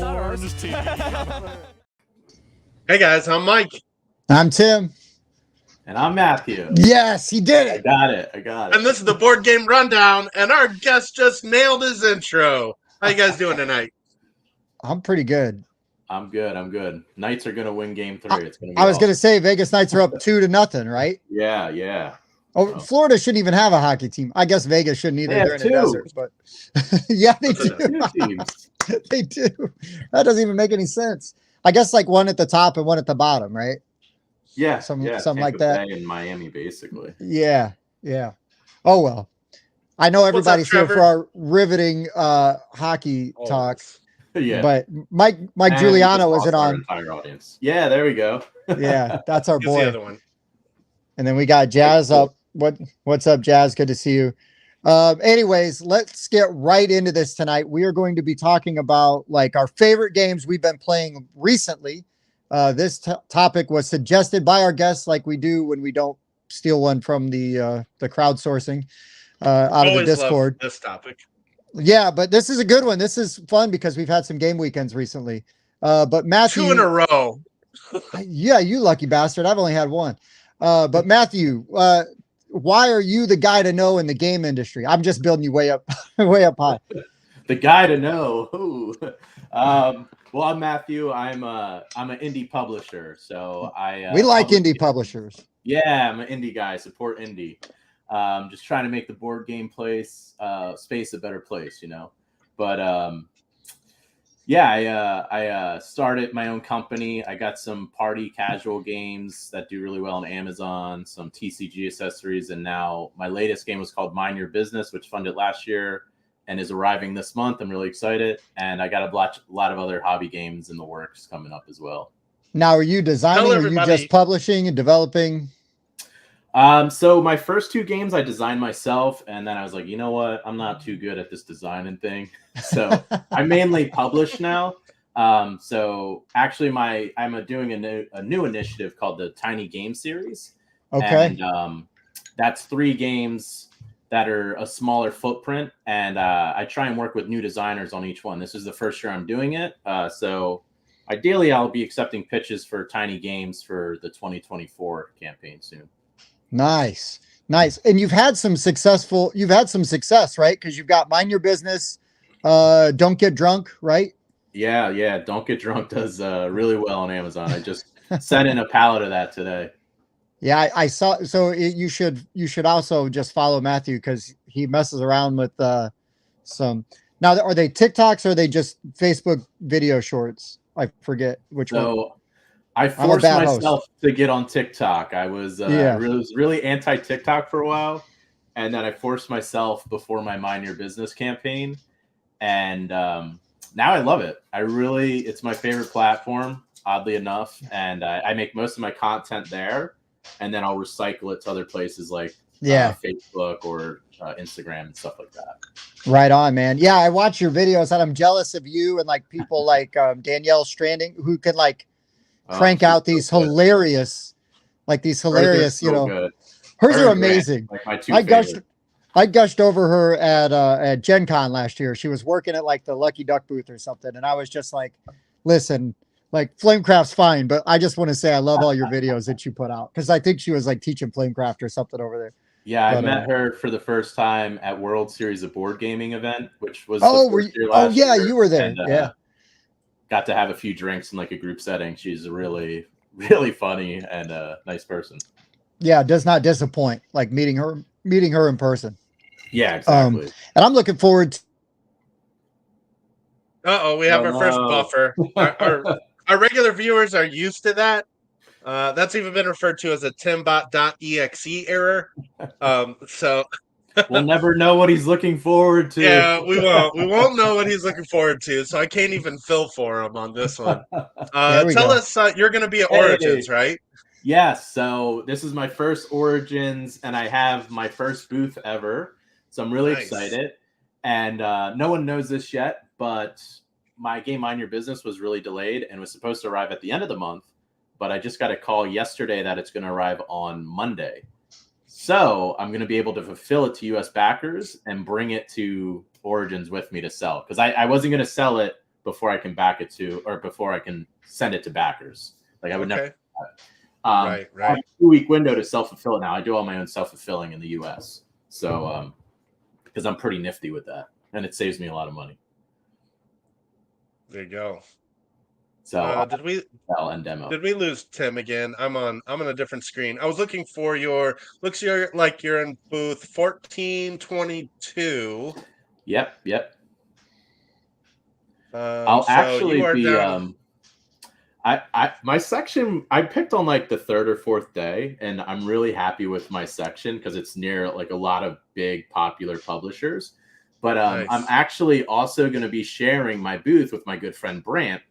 Orange team. Hey guys, I'm Mike. I'm Tim. And I'm Mathue. Yes, he did I it. got it. And this is the Board Game Rundown, and our guest just nailed his intro. How you guys doing tonight? I'm pretty good. I'm good. Knights are gonna win game 3. It's gonna be I was awesome. gonna say Vegas Knights are up 2-0, right? Yeah. Oh, Florida shouldn't even have a hockey team. I guess Vegas shouldn't either. They have They're in the two. desert, but yeah, they do. Two teams. They do. That doesn't even make any sense. I guess like one at the top and one at the bottom, right? Yeah, Something Tampa like that. Bay and Miami, basically. Yeah. Oh well. I know everybody's up, here for Trevor? our riveting hockey talk, Yeah. but Mike And Giuliano just isn't lost our on. entire audience. Yeah, there we go. Yeah, that's our Here's the boy. other one. And then we got Jazz up. What's up, Jazz? Good to see you. Anyways, let's get right into this tonight. We are going to be talking about like our favorite games we've been playing recently. This topic was suggested by our guests, like we do when we don't steal one from the crowdsourcing out of the Discord. Love this topic. Yeah, but this is a good one. This is fun because we've had some game weekends recently. But Mathue, 2 in a row. yeah, you lucky bastard. I've only had one. But Mathue, why are you the guy to know in the game industry? I'm just building you way up, way up high. The guy to know. Ooh. Well, I'm Mathue. I'm an indie publisher, so We like indie publishers. Yeah, I'm an indie guy. Support indie. Just trying to make the board game space a better place, you know. But I started my own company. I got some party casual games that do really well on Amazon, some TCG accessories, and now my latest game was called Mind Your Business, which funded last year and is arriving this month. I'm really excited, and I got a lot of other hobby games in the works coming up as well. Now, are you designing or are you just publishing and developing? So my first 2 games I designed myself, and then I was like, you know what? I'm not too good at this designing thing. So I mainly publish now. So actually I'm doing a new initiative called the Tiny Game Series. Okay. And that's 3 games that are a smaller footprint. And I try and work with new designers on each one. This is the first year I'm doing it. So ideally I'll be accepting pitches for tiny games for the 2024 campaign soon. Nice. And you've had some success, right? Because you've got Mind Your Business, Don't Get Drunk, right? Yeah. Don't Get Drunk does really well on Amazon. I just sent in a pallet of that today. Yeah, I saw. So you should also just follow Mathue because he messes around with some. Now, are they TikToks or are they just Facebook video shorts? I forget which one. So I forced myself to get on TikTok. I was really anti-TikTok for a while, and then I forced myself before my Mind Your Business campaign, and now I love it. It's my favorite platform, oddly enough, and I make most of my content there, and then I'll recycle it to other places like Facebook or Instagram and stuff like that. Right on, man. Yeah, I watch your videos, and I'm jealous of you and like people like Danielle Stranding who can like crank out these hilarious, you know. Good. Hers are amazing. Like my 2 favorites. I gushed over her at Gen Con last year. She was working at like the Lucky Duck booth or something, and I was just like, listen, like Flamecraft's fine, but I just want to say I love all your videos that you put out because I think she was like teaching Flamecraft or something over there. Yeah, I met her for the first time at World Series of Board Gaming event, which was the year last year, you were there. And, got to have a few drinks in like a group setting. She's a really, really funny and nice person. Yeah, does not disappoint. Like meeting her in person. Yeah, exactly. And I'm looking forward to. We have our first buffer. Our regular viewers are used to that. That's even been referred to as a timbot.exe error. So we'll never know what he's looking forward to. Yeah, we won't. We won't know what he's looking forward to. So I can't even fill for him on this one. Tell us, you're going to be at Origins, right? Yes. So this is my first Origins, and I have my first booth ever. So I'm really excited. And no one knows this yet, but my game Mind Your Business was really delayed and was supposed to arrive at the end of the month. But I just got a call yesterday that it's going to arrive on Monday. So I'm going to be able to fulfill it to U.S. backers and bring it to Origins with me to sell. Because I wasn't going to sell it before I can back it to, or before I can send it to backers. Like I would never. Right. I have a 2-week window to self-fulfill it now. I do all my own self-fulfilling in the US. So because I'm pretty nifty with that, and it saves me a lot of money. There you go. So did we lose Tim again? I'm on a different screen. I was looking for looks like you're in booth 1422. Yep. I'll actually be my section I picked on like the 3rd or 4th day, and I'm really happy with my section because it's near like a lot of big popular publishers. But nice. I'm actually also going to be sharing my booth with my good friend Brant,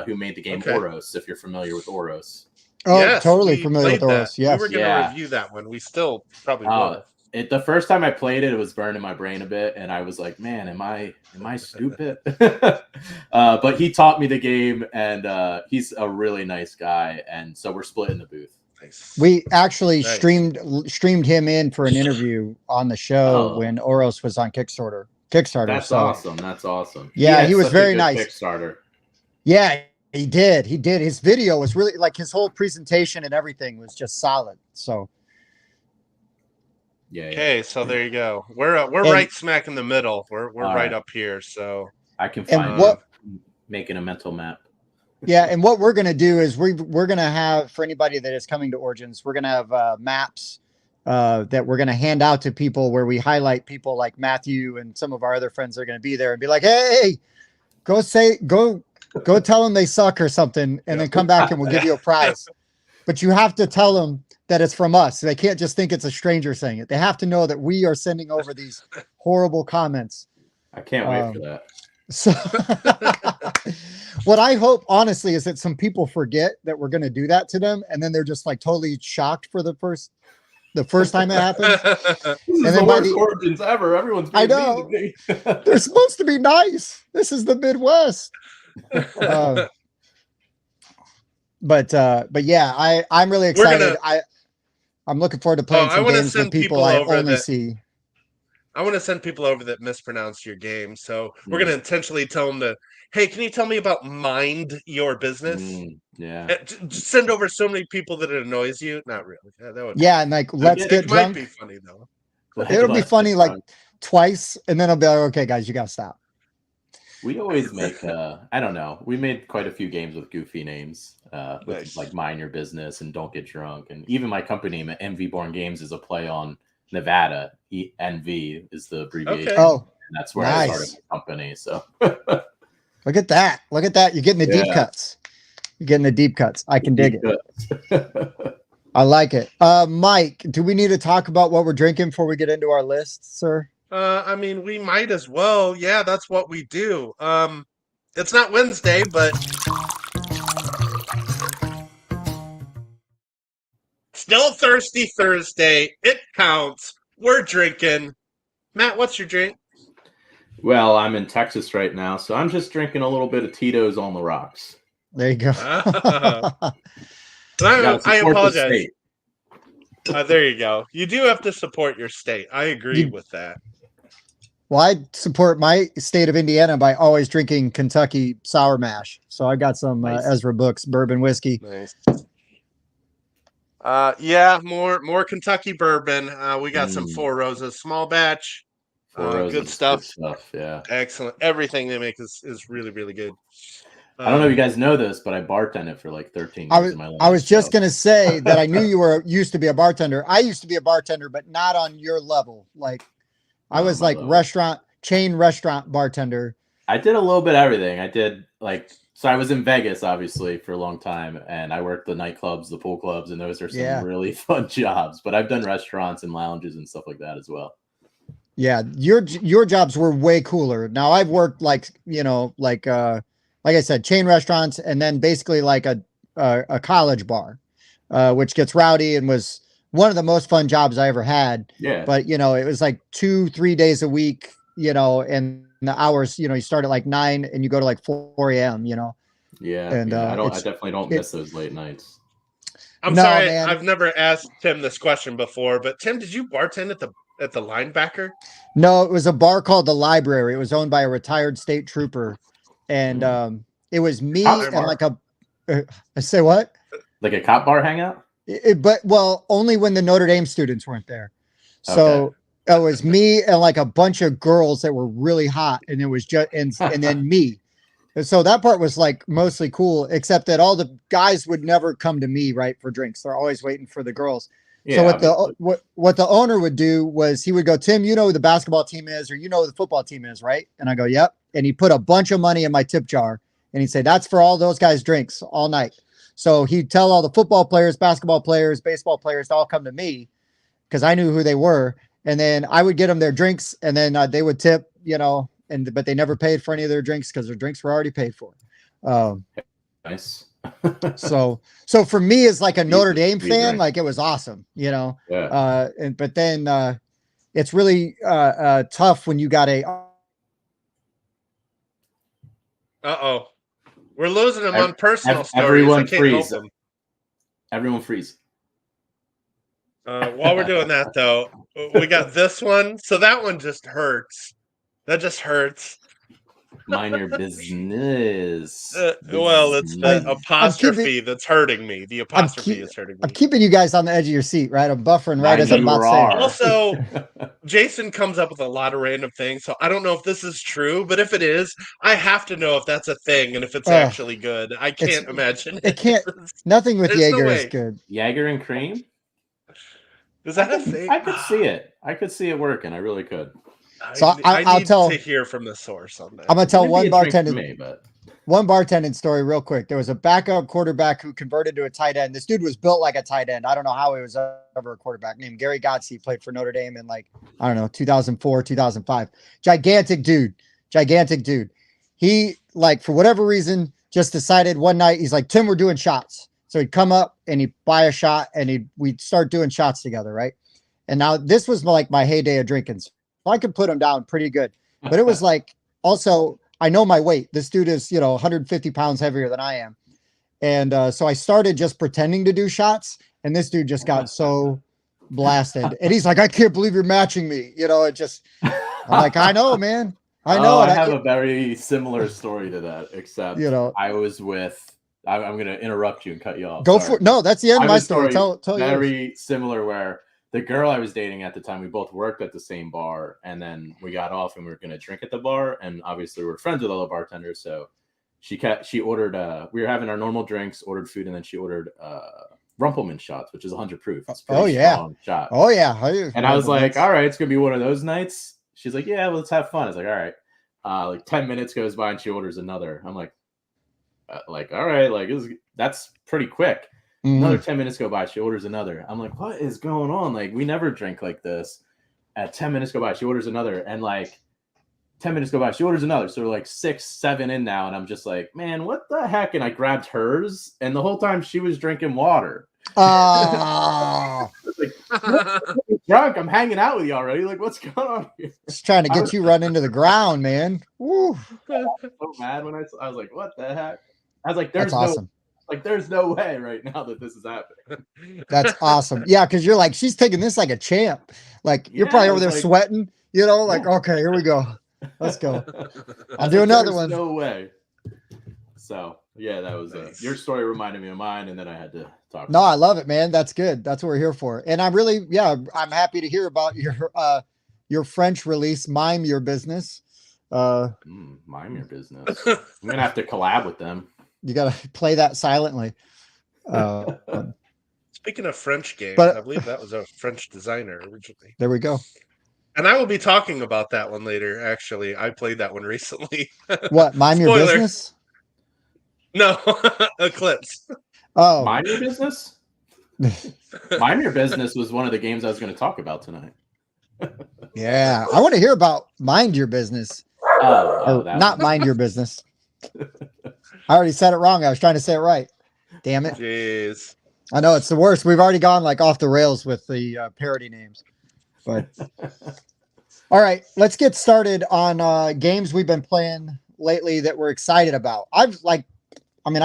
who made the game Oros, if you're familiar with Oros. Oh, yes, totally familiar with Oros. Yes. We were going to review that one. We still probably will. The first time I played it, it was burning my brain a bit, and I was like, man, am I stupid? But he taught me the game, and he's a really nice guy, and so we're splitting the booth. Nice. We actually streamed him in for an interview on the show when Oros was on Kickstarter. That's awesome. That's awesome. Yeah, he was very nice. Kickstarter. Yeah, he did. His video was really like his whole presentation and everything was just solid. So. Yeah. Okay, so there you go. We're right smack in the middle. We're right up here. So I can making a mental map. Yeah, and what we're gonna do is we're gonna have, for anybody that is coming to Origins, we're gonna have maps that we're gonna hand out to people where we highlight people like Mathue and some of our other friends that are gonna be there and be like, hey, go tell them they suck or something, and then come back and we'll give you a prize. But you have to tell them that it's from us. They can't just think it's a stranger saying it. They have to know that we are sending over these horrible comments. I can't wait for that. So what I hope, honestly, is that some people forget that we're going to do that to them, and then they're just like totally shocked for the first time it happens. This is the worst Origins ever. Everyone's being mean to me. They're supposed to be nice. This is the Midwest. But yeah, I'm really excited. I'm looking forward to playing some games with people I only see. I want to send people over that mispronounce your game. So we're going to intentionally tell them hey, can you tell me about Mind Your Business? Just send over so many people that it annoys you. Not really. And like, let's get drunk. It might be funny though. It'll be funny like twice, and then I'll be like, okay, guys, you got to stop. We always make, I don't know. We made quite a few games with goofy names, with like Mind Your Business and Don't Get Drunk. And even my company name, MV Born Games, is a play on Nevada. NV is the abbreviation. Okay. Oh, and that's where I started the company. So look at that. Look at that. You're getting the deep cuts. You're getting the deep cuts. I can dig it. I like it. Mike, do we need to talk about what we're drinking before we get into our list, sir? I mean, we might as well. Yeah, that's what we do. It's not Wednesday, but still Thirsty Thursday. It counts. We're drinking. Matt, what's your drink? Well, I'm in Texas right now, so I'm just drinking a little bit of Tito's on the rocks. There you go. I apologize. There you go. You do have to support your state. I agree with that. Well, I support my state of Indiana by always drinking Kentucky sour mash. So I got some Ezra Brooks bourbon whiskey. Nice. More Kentucky bourbon. We got some Four Roses small batch. Good stuff. Yeah. Excellent. Everything they make is really, really good. I don't know if you guys know this, but I bartended for like 13 years in my life. I was just going to say that I knew you used to be a bartender. I used to be a bartender, but not on your level. Like I was like chain restaurant bartender. I did a little bit of everything. I did so I was in Vegas, obviously, for a long time, and I worked the nightclubs, the pool clubs, and those are some really fun jobs. But I've done restaurants and lounges and stuff like that as well. Yeah, your jobs were way cooler. Now I've worked like I said, chain restaurants, and then basically like a college bar, which gets rowdy and was one of the most fun jobs I ever had. Yeah. But it was like 2-3 days a week, and the hours, you start at like 9 and you go to like 4 a.m. Yeah. And I definitely don't miss those late nights. I'm sorry, man. I've never asked Tim this question before, but Tim, did you bartend at the Linebacker? No, it was a bar called the Library. It was owned by a retired state trooper. and it was me and like I say what? Like a cop bar hangout? But only when the Notre Dame students weren't there. So it was me and like a bunch of girls that were really hot, and it was just and then me. And so that part was like mostly cool, except that all the guys would never come to me, right, for drinks. They're always waiting for the girls. Yeah, so what the owner would do was he would go, Tim, you know who the basketball team is, or you know who the football team is, right? And I go, yep. And he put a bunch of money in my tip jar, and he'd say, that's for all those guys' drinks all night. So he'd tell all the football players, basketball players, baseball players to all come to me because I knew who they were. And then I would get them their drinks, and then they would tip, but they never paid for any of their drinks because their drinks were already paid for. Nice. so for me as like a Notre Dame fan, like it was awesome, Yeah. But then it's really tough when you got we're losing him on personal stories. Everyone freeze. Everyone freeze. While we're doing that though, we got this one. So that one just hurts. That just hurts. Mind your business. Well, it's the apostrophe that's hurting me. The apostrophe is hurting me. I'm keeping you guys on the edge of your seat, right? I'm buffering right as I'm about saying. Also, Jason comes up with a lot of random things, so I don't know if this is true, but if it is, I have to know if that's a thing and if it's actually good. I can't imagine. It can't. Nothing with Jaeger is good. Jaeger and cream? Is that a thing? I could see it. I could see it working. I really could. So I'll tell. To hear from the source on that. I'm gonna tell one bartending story real quick. There was a backup quarterback who converted to a tight end. This dude was built like a tight end. I don't know how he was ever a quarterback. Named Gary Gotze. He played for Notre Dame in 2004, 2005. Gigantic dude. He for whatever reason just decided one night he's like, Tim, we're doing shots. So he'd come up and he'd buy a shot and we'd start doing shots together, right? And now this was like my heyday of drinking. So I could put him down pretty good. But it was like, also, I know my weight. This dude is, 150 pounds heavier than I am. And so I started just pretending to do shots. And this dude just got so blasted. And he's like, I can't believe you're matching me. I'm like, I know, man. I know. I have a very similar story to that, except I was I'm going to interrupt you and cut you off. Go for it. No, that's the end of my story. Tell very similar where the girl I was dating at the time, we both worked at the same bar, and then we got off and we were going to drink at the bar. And obviously we were friends with all the bartenders. So she ordered, we were having our normal drinks, ordered food. And then she ordered, Rumpelman shots, which is 100 proof. It's a pretty strong shot. Oh yeah. And I was like, all right, it's going to be one of those nights. She's like, yeah, well, let's have fun. I was like, all right. Like 10 minutes goes by and she orders another. I'm like, all right, that's pretty quick. Another 10 minutes go by, she orders another. I'm like, what is going on? Like, we never drink like this. At 10 minutes go by, she orders another, and 10 minutes go by, she orders another. So we're 6, 7 in now, and I'm just like, man, what the heck? And I grabbed hers, and the whole time she was drinking water. Drunk, I'm hanging out with you already. Like, what's going on here? Just trying to get you run into the ground, man. Woo. I was so mad when I was like, what the heck? I was like, there's no way right now that this is happening. That's awesome. Yeah, because you're like, she's taking this like a champ. Like, you're probably over there sweating, okay, here we go. Let's go. I'll do another one. No way. So, yeah, that was your story reminded me of mine, and then I had to talk. No, I love it, man. That's good. That's what we're here for. And I'm really, I'm happy to hear about your French release, Mime Your Business. Mime Your Business. I'm going to have to collab with them. You got to play that silently. Speaking of French games, I believe that was a French designer originally. There we go. And I will be talking about that one later. Actually, I played that one recently. What? Mime Your Business? No, Eclipse. Oh, Mime Your Business? Mime Your Business was one of the games I was going to talk about tonight. Yeah, I want to hear about Mind Your Business. Not Mind Your Business. I already said it wrong. I was trying to say it right. Damn it. Jeez. I know it's the worst. We've already gone off the rails with the parody names. But all right, let's get started on games we've been playing lately that we're excited about. I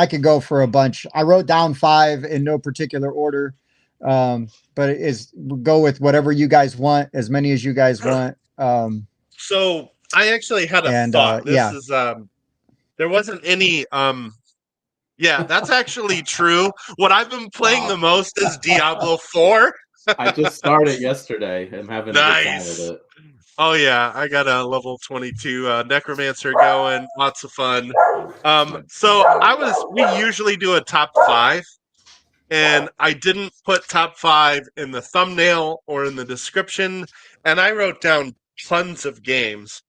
could go for a bunch. I wrote down 5 in no particular order. But we'll go with whatever you guys want, as many as you guys want. So I actually had a thought. This is There wasn't any. Yeah, that's actually true. What I've been playing the most is Diablo 4. I just started yesterday. I'm having a good time with it. Oh yeah, I got a level 22 necromancer going. Lots of fun. So we usually do a top 5, and I didn't put top 5 in the thumbnail or in the description, and I wrote down tons of games.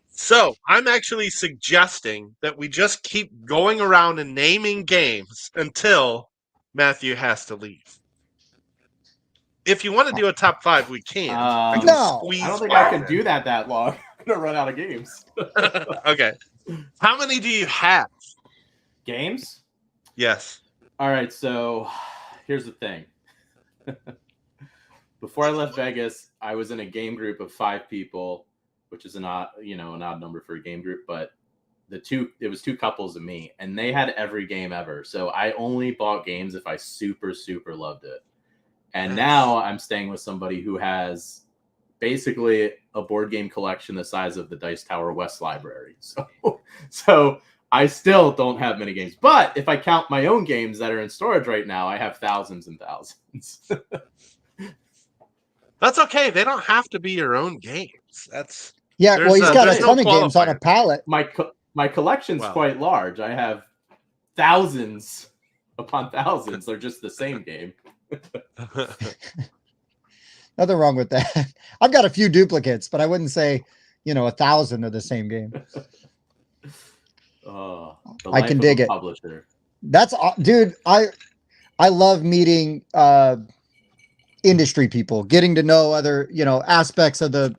So I'm actually suggesting that we just keep going around and naming games until Mathue has to leave. If you want to do a top 5, we can. No, I don't think I can do that long. I'm gonna run out of games. Okay. How many do you have? Games? Yes. All right. So here's the thing. Before I left Vegas, I was in a game group of 5 people, which is an odd number for a game group, but it was 2 couples and me, and they had every game ever. So I only bought games if I super, super loved it. And now I'm staying with somebody who has basically a board game collection the size of the Dice Tower West Library. So I still don't have many games. But if I count my own games that are in storage right now, I have thousands and thousands. That's okay. They don't have to be your own games. Well, he's got a ton of games on a pallet. My collection's quite large. I have thousands upon thousands. They're just the same game. Nothing wrong with that. I've got a few duplicates, but I wouldn't say 1,000 of the same game. I can dig it. Publisher. That's dude. I love meeting industry people, getting to know other aspects of the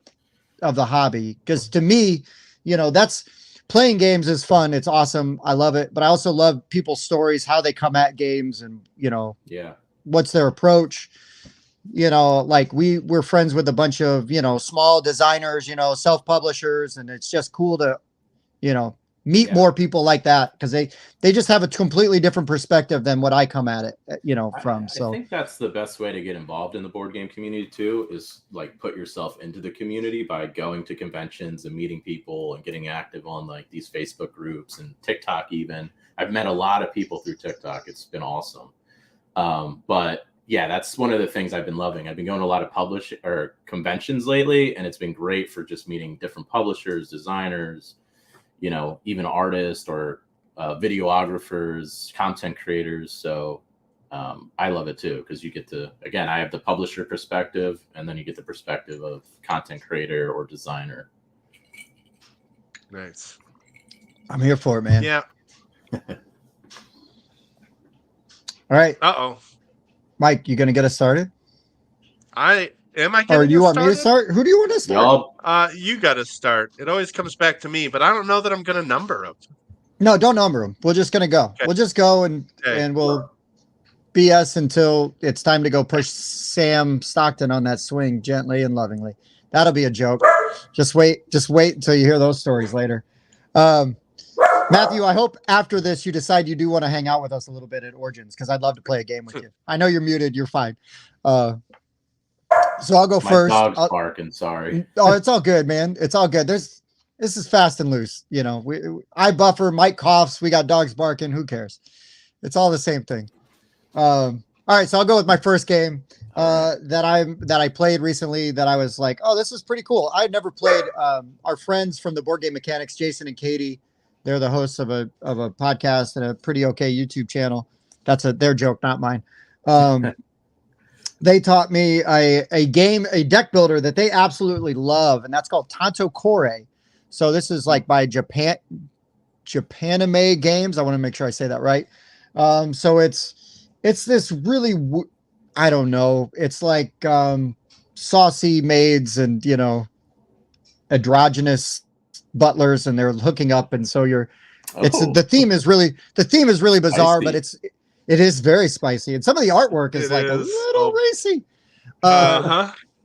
hobby, because to me, that's playing games is fun. It's awesome. I love it, but I also love people's stories, how they come at games, and what's their approach. Like we're friends with a bunch of small designers, self-publishers, and it's just cool to meet more people like that, because they just have a completely different perspective than what I come at it from. So I think that's the best way to get involved in the board game community too, is like put yourself into the community by going to conventions and meeting people and getting active on like these Facebook groups and TikTok. Even I've met a lot of people through TikTok. It's been awesome. But yeah, that's one of the things I've been loving. I've been going to a lot of conventions lately, and it's been great for just meeting different publishers, designers, even artists or videographers, content creators. So I love it too, because you get to, again, I have the publisher perspective, and then you get the perspective of content creator or designer. Nice. I'm here for it, man. Yeah. All right. Uh-oh. Mike, you going to get us started? Am I? Or you want me to start? Who do you want to start? You got to start. It always comes back to me, but I don't know that I'm going to number them. No, don't number them. We're just going to go. Okay. We'll just go and we'll BS until it's time to go push Sam Stockton on that swing gently and lovingly. That'll be a joke. Just wait until you hear those stories later. Mathue, I hope after this you decide you do want to hang out with us a little bit at Origins, because I'd love to play a game with you. I know you're muted. You're fine. So I'll go first. My dog's barking. Sorry. Oh, it's all good, man. It's all good. This is fast and loose. I buffer. Mike coughs. We got dogs barking. Who cares? It's all the same thing. All right. So I'll go with my first game that I played recently. That I was like, oh, this is pretty cool. I'd never played. Our friends from the Board Game Mechanics, Jason and Katie. They're the hosts of a podcast and a pretty okay YouTube channel. That's their joke, not mine. They taught me a deck builder that they absolutely love, and that's called Tanto Core. So this is like by Japanime Games. I want to make sure I say that right. So it's this really, I don't know. It's like saucy maids and androgynous butlers, and they're hooking up, and so the theme is really bizarre, spicy. But it is very spicy, and some of the artwork is a little racy,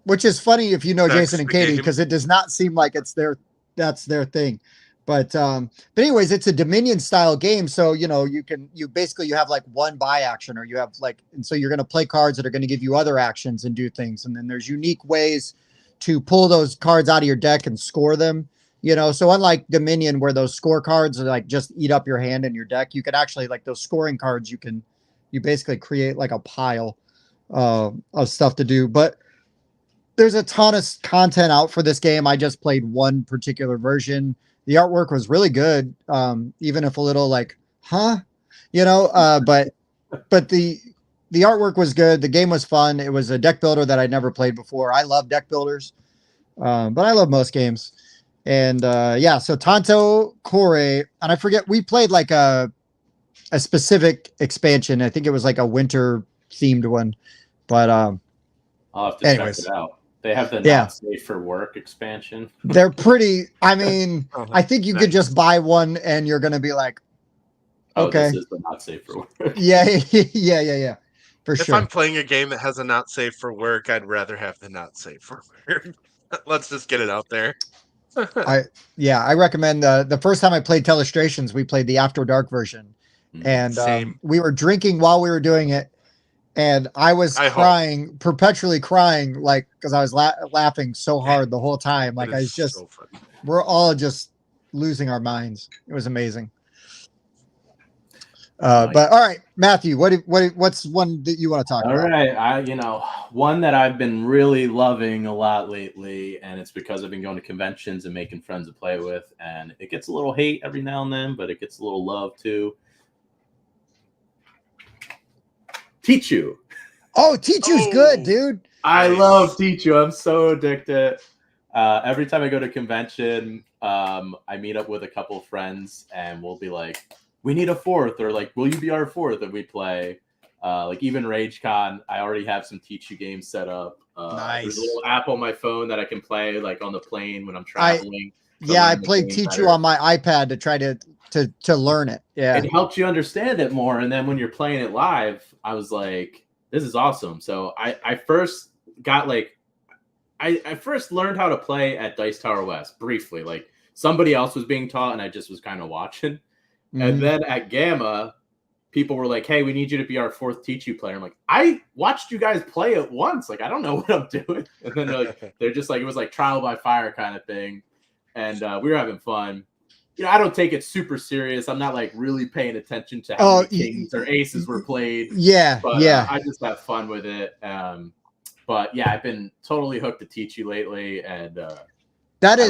which is funny if you know Jason and Katie, because it does not seem like that's their thing. But anyways, it's a Dominion style game, so you have like one buy action, or you have and so you're going to play cards that are going to give you other actions and do things, and then there's unique ways to pull those cards out of your deck and score them. You know, so unlike Dominion, where those scorecards are like just eat up your hand and your deck, you can actually like those scoring cards. You basically create like a pile of stuff to do. But there's a ton of content out for this game. I just played one particular version. The artwork was really good, even if a little like, huh, you know. But the artwork was good. The game was fun. It was a deck builder that I'd never played before. I love deck builders, but I love most games. And yeah, so Tanto Core, and I forget, we played like a specific expansion. I think it was like a winter themed one. But I'll have to check it out. They have the not safe for work expansion. They're pretty, I mean, I think you could just buy one and you're gonna be like, okay. This is the not safe for work. Yeah. For sure. If I'm playing a game that has a not safe for work, I'd rather have the not safe for work. Let's just get it out there. I recommend the first time I played Telestrations, we played the After Dark version, and we were drinking while we were doing it, and I was perpetually crying, like because I was laughing so hard the whole time, like I was just, so we're all just losing our minds. It was amazing. But all right, Mathue, what's one that you want to talk about? All right, one that I've been really loving a lot lately, and it's because I've been going to conventions and making friends to play with, and it gets a little hate every now and then, but it gets a little love too. Tichu. Oh, Tichu's good, dude. I love Tichu. I'm so addicted. Every time I go to convention, I meet up with a couple of friends, and we'll be like, we need a fourth, or like, will you be our fourth? And we play. Like even RageCon, I already have some Tichu games set up. Nice. There's a little app on my phone that I can play like on the plane when I'm traveling. I played Tichu on my iPad to try to learn it. Yeah, it helps you understand it more. And then when you're playing it live, I was like, this is awesome. So I first got like, I first learned how to play at Dice Tower West briefly. Like somebody else was being taught, and I just was kind of watching. And then at Gamma, people were like, hey, we need you to be our fourth Tichu player. I'm like, I watched you guys play it once. Like, I don't know what I'm doing. And then they're just like, it was like trial by fire kind of thing. And we were having fun. I don't take it super serious. I'm not like really paying attention to how many kings or aces were played. Yeah, but, yeah. I just have fun with it. But yeah, I've been totally hooked to Tichu lately. And that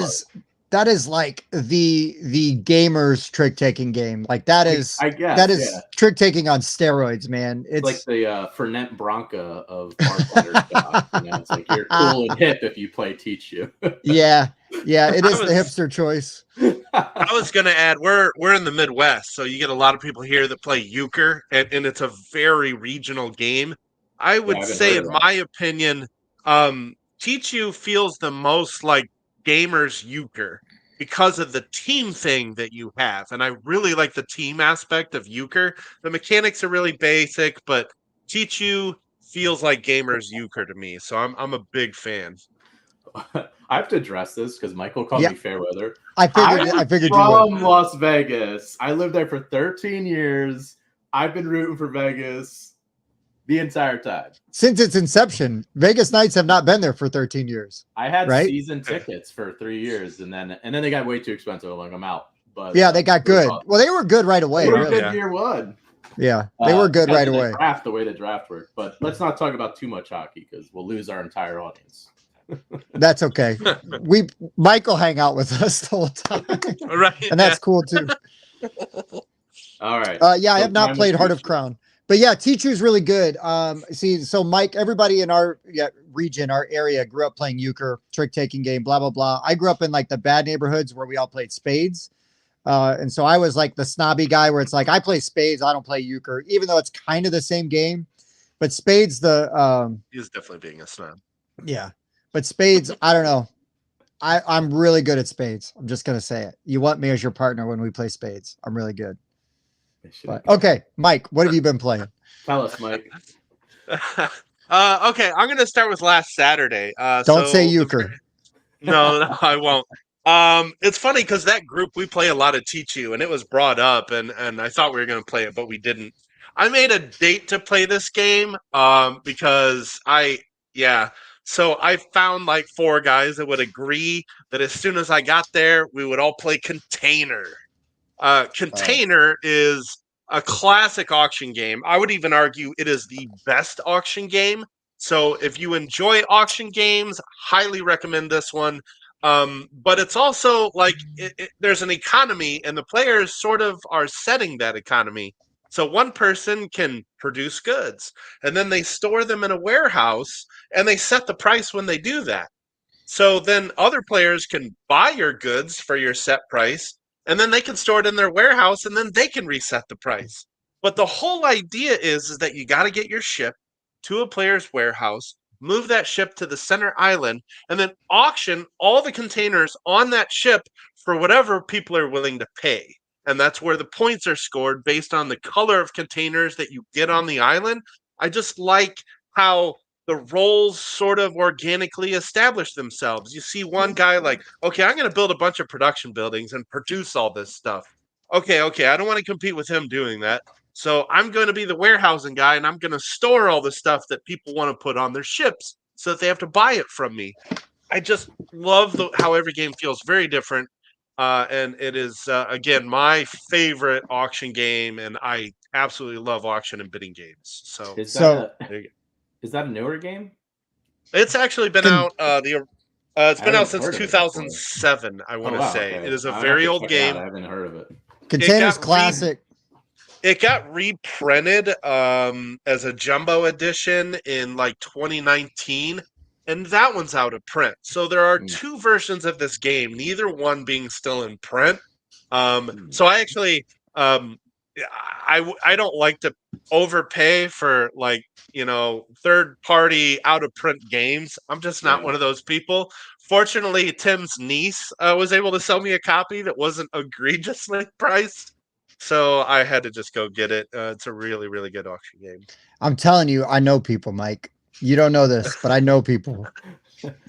is like the gamer's trick taking game. Like that is, I guess, that is trick taking on steroids, man. It's like the Fernet Branca of Bartender stuff. It's like you're cool and hip if you play Tichu. Yeah, it is the hipster choice. I was going to add, we're in the Midwest, so you get a lot of people here that play euchre, and it's a very regional game. I would say, in my opinion, Tichu feels the most like gamers euchre because of the team thing that you have, and I really like the team aspect of euchre. The mechanics are really basic, but Tichu feels like gamers euchre to me, so I'm a big fan. I have to address this because Michael called me Fairweather. I figured from you were. Las Vegas. I lived there for 13 years. I've been rooting for Vegas the entire time. Since its inception, Vegas Knights have not been there for 13 years. I had season tickets for 3 years, and then they got way too expensive. I'm like, I'm out. But yeah, they got good. Well, they were good right away. They were good year one. Yeah, they were good right away. The way the draft worked. But let's not talk about too much hockey because we'll lose our entire audience. That's okay. Mike will hang out with us the whole time. Right. And that's cool too. All right. I have not played Heart of Crown. But yeah, Tichu is really good. So Mike, everybody in our region, our area grew up playing euchre, trick-taking game, blah, blah, blah. I grew up in like the bad neighborhoods where we all played spades. And so I was like the snobby guy where it's like, I play spades, I don't play euchre, even though it's kind of the same game. But spades, he is definitely being a snob. Yeah. But spades, I don't know. I'm really good at spades. I'm just going to say it. You want me as your partner when we play spades. I'm really good. But, okay, Mike, what have you been playing? Tell us, Mike. Okay, I'm going to start with last Saturday. Don't say euchre. No, I won't. It's funny because that group, we play a lot of Tichu, and it was brought up, and I thought we were going to play it, but we didn't. I made a date to play this game because So I found like 4 guys that would agree that as soon as I got there, we would all play Container. Container is a classic auction game. I would even argue it is the best auction game. So if you enjoy auction games, highly recommend this one. But it's also like there's an economy, and the players sort of are setting that economy. So one person can produce goods, and then they store them in a warehouse, and they set the price when they do that. So then other players can buy your goods for your set price, and then they can store it in their warehouse, and then they can reset the price. But the whole idea is that you got to get your ship to a player's warehouse, move that ship to the center island, and then auction all the containers on that ship for whatever people are willing to pay. And that's where the points are scored based on the color of containers that you get on the island. I just like how the roles sort of organically establish themselves. You see one guy like, okay, I'm going to build a bunch of production buildings and produce all this stuff. Okay, I don't want to compete with him doing that. So I'm going to be the warehousing guy, and I'm going to store all the stuff that people want to put on their ships so that they have to buy it from me. I just love how every game feels very different. And it is, again, my favorite auction game, and I absolutely love auction and bidding games. Is that a newer game? It's actually been out. It's been out since 2007. I want to say it is a very old game. I haven't heard of it. Container's classic. It got reprinted as a jumbo edition in like 2019, and that one's out of print. So there are 2 versions of this game, neither one being still in print. So I actually, I don't like to overpay for like, third party out of print games. I'm just not one of those people. Fortunately, Tim's niece was able to sell me a copy that wasn't egregiously priced. So I had to just go get it. It's a really, really good auction game. I'm telling you, I know people, Mike. You don't know this, but I know people.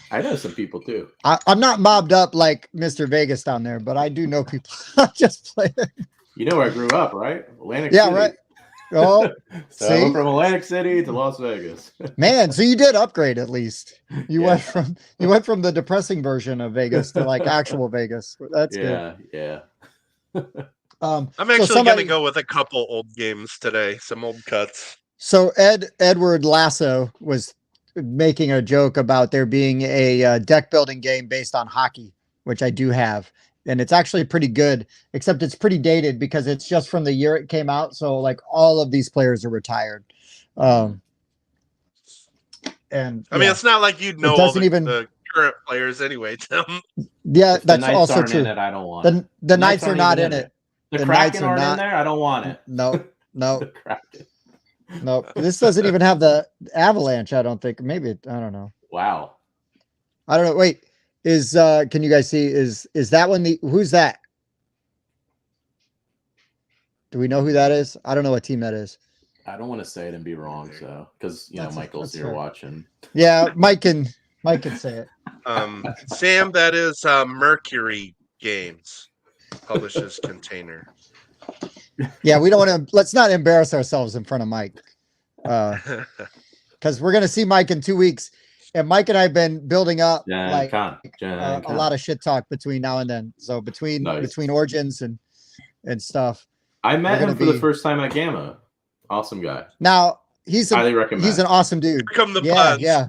I know some people too. I'm not mobbed up like Mr. Vegas down there, but I do know people. I just play it. You know where I grew up, right? Atlantic City. Yeah, right. Oh, so I went from Atlantic City to Las Vegas. Man, so you did upgrade at least. You went from the depressing version of Vegas to like actual Vegas. That's good. Yeah. I'm actually going to go with a couple old games today, some old cuts. So Edward Lasso was making a joke about there being a deck building game based on hockey, which I do have. And it's actually pretty good, except it's pretty dated because it's just from the year it came out. So like all of these players are retired. And I mean, it's not like you'd know all the current players anyway, Tim. Yeah, that's also true. In it, I don't want it. The Knights are not in it. The Kraken aren't in there. I don't want it. No. The Kraken. No, this doesn't even have the Avalanche. I don't think. Maybe I don't know. Wow. I don't know. Wait, can you guys see? Is that one who's that? Do we know who that is? I don't know what team that is. I don't want to say it and be wrong, so because Michael's here watching. Yeah, Mike can say it. Sam, that is Mercury Games publishes Container. Yeah, we don't want to. Let's not embarrass ourselves in front of Mike, because we're gonna see Mike in 2 weeks, and Mike and I have been building up a lot of shit talk between now and then. So between Origins and stuff. I met him for the first time at Gamma. Awesome guy. Now highly recommend. He's an awesome dude. Here come the puns. Yeah.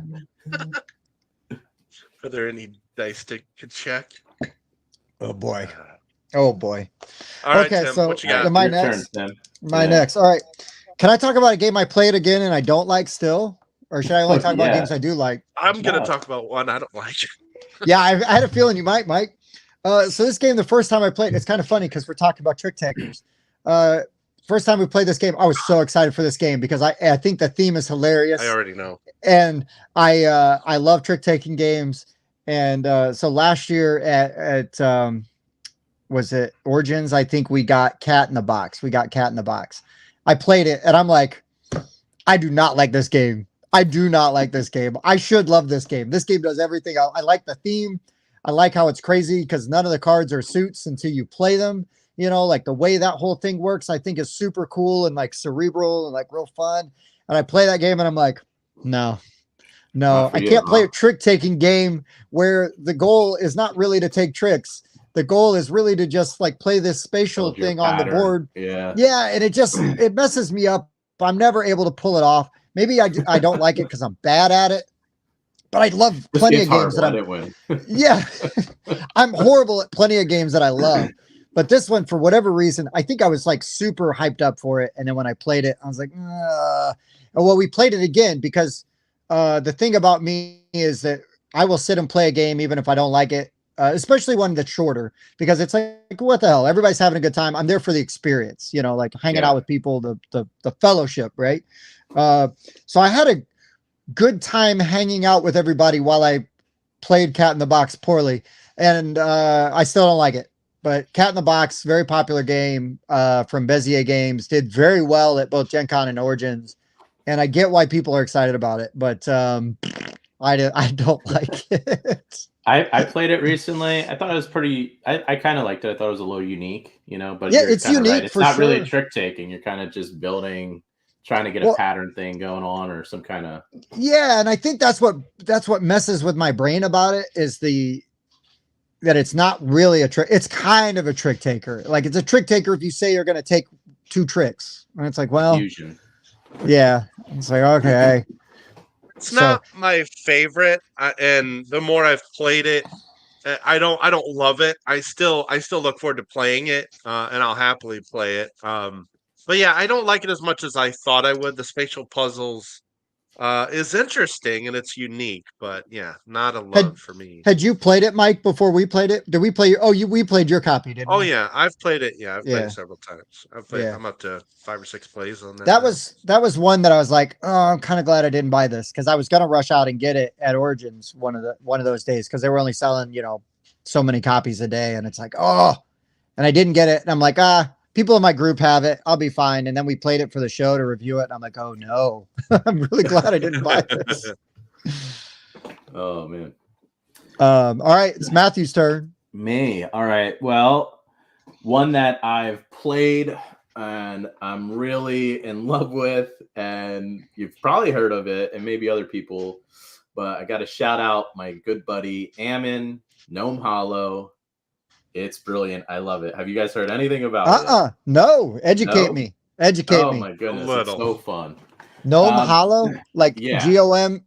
Are there any dice to check? Oh boy. Oh boy. All right, okay, Tim, so what you got? my next. Next. All right. Can I talk about a game I played again and I don't like still? Or should I only talk about games I do like? I'm gonna talk about one I don't like. Yeah, I had a feeling you might, Mike. So this game, the first time I played, it's kind of funny because we're talking about trick takers. First time we played this game, I was so excited for this game because I think the theme is hilarious. I already know. And I love trick taking games. And so last year at was it Origins? I think we got Cat in the Box. I played it and I'm like, I do not like this game. I should love this game. This game does everything. I like the theme. I like how it's crazy because none of the cards are suits until you play them. Like the way that whole thing works, I think is super cool and like cerebral and like real fun. And I play that game and I'm like, no, No, I can't play a trick-taking game where the goal is not really to take tricks. The goal is really to just like play this spatial thing on the board. Yeah, and it messes me up. I'm never able to pull it off. Maybe I don't like it because I'm bad at it. But I love plenty of games that I'm horrible at plenty of games that I love. But this one, for whatever reason, I think I was like super hyped up for it. And then when I played it, I was like, well, we played it again because the thing about me is that I will sit and play a game even if I don't like it, especially one that's shorter, because it's like, what the hell? Everybody's having a good time. I'm there for the experience, you know, like hanging out with people, the fellowship, right? So I had a good time hanging out with everybody while I played Cat in the Box poorly, and I still don't like it. But Cat in the Box, very popular game from Bezier Games, did very well at both Gen Con and Origins, and I get why people are excited about it, but I don't like it. I played it recently. I thought it was pretty. I kind of liked it. I thought it was a little unique, you know. But yeah, it's unique. Right. It's not really trick taking. You're kind of just building, trying to get a pattern thing going on or some kind of. Yeah, and I think that's what messes with my brain about it is that it's not really a trick. It's kind of a trick taker. Like it's a trick taker if you say you're going to take 2 tricks, and it's like, well, fusion. Yeah, it's like okay. It's not my favorite, and the more I've played it, I don't love it. I still look forward to playing it, and I'll happily play it. But yeah, I don't like it as much as I thought I would. The spatial puzzles is interesting and it's unique, but yeah, not a love for me. Had you played it, Mike, before we played it? Did we play? We played your copy, didn't we? Oh yeah, I've played it. Yeah, I've played it several times. I'm up to 5 or 6 plays on that. That was one that I was like, oh, I'm kind of glad I didn't buy this because I was gonna rush out and get it at Origins one of those days because they were only selling so many copies a day, and it's like and I didn't get it, and I'm like people in my group have it. I'll be fine. And then we played it for the show to review it. And I'm like, oh no, I'm really glad I didn't buy this. Oh man. All right. It's Matthew's turn. Me. All right. Well, one that I've played and I'm really in love with, and you've probably heard of it and maybe other people, but I got to shout out my good buddy, Ammon, Gnome Hollow. It's brilliant. I love it. Have you guys heard anything about it? No. Educate me. Educate me. Oh my goodness. It's so fun. Gnome Hollow? Like GNOME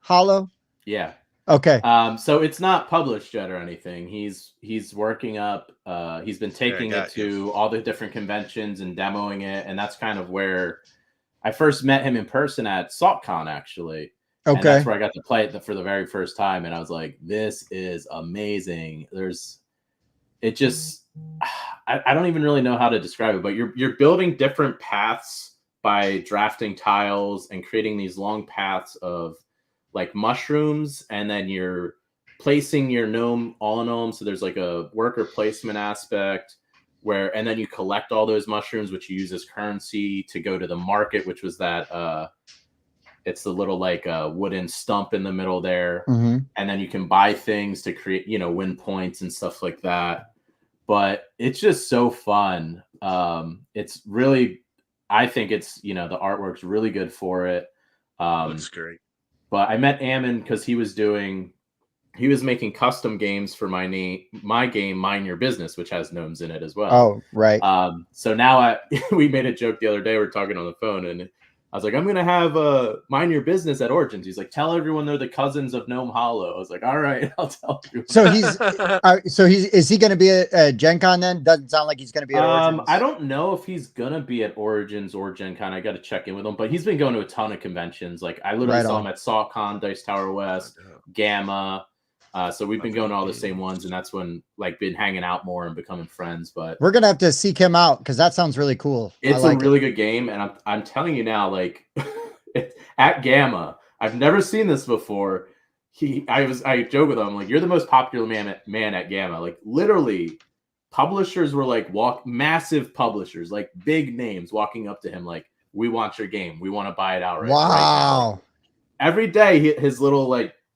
Hollow? Yeah. Okay. So it's not published yet or anything. He's working up. He's been taking it to all the different conventions and demoing it. And that's kind of where I first met him in person at SaltCon, actually. Okay. And that's where I got to play it for the very first time. And I was like, this is amazing. I don't even really know how to describe it, but you're building different paths by drafting tiles and creating these long paths of like mushrooms. And then you're placing your gnome all in gnome. So there's like a worker placement aspect and then you collect all those mushrooms, which you use as currency to go to the market, which was that, it's the little like wooden stump in the middle there. Mm-hmm. And then you can buy things to create, win points and stuff like that. But it's just so fun. It's really, I think it's, the artwork's really good for it. Looks great. But I met Ammon because he was making custom games for my game, Mind Your Business, which has gnomes in it as well. Oh, right. So now we made a joke the other day. We're talking on the phone and I was like, I'm going to have Mind Your Business at Origins. He's like, tell everyone they're the cousins of Gnome Hollow. I was like, all right, I'll tell you. So is he going to be at Gen Con then? Doesn't sound like he's going to be at Origins. I don't know if he's going to be at Origins or Gen Con. I got to check in with him, but he's been going to a ton of conventions. Like I literally saw him at SaltCon, Dice Tower West, Gamma. So we've been going to all the same ones, and that's when been hanging out more and becoming friends. But we're gonna have to seek him out because that sounds really cool. It's a really good game, and I'm telling you now, at Gamma, I've never seen this before. I joke with him like, you're the most popular man at Gamma. Like literally, publishers were massive publishers, like big names, walking up to him like, we want your game, we want to buy it outright. Wow! Right, every day, his little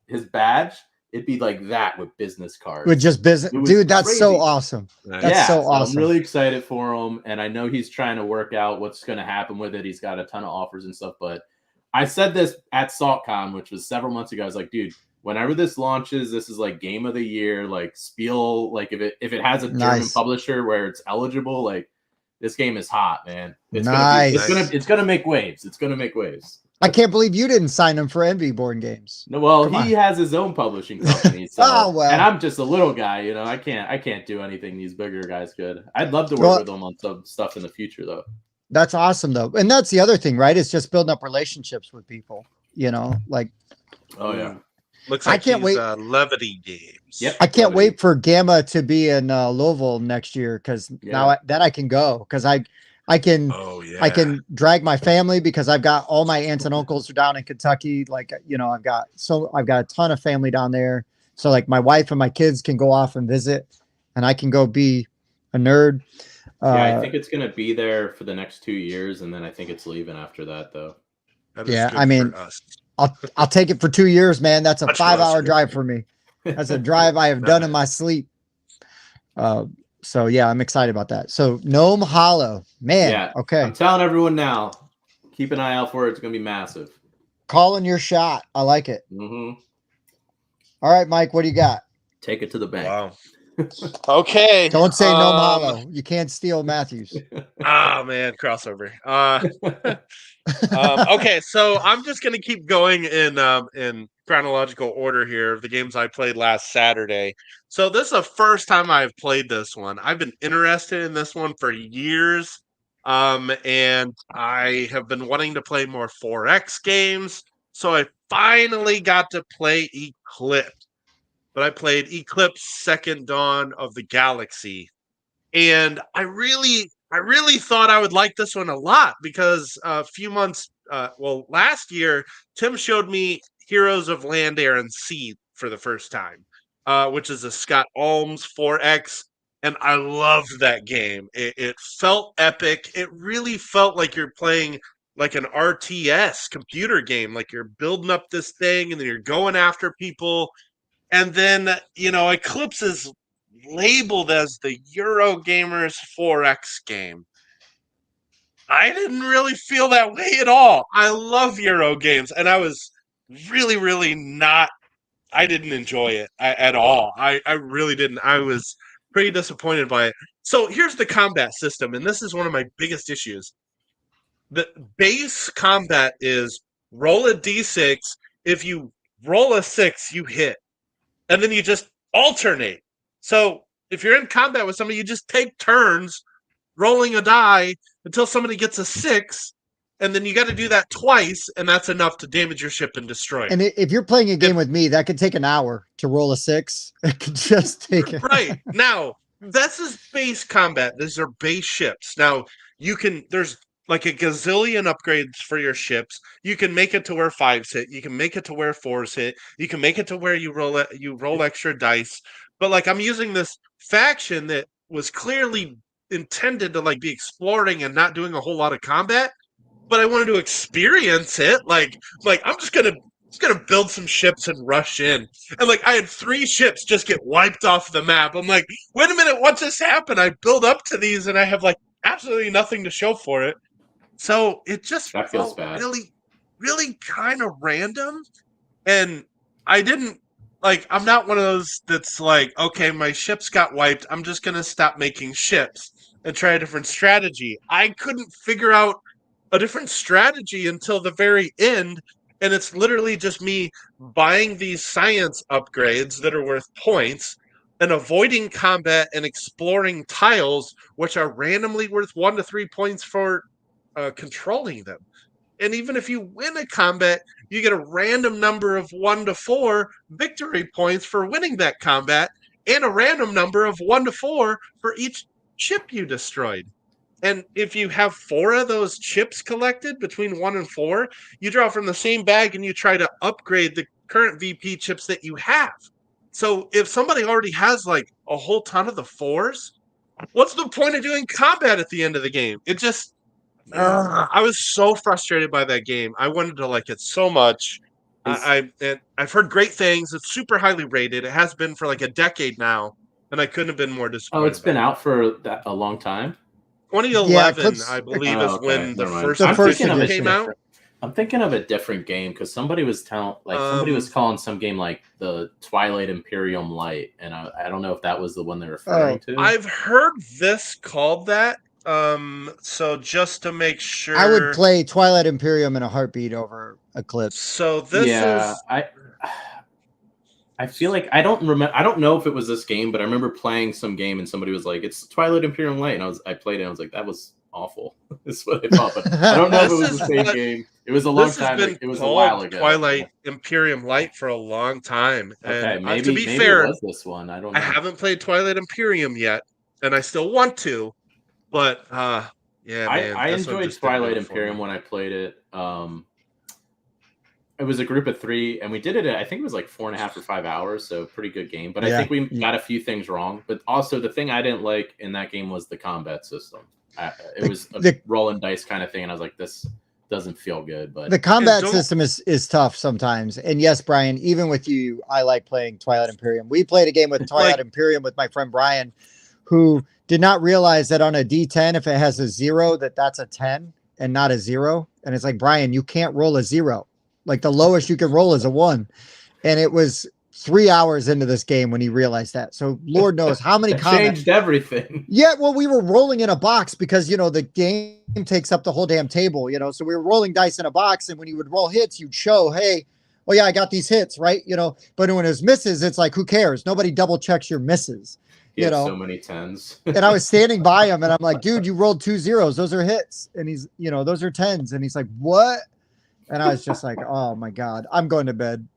his badge. It'd be like that with business cards. With just business. Dude, that's crazy. So awesome. That's so awesome. I'm really excited for him. And I know he's trying to work out what's going to happen with it. He's got a ton of offers and stuff, but I said this at SaltCon, which was several months ago. I was like, dude, whenever this launches, this is like game of the year, like Spiel, like if it has a German publisher where it's eligible, like this game is hot, man. It's gonna make waves. It's gonna make waves. I can't believe you didn't sign him for Envy Born Games. No, well, he has his own publishing company. So, and I'm just a little guy, you know. I can't do anything these bigger guys could. I'd love to work with them on some stuff in the future, though. That's awesome, though, and that's the other thing, right? It's just building up relationships with people. You know, like. Oh yeah. Looks like I can't wait. Levity Games. Yep. I can't wait for Gamma to be in Louisville next year because now I can go because I can I can drag my family because I've got all my aunts and uncles are down in Kentucky. Like, you know, I've got a ton of family down there. So like my wife and my kids can go off and visit and I can go be a nerd. I think it's going to be there for the next 2 years. And then I think it's leaving after that though. That I mean, I'll take it for 2 years, man. That's a 5-hour drive for me. That's a drive I have done in my sleep. So yeah, I'm excited about that. So Gnome Hollow, man. Yeah, okay. I'm telling everyone now, keep an eye out for it. It's going to be massive. Calling your shot. I like it. Mm-hmm. All right, Mike, what do you got? Take it to the bank. Wow. Okay. Don't say Gnome Hollow. You can't steal Matthew's. Oh man, crossover. Okay, so I'm just gonna keep going in chronological order here of the games I played last Saturday. So this is the first time I've played this one. I've been interested in this one for years, and I have been wanting to play more 4X games. So I finally got to play Eclipse. But I played Eclipse Second Dawn of the Galaxy. And I really thought I would like this one a lot because a few months, last year, Tim showed me Heroes of Land, Air, and Sea for the first time, which is a Scott Alms 4X. And I loved that game. It felt epic. It really felt like you're playing like an RTS computer game. Like you're building up this thing and then you're going after people. And then, you know, Eclipse is labeled as the Eurogamer's 4X game. I didn't really feel that way at all. I love Euro games, and I was really not. I didn't enjoy it at all. I really didn't. I was pretty disappointed by it. So here's the combat system, and this is one of my biggest issues. The base combat is roll a d6. If you roll a 6, you hit. And then you just alternate. So if you're in combat with somebody, you just take turns rolling a die until somebody gets a 6, and then you got to do that twice, and that's enough to damage your ship and destroy it. And if you're playing a game with me, that could take an hour to roll a 6. It could just take it. Right. Now, this is base combat. These are base ships. Now, there's like a gazillion upgrades for your ships. You can make it to where 5s hit. You can make it to where 4s hit. You can make it to where you roll extra dice. But like I'm using this faction that was clearly intended to like be exploring and not doing a whole lot of combat. But I wanted to experience it. Like I'm just gonna build some ships and rush in. And like I had 3 ships just get wiped off the map. I'm like, wait a minute, what just happened? I build up to these and I have like absolutely nothing to show for it. So it just felt really kind of random. And I didn't I'm not one of those that's like, okay, my ships got wiped. I'm just going to stop making ships and try a different strategy. I couldn't figure out a different strategy until the very end. And it's literally just me buying these science upgrades that are worth points and avoiding combat and exploring tiles, which are randomly worth 1 to 3 points for controlling them. And even if you win a combat, you get a random number of 1 to 4 victory points for winning that combat, and a random number of 1 to 4 for each chip you destroyed. And if you have 4 of those chips collected between 1 and 4, you draw from the same bag and you try to upgrade the current VP chips that you have. So if somebody already has like a whole ton of the 4s, what's the point of doing combat at the end of the game? It just... I was so frustrated by that game. I wanted to like it so much. I've heard great things. It's super highly rated. It has been for like a decade now, and I couldn't have been more disappointed. Oh, it's been out for a long time? 2011, I believe, is when the first edition came out. I'm thinking of a different game because somebody was calling some game like the Twilight Imperium Light, and I don't know if that was the one they're referring to. I've heard this called that. So just to make sure, I would play Twilight Imperium in a heartbeat over Eclipse. So this is. I feel like I don't remember. I don't know if it was this game, but I remember playing some game and somebody was like, "It's Twilight Imperium Light," and I played it. And I was like, "That was awful." That's what I thought, but I don't know if it was the same game. It was a long time. It was a while ago. Twilight Imperium Light for a long time. Okay, and maybe to be fair, it was this one. I don't know. I haven't played Twilight Imperium yet, and I still want to. But yeah, man, I enjoyed Twilight Imperium when I played it. It was a group of 3, and we did it. I think it was like 4.5 or 5 hours, so pretty good game. But I think we got a few things wrong. But also, the thing I didn't like in that game was the combat system. It was a rolling dice kind of thing, and I was like, "This doesn't feel good." But the combat system is tough sometimes. And yes, Brian, even with you, I like playing Twilight Imperium. We played a game with Twilight Imperium with my friend Brian, who did not realize that on a D10, if it has a 0, that's a 10 and not a 0. And it's like, Brian, you can't roll a 0. Like the lowest you can roll is a 1. And it was 3 hours into this game when he realized that. So Lord knows how many changed everything. Yeah, well, we were rolling in a box because, the game takes up the whole damn table, so we were rolling dice in a box. And when you would roll hits, you'd show, hey, oh yeah, I got these hits, right? But when it was misses, it's like, who cares? Nobody double checks your misses. So many 10s. And I was standing by him and I'm like, dude, you rolled 2 zeros. Those are hits. And he's, those are 10s. And he's like, what? And I was just like, oh my God, I'm going to bed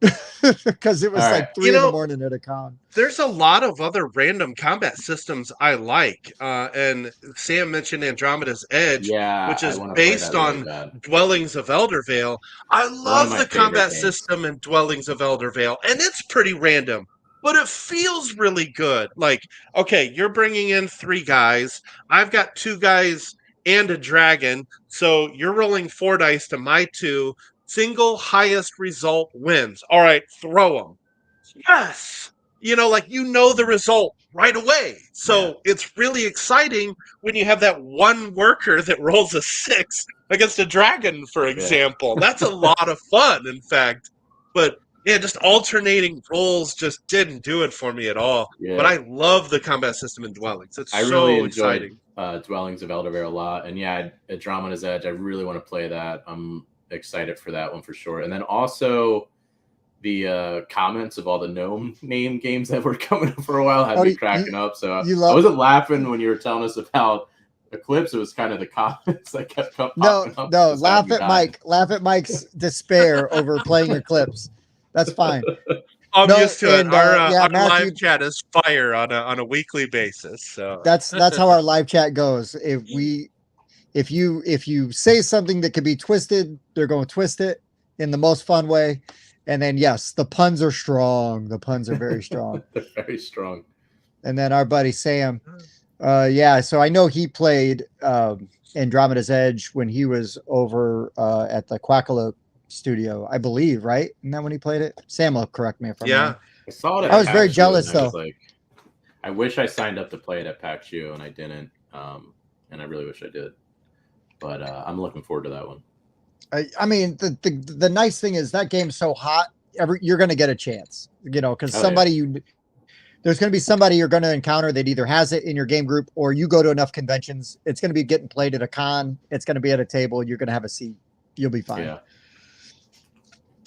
because it was like 3 in the morning at a con. There's a lot of other random combat systems I like. And Sam mentioned Andromeda's Edge, which is based on Dwellings of Eldervale. I love the combat system in Dwellings of Eldervale, and it's pretty random, but it feels really good. Like, okay, you're bringing in 3 guys. I've got 2 guys and a dragon. So you're rolling 4 dice to my 2. Single highest result wins. All right, throw them. Yes. The result right away. So it's really exciting when you have that one worker that rolls a 6 against a dragon, for example. That's a lot of fun, in fact. But yeah, just alternating rolls just didn't do it for me at all. Yeah. But I love the combat system in Dwellings. It's really exciting. Dwellings of Eldervale a lot. And yeah, Andromeda's Edge, I really want to play that. I'm excited for that one for sure. And then also the comments of all the gnome name games that were coming up for a while had me cracking up. So I wasn't laughing when you were telling us about Eclipse. It was kind of the comments that kept popping up. No, laugh at Mike. Laugh at Mike's despair over playing Eclipse. That's fine. I'm used to it. Our Matthew, live chat is fire on a weekly basis. So that's how our live chat goes. If you say something that could be twisted, they're going to twist it in the most fun way. And then yes, the puns are strong. The puns are very strong. They're very strong. And then our buddy Sam, so I know he played Andromeda's Edge when he was over at the Quackalope studio, I believe, right? Isn't that when he played it? Sam will correct me if I'm wrong. I saw it. I was very jealous though. I wish I signed up to play it at PAX U and I didn't. And I really wish I did. But I'm looking forward to that one. I mean, the nice thing is that game's so hot. You're going to get a chance, because there's going to be somebody you're going to encounter that either has it in your game group or you go to enough conventions. It's going to be getting played at a con. It's going to be at a table. You're going to have a seat. You'll be fine. Yeah.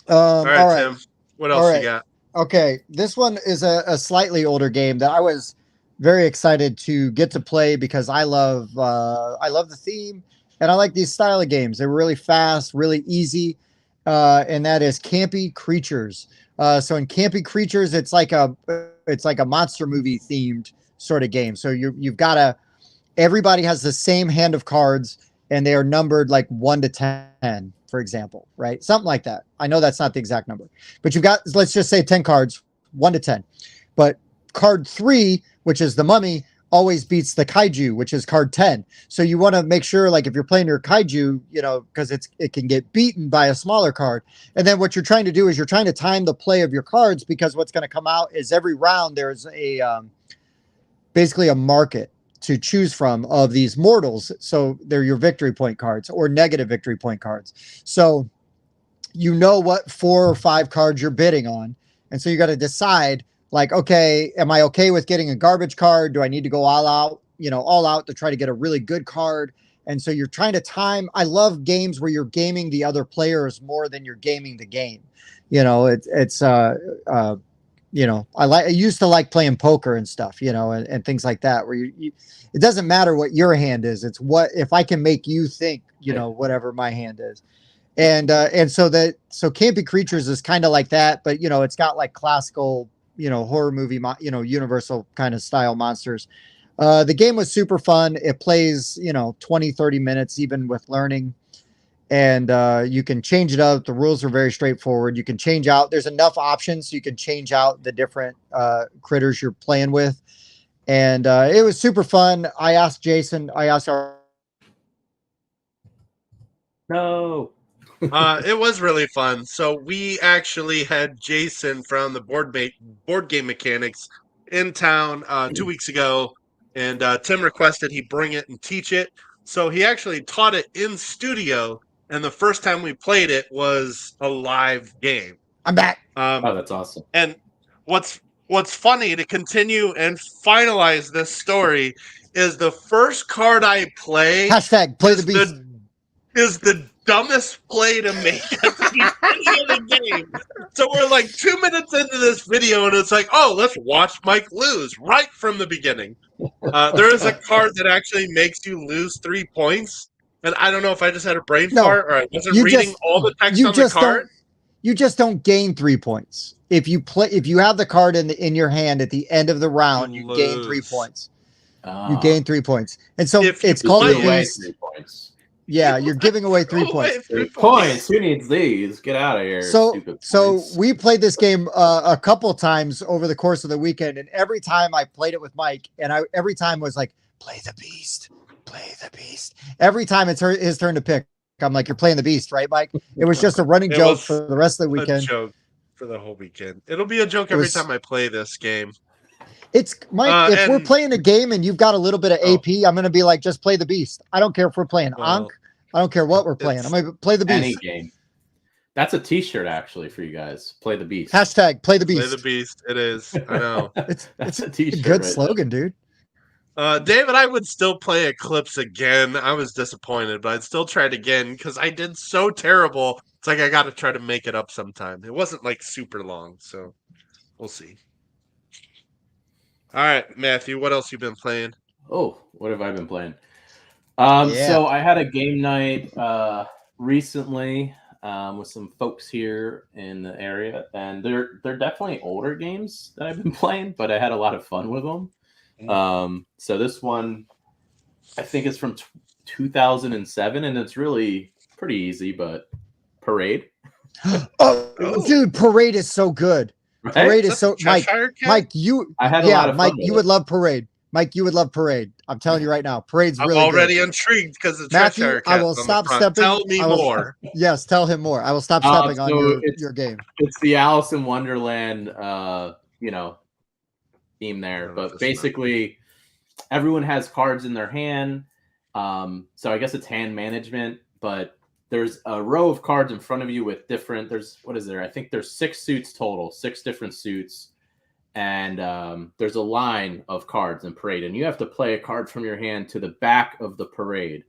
All right, Tim. What else you got? Okay, this one is a slightly older game that I was very excited to get to play because I love the theme and I like these style of games. They're really fast, really easy, and that is Campy Creatures. So in Campy Creatures, it's like a monster movie themed sort of game. So everybody has the same hand of cards and they are numbered like 1 to 10. For example, right? Something like that. I know that's not the exact number, but you've got, let's just say 10 cards, 1 to 10. But card 3, which is the mummy, always beats the kaiju, which is card 10. So you want to make sure, like if you're playing your kaiju, because it can get beaten by a smaller card. And then what you're trying to do is you're trying to time the play of your cards, because what's going to come out is every round there's basically a market to choose from of these mortals. So they're your victory point cards or negative victory point cards. So you know what 4 or 5 cards you're bidding on. And so you got to decide like, okay, am I okay with getting a garbage card? Do I need to go all out to try to get a really good card? And so you're trying to time. I love games where you're gaming the other players more than you're gaming the game. I used to like playing poker and stuff, and things like that, where it doesn't matter what your hand is. It's what, if I can make you think, whatever my hand is. And so Campy Creatures is kind of like that, but it's got like classical, horror movie, Universal kind of style monsters. The game was super fun. It plays, 20, 30 minutes, even with learning. And you can change it up. The rules are very straightforward. You can change out. There's enough options so you can change out the different critters you're playing with. And it was super fun. I asked our... No. It was really fun. So we actually had Jason from the Board Game Mechanics in town 2 weeks ago, and Tim requested he bring it and teach it. So he actually taught it in studio, and the first time we played it was a live game. I'm back. Oh, that's awesome. And what's funny, to continue and finalize this story, is the first card I play. Hashtag play the beast. Is the dumbest play to make at the beginning of the game. So we're like 2 minutes into this video, and it's like, oh, let's watch Mike lose right from the beginning. There is a card that actually makes you lose 3 points, and I don't know if I just had a brain fart or I wasn't reading all the text on the card. You just don't gain 3 points. If you have the card in your hand at the end of the round, you gain 3 points. You gain 3 points, and so it's called the beast. 3 points. Yeah, you're giving away 3 points. 3 points. Who needs these? Get out of here. So we played this game a couple times over the course of the weekend, and every time I played it with Mike, and every time was like, play the beast, play the beast. Every time it's his turn to pick, I'm like, you're playing the beast, right, Mike? It was just a running joke for the rest of the weekend. A joke for the whole weekend. It'll be a joke every time I play this game. It's Mike. If we're playing a game and you've got a little bit of AP, I'm going to be like, just play the beast. I don't care if we're playing Ankh. I don't care what we're playing. I'm going to play the beast. Any game. That's a T-shirt actually for you guys. Play the beast. Hashtag play the beast. Play the beast. It is. I know. it's a T-shirt. Good slogan, dude. David, I would still play Eclipse again. I was disappointed, but I'd still try it again because I did so terrible. It's like I got to try to make it up sometime. It wasn't like super long, so we'll see. All right, Mathue, what else you been playing? Oh, what have I been playing? So I had a game night recently with some folks here in the area, and they're definitely older games that I've been playing, but I had a lot of fun with them. So this one, I think is from 2007, and it's really pretty easy, but Parade. Dude, Parade is so good. Right? Parade is so Mike, I had a lot of fun Mike, you would love Parade. Mike, you would love Parade. I'm telling you right now, Parade's really good. I'm already intrigued because it's Mathue, I will stop stepping. Tell me more. Yes, tell him more. I will stop stepping on your game. It's the Alice in Wonderland, theme there, but basically everyone has cards in their hand. So I guess it's hand management, but there's a row of cards in front of you with different, I think there's 6 suits total, 6 different suits. And there's a line of cards in Parade, and you have to play a card from your hand to the back of the Parade.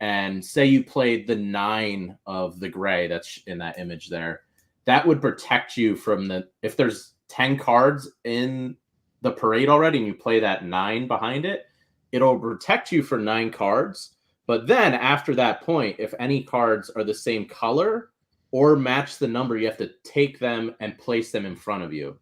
And say you played the 9 of the gray that's in that image there, that would protect you from if there's 10 cards in the Parade already and you play that 9 behind it, it'll protect you for 9 cards. But then after that point, if any cards are the same color or match the number, you have to take them and place them in front of you.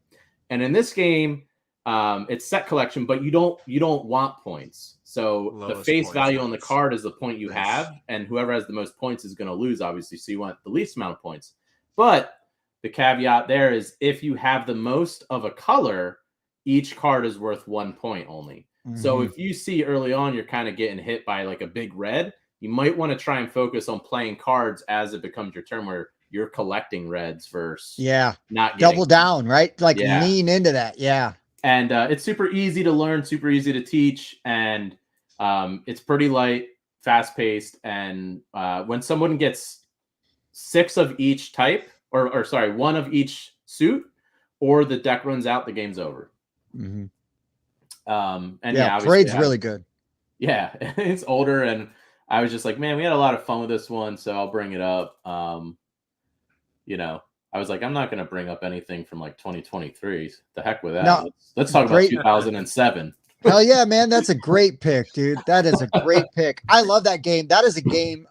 And in this game, it's set collection, but you don't want points. So lowest the face value on the card is the point you have, and whoever has the most points is going to lose, obviously. So you want the least amount of points. But the caveat there is if you have the most of a color, each card is worth 1 point only. Mm-hmm. So if you see early on you're kind of getting hit by like a big red, you might want to try and focus on playing cards as it becomes your turn where you're collecting reds versus not double down, right? Like lean into that. Yeah. And it's super easy to learn, super easy to teach. And it's pretty light, fast paced. And when someone gets 6 of each type, or sorry, 1 of each suit, or the deck runs out, the game's over. Mm-hmm. And yeah, Parade's really good. Yeah, it's older, and I was just like, man, we had a lot of fun with this one, so I'll bring it up. You know, I was like, I'm not going to bring up anything from like 2023. The heck with that. No, let's talk about 2007. Hell yeah, man. That's a great pick, dude. That is a great pick. I love that game. That is a game.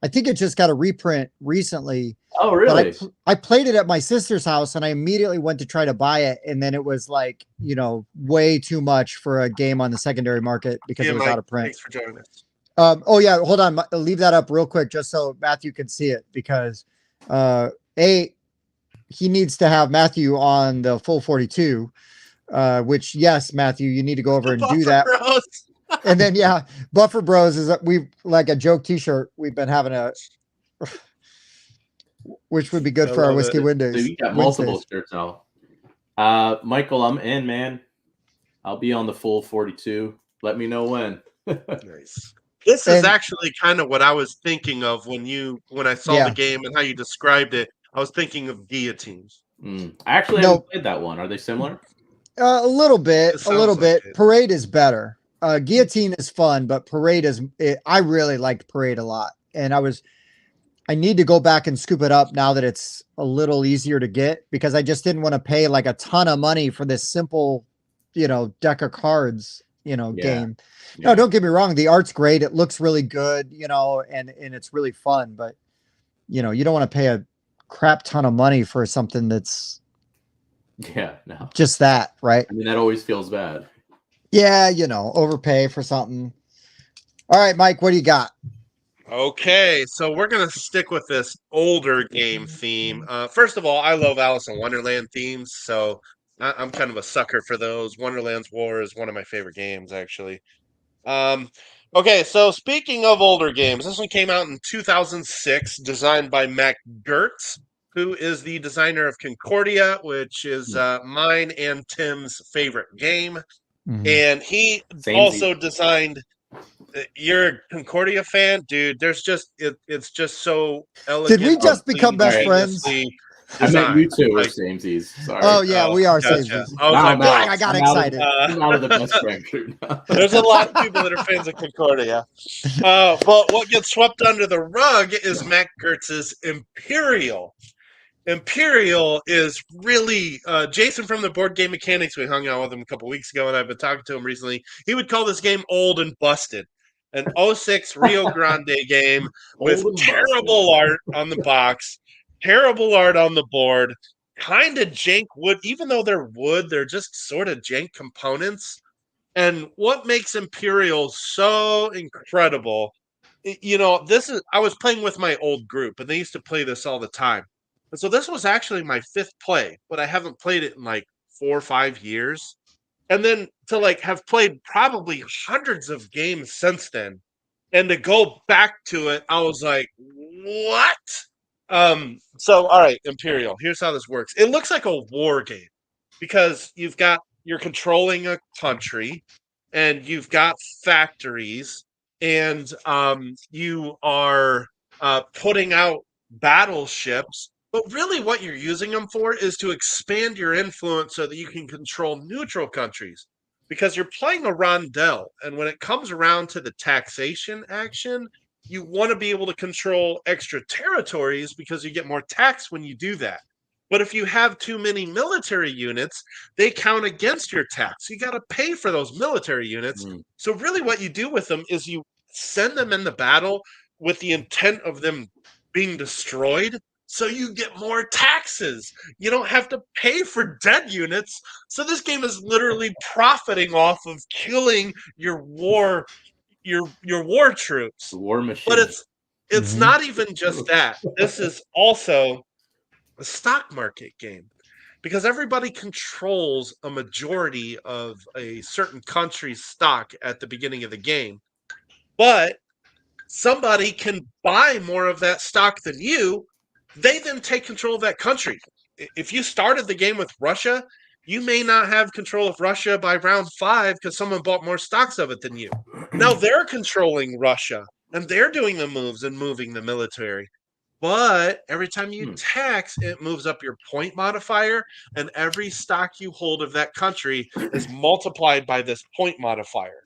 I think it just got a reprint recently. Oh, really? But I played it at my sister's house, and I immediately went to try to buy it. And then it was like, you know, way too much for a game on the secondary market because it was out of print. Thanks for joining us. Oh yeah, hold on. Leave that up real quick just so Mathue can see it, because he needs to have Mathue on the full 42. Which, yes, Mathue, you need to go over and do that. And then, yeah, Buffer Bros is we like a joke T-shirt. We've been having which would be good for our Whiskey Wednesdays. So you got multiple shirts now. Michael, I'm in, man. I'll be on the full 42. Let me know when. Nice. This is actually kind of what I was thinking of when I saw the game and how you described it. I was thinking of guillotines. I actually haven't played that one. Are they similar? A little bit. Parade is better. Guillotine is fun, but Parade is. I really liked Parade a lot, and I need to go back and scoop it up now that it's a little easier to get, because I just didn't want to pay like a ton of money for this simple, deck of cards, game. Yeah. No, don't get me wrong. The art's great. It looks really good, and it's really fun, but you don't want to pay a crap ton of money for something that's just that, right? I mean, that always feels bad. Yeah, overpay for something. All right, Mike, what do you got? Okay, so we're going to stick with this older game theme. First of all, I love Alice in Wonderland themes, so I'm kind of a sucker for those. Wonderland's War is one of my favorite games, actually. Okay, so speaking of older games, this one came out in 2006, designed by Mac Gertz, who is the designer of Concordia, which is mine and Tim's favorite game. Mm-hmm. And he also designed... You're a Concordia fan, dude. There's just it's just so elegant. Did we just become best friends? I meant you two are samesies. Sorry. Oh yeah, we are samesies. I got excited. I'm out of the best friend group. There's a lot of people that are fans of Concordia. But what gets swept under the rug is Mac Gertz's Imperial. Imperial is really Jason from the Board Game Mechanics. We hung out with him a couple weeks ago, and I've been talking to him recently. He would call this game old and busted. An 06 Rio Grande game with terrible art on the box, terrible art on the board, kind of jank wood. Even though they're wood, they're just sort of jank components. And what makes Imperial so incredible, I was playing with my old group, and they used to play this all the time. And so this was actually my 5th play, but I haven't played it in like 4 or 5 years. And then to have played probably hundreds of games since then, and to go back to it, I was like, what? So, all right, Imperial, here's how this works. It looks like a war game because you're controlling a country, and you've got factories, and you are putting out battleships. But really what you're using them for is to expand your influence so that you can control neutral countries, because you're playing a rondel. And when it comes around to the taxation action, you want to be able to control extra territories because you get more tax when you do that. But if you have too many military units, they count against your tax. You got to pay for those military units. So really what you do with them is you send them in the battle with the intent of them being destroyed, so you get more taxes. You don't have to pay for dead units. So this game is literally profiting off of killing your war troops. The war machine. But it's not even just that. This is also a stock market game, because everybody controls a majority of a certain country's stock at the beginning of the game. But somebody can buy more of that stock than you. They then take control of that country. If you started the game with Russia, you may not have control of Russia by round 5 because someone bought more stocks of it than you. Now they're controlling Russia, and they're doing the moves and moving the military. But every time you tax, it moves up your point modifier, and every stock you hold of that country is multiplied by this point modifier.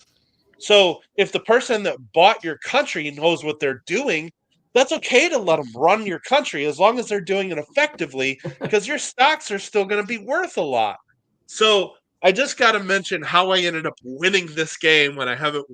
So if the person that bought your country knows what they're doing, that's okay to let them run your country as long as they're doing it effectively, because your stocks are still going to be worth a lot. So I just got to mention how I ended up winning this game when I haven't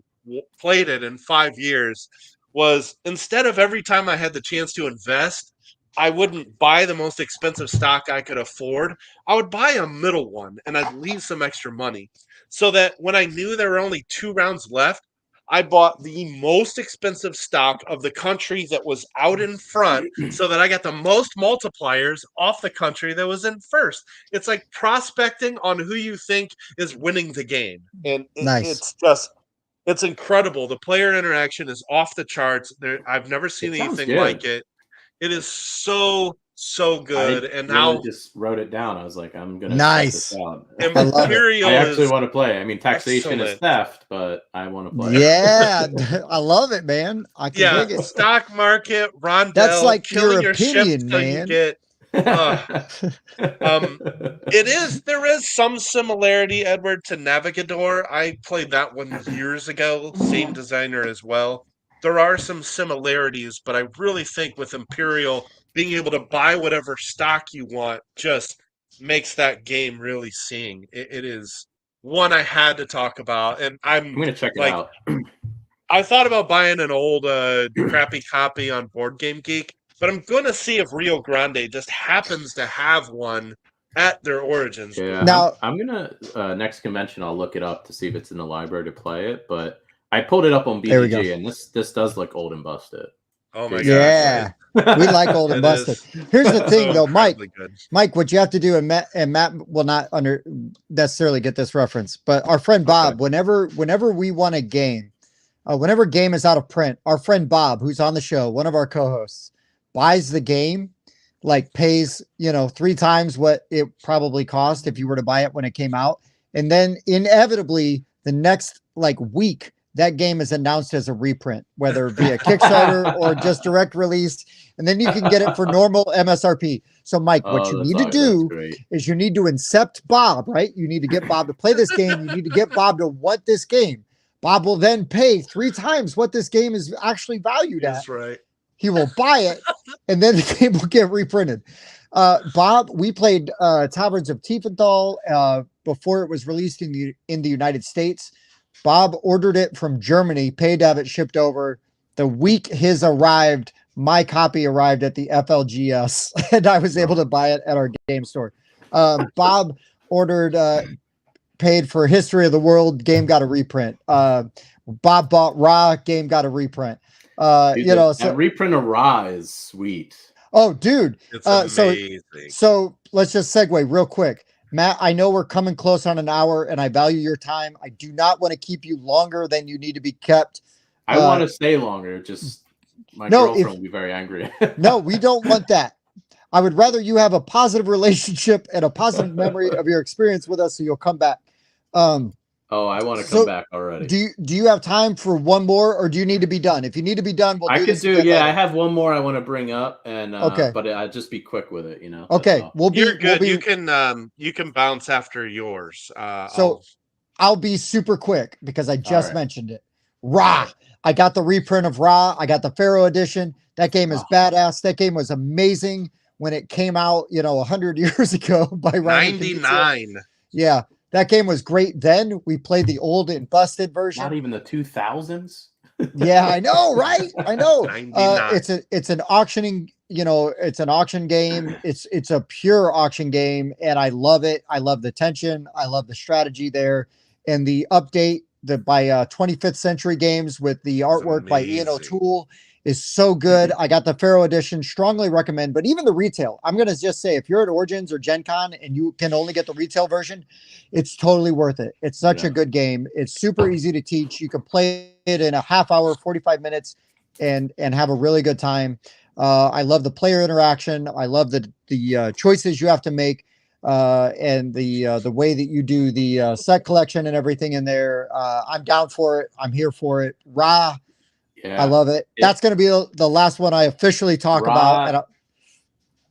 played it in 5 years. Was instead of every time I had the chance to invest, I wouldn't buy the most expensive stock I could afford. I would buy a middle one and I'd leave some extra money so that when I knew there were only 2 rounds left, I bought the most expensive stock of the country that was out in front so that I got the most multipliers off the country that was in first. It's like prospecting on who you think is winning the game. And Nice. it's incredible. The player interaction is off the charts. I've never seen anything like it. It is so good. And now just wrote it down. I was like, I'm gonna nice. This out. Imperial I actually want to play. I mean, taxation is theft, but I want to play. Yeah, I love it, man. I can dig it. Stock market, Rondell. That's like killing your opinion, ship man. You get, there is some similarity, Edward, to Navigador. I played that one years ago. Same designer as well. There are some similarities, but I really think with Imperial, being able to buy whatever stock you want just makes that game really sing. It is one I had to talk about, and I'm going to check it out. I thought about buying an old crappy copy on Board Game Geek, but I'm going to see if Rio Grande just happens to have one at their origins. Yeah, now I'm going to next convention I'll look it up to see if it's in the library to play it, but I pulled it up on BGG, and this does look old and busted. Oh my gosh. Yeah. We like old and busted. Here's the thing, though, Mike. Mike, what you have to do, and Matt will not necessarily get this reference, but our friend Bob, whenever we want a game, whenever game is out of print, our friend Bob, who's on the show, one of our co-hosts, buys the game, like pays 3 times what it probably cost if you were to buy it when it came out, and then inevitably the next week, that game is announced as a reprint, whether via Kickstarter or just direct release, and then you can get it for normal MSRP. So, Mike, what you need to do is you need to incept Bob, right? You need to get Bob to play this game. You need to get Bob to want this game. Bob will then pay 3 times what this game is actually valued at. That's right. He will buy it, and then the game will get reprinted. Bob, we played Taverns of Tiefenthal before it was released in the United States. Bob ordered it from Germany, paid to have it shipped over. The week his arrived, my copy arrived at the FLGS, and I was able to buy it at our game store. Bob ordered, paid for History of the World, game got a reprint. Bob bought Ra, game got a reprint. That reprint of Ra is sweet. Oh, dude. It's amazing. So let's just segue real quick. Matt, I know we're coming close on an hour, and I value your time. I do not want to keep you longer than you need to be kept. I want to stay longer. Just my girlfriend will be very angry. No, we don't want that. I would rather you have a positive relationship and a positive memory of your experience with us, so you'll come back. I want to come back already. Do you have time for one more, or do you need to be done? If you need to be done, we'll do this. I have one more I want to bring up, and but I'll just be quick with it, Okay, You're good. You can bounce after yours. I'll be super quick because I just mentioned it. Ra. I got the reprint of Ra. I got the Pharaoh edition. That game is badass. That game was amazing when it came out, 100 years ago by Ryan. 99. Yeah. That game was great then. We played the old and busted version. Not even the 2000s. Yeah, I know, right? I know. It's an auctioning, it's an auction game. It's a pure auction game, and I love it. I love the tension. I love the strategy there. And the update by 25th Century Games with the artwork by Ian O'Toole is so good. I got the Pharaoh edition, strongly recommend, but even the retail, I'm going to just say, if you're at Origins or Gen Con and you can only get the retail version, it's totally worth it. It's such a good game. It's super easy to teach. You can play it in a half hour, 45 minutes and have a really good time. I love the player interaction. I love the choices you have to make and the way that you do the set collection and everything in there. I'm down for it. I'm here for it. Ra. I love it. That's going to be the last one I officially talk about. And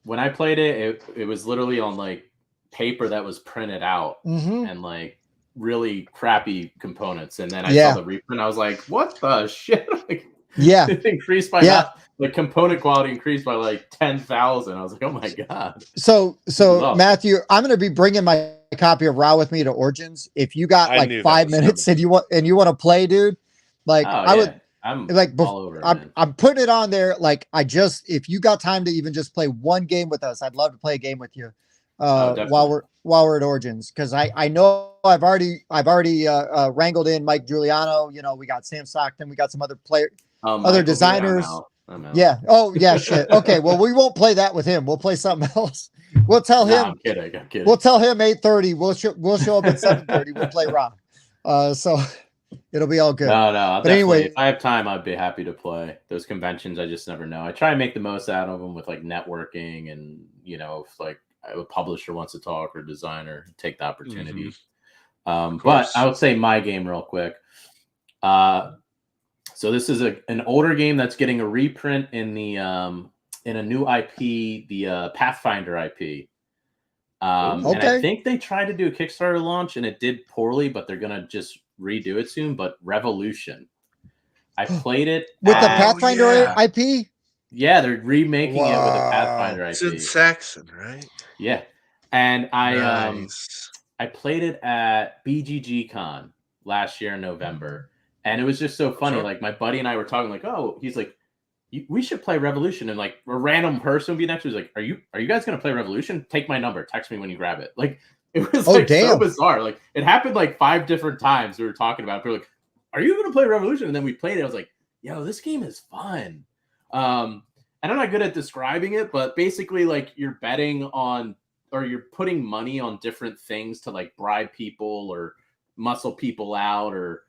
when I played it, it was literally on like paper that was printed out and like really crappy components. And then I saw the reprint. I was like, what the shit? Like, it increased by the component quality increased by like 10,000. I was like, oh my God. So Mathue, I'm going to be bringing my copy of Raw with me to Origins. If you got like 5 minutes and you want to play, dude, like I'm all over it, I'm putting it on there. Like if you got time to even just play one game with us, I'd love to play a game with you while we're at Origins. Cause I know I've already wrangled in Mike Giuliano, we got Sam Stockton, we got some other other designers. Yeah. Oh yeah. Shit. Okay. Well, we won't play that with him. We'll play something else. We'll tell him. I'm kidding. We'll tell him 8:30. We'll show up at 7:30. We'll play Raw. So it'll be all good. No. But anyway, if I have time, I'd be happy to play those conventions. I just never know. I try and make the most out of them with like networking and if like a publisher wants to talk or designer, take the opportunity. But I would say my game real quick. So this is an older game that's getting a reprint in the in a new IP, the Pathfinder IP. And I think they tried to do a Kickstarter launch and it did poorly, but they're gonna just redo it soon. But Revolution, I played it with the Pathfinder IP. Yeah, they're remaking it with a Pathfinder IP. It's in Saxon, right? Yeah, and I played it at BGG Con last year in November. And it was just so funny. Like my buddy and I were talking like, he's like, we should play Revolution. And like a random person would be next to us like, are you guys going to play Revolution? Take my number. Text me when you grab it. Like it was so bizarre. Like it happened like 5 different times we were talking about it. We were like, are you going to play Revolution? And then we played it. I was like, yo, this game is fun. And I'm not good at describing it, but basically like you're betting on, or you're putting money on different things to like bribe people or muscle people out or,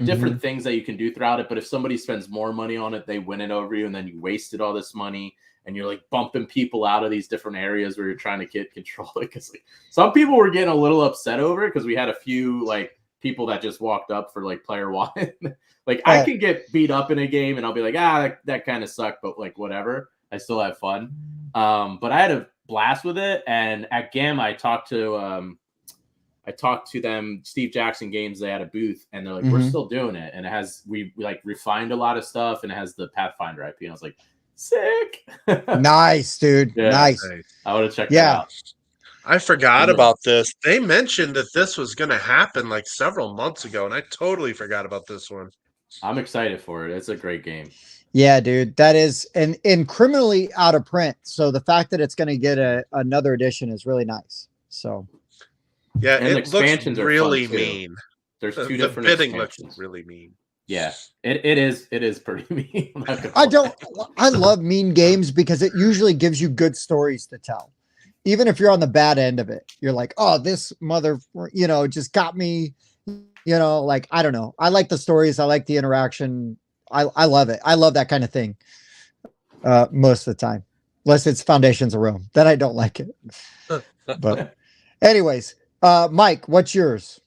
different things that you can do throughout it. But if somebody spends more money on it, they win it over you. And then you wasted all this money and you're like bumping people out of these different areas where you're trying to get control. Because like some people were getting a little upset over it because we had a few like people that just walked up for like player one. Like I can get beat up in a game and I'll be like, that kind of sucked, but like whatever. I still have fun. But I had a blast with it. And at GAM, I talked to them, Steve Jackson Games, they had a booth and they're like, we're still doing it. And it has, we like refined a lot of stuff and it has the Pathfinder IP. And I was like, sick. Nice, dude. Yeah, nice. I would have checked that out. I forgot about this. They mentioned that this was going to happen like several months ago. And I totally forgot about this one. I'm excited for it. It's a great game. Yeah, dude, that is and criminally out of print. So the fact that it's going to get another edition is really nice. So. Yeah, and it looks really mean. There's 2 different bidding looks really mean. Yeah, it is pretty mean. I love mean games because it usually gives you good stories to tell. Even if you're on the bad end of it, you're like, oh, this mother, just got me, like, I don't know. I like the stories. I like the interaction. I love it. I love that kind of thing most of the time, unless it's Foundations of Rome. Then I don't like it. But anyways, Mike, what's yours?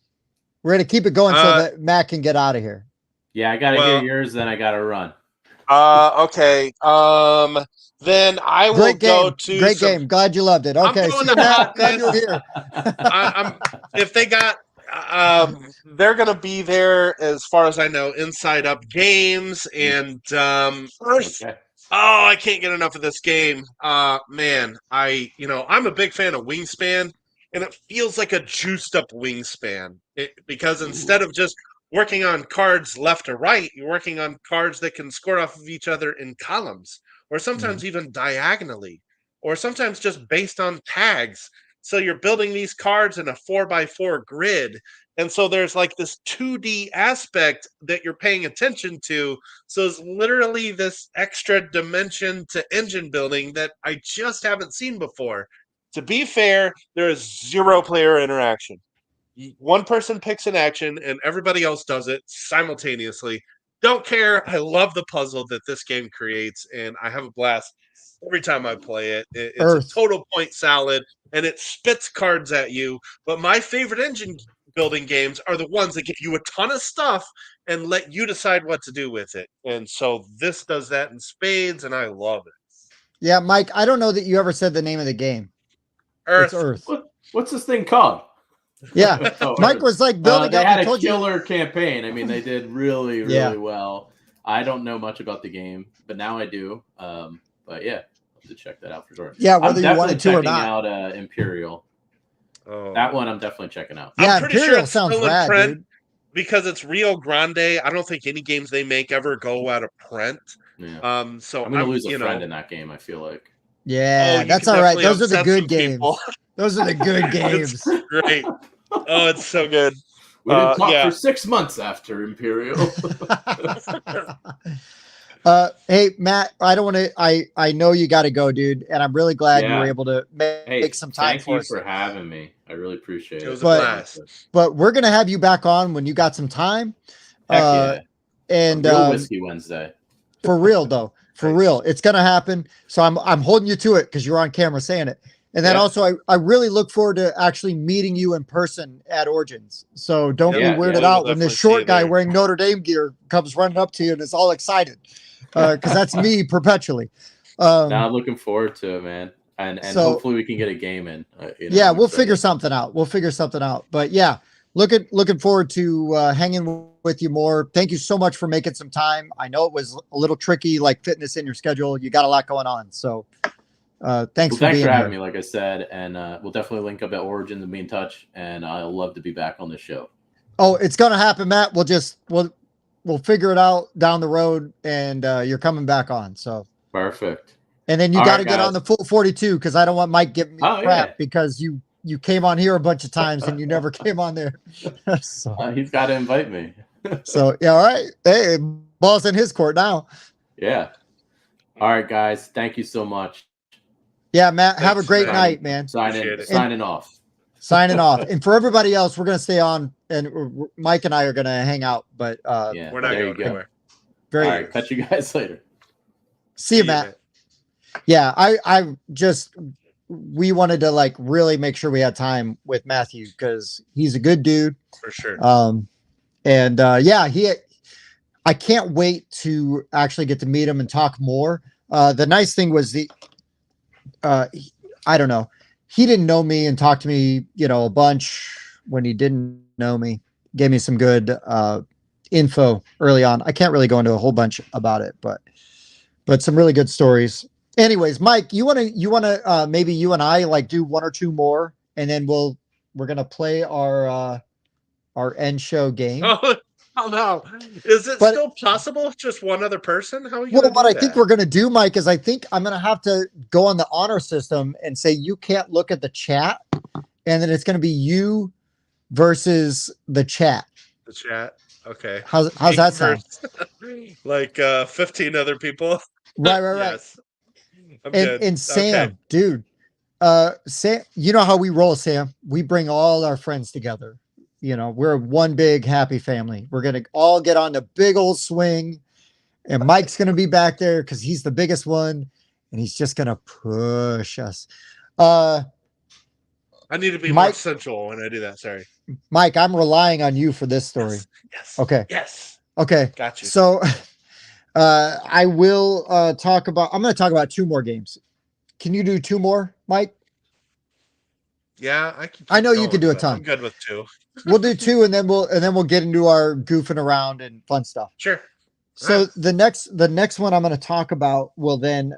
We're going to keep it going so that Matt can get out of here. Yeah, I got to hear yours, then I got to run. Okay. Then I will go to great game. Glad you loved it. Okay. Glad you're here. If they got they're going to be there, as far as I know, Inside Up Games and Earth. Okay. Oh, I can't get enough of this game. Man, I'm a big fan of Wingspan, and it feels like a juiced up Wingspan because instead of just working on cards left or right, you're working on cards that can score off of each other in columns, or sometimes even diagonally, or sometimes just based on tags. So you're building these cards in a 4x4 grid. And so there's like this 2D aspect that you're paying attention to. So it's literally this extra dimension to engine building that I just haven't seen before. To be fair, there is 0 player interaction. One person picks an action and everybody else does it simultaneously. Don't care. I love the puzzle that this game creates, and I have a blast every time I play it. It's a total point salad, and it spits cards at you. But my favorite engine building games are the ones that give you a ton of stuff and let you decide what to do with it. And so this does that in spades, and I love it. Yeah, Mike, I don't know that you ever said the name of the game. Earth. It's Earth. What's this thing called? Yeah. Mike was like building they up. had a killer campaign. I mean, they did really, really well. I don't know much about the game, but now I do. But yeah, I'll have to check that out for sure. Yeah, whether you wanted to or not. I'm definitely checking out Imperial. Oh. That one I'm definitely checking out. Yeah, I'm pretty Imperial sure it's sounds still in rad, print dude. because it's Rio Grande. I don't think any games they make ever go out of print. Yeah. So I'm gonna lose a friend in that game, I feel like. Yeah, that's all right. Those are the good games. Those are the good games. It's great. Oh, it's so good. We didn't talk for 6 months after Imperial. Hey, Matt, I don't want to. I know you got to go, dude, and I'm really glad you were able to make some time for us. Thank you for having me. I really appreciate it. It was a blast. But we're gonna have you back on when you got some time. Heck and real Whiskey Wednesday. For real though, for real, it's gonna happen. So I'm holding you to it because you're on camera saying it. And then also, I really look forward to actually meeting you in person at Origins. So don't be weirded out when this short guy wearing Notre Dame gear comes running up to you and is all excited. Because that's me perpetually. Now I'm looking forward to it, man. And so, hopefully we can get a game in. We'll figure something out. But yeah, looking forward to hanging with you more. Thank you so much for making some time. I know it was a little tricky, like fitting this in your schedule. You got a lot going on. So thanks for having me, like I said. And we'll definitely link up at Origins and be in touch. And I'll love to be back on the show. Oh, it's going to happen, Matt. We'll figure it out down the road, and you're coming back on. So perfect. And then you got to get on the full 42 because I don't want Mike giving me crap because you came on here a bunch of times and you never came on there. So he's got to invite me. So yeah, all right. Hey, ball's in his court now. Yeah. All right, guys. Thank you so much. Yeah, Matt. Have a great night, man. Signing off. Signing off. And for everybody else, we're going to stay on, and Mike and I are going to hang out. But we're not going anywhere. All right, catch you guys later. See you, Matt. Yeah, we wanted to like really make sure we had time with Mathue because he's a good dude for sure. I can't wait to actually get to meet him and talk more. The nice thing was I don't know. He didn't know me and talked to me, a bunch when he didn't know me. Gave me some good info early on. I can't really go into a whole bunch about it, but some really good stories. Anyways, Mike, you want to maybe you and I like do one or two more, and then we're gonna play our end show game. Oh no! Is it still possible? Just one other person? How are you? Well, what I think we're gonna do, Mike, is I think I'm gonna have to go on the honor system and say you can't look at the chat, and then it's gonna be you versus the chat. The chat. Okay. How's that sound? Like 15 other people. Right. Yes. I'm good. And Sam, dude. Sam, you know how we roll, Sam. We bring all our friends together. We're one big happy family. We're going to all get on the big old swing, and Mike's going to be back there because he's the biggest one, and he's just going to push us. I need to be more sensual when I do that. Sorry. Mike, I'm relying on you for this story. Yes. Okay. Yes. Okay. Got you. So I will I'm going to talk about two more games. Can you do two more, Mike? Yeah, I know you can do a ton. I'm good with two. We'll do two, and then we'll get into our goofing around and fun stuff. Sure. So the next one I'm going to talk about will then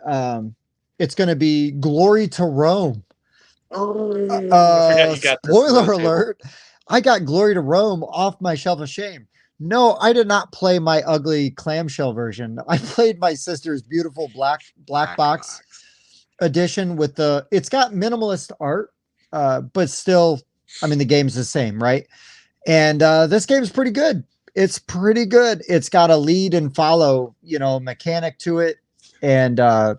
it's going to be Glory to Rome. I forgot you got this. Spoiler alert! I got Glory to Rome off my shelf of shame. No, I did not play my ugly clamshell version. I played my sister's beautiful black box edition with it's got minimalist art. But still, I mean, the game's the same, right? And this game's pretty good. It's pretty good. It's got a lead and follow, mechanic to it. And I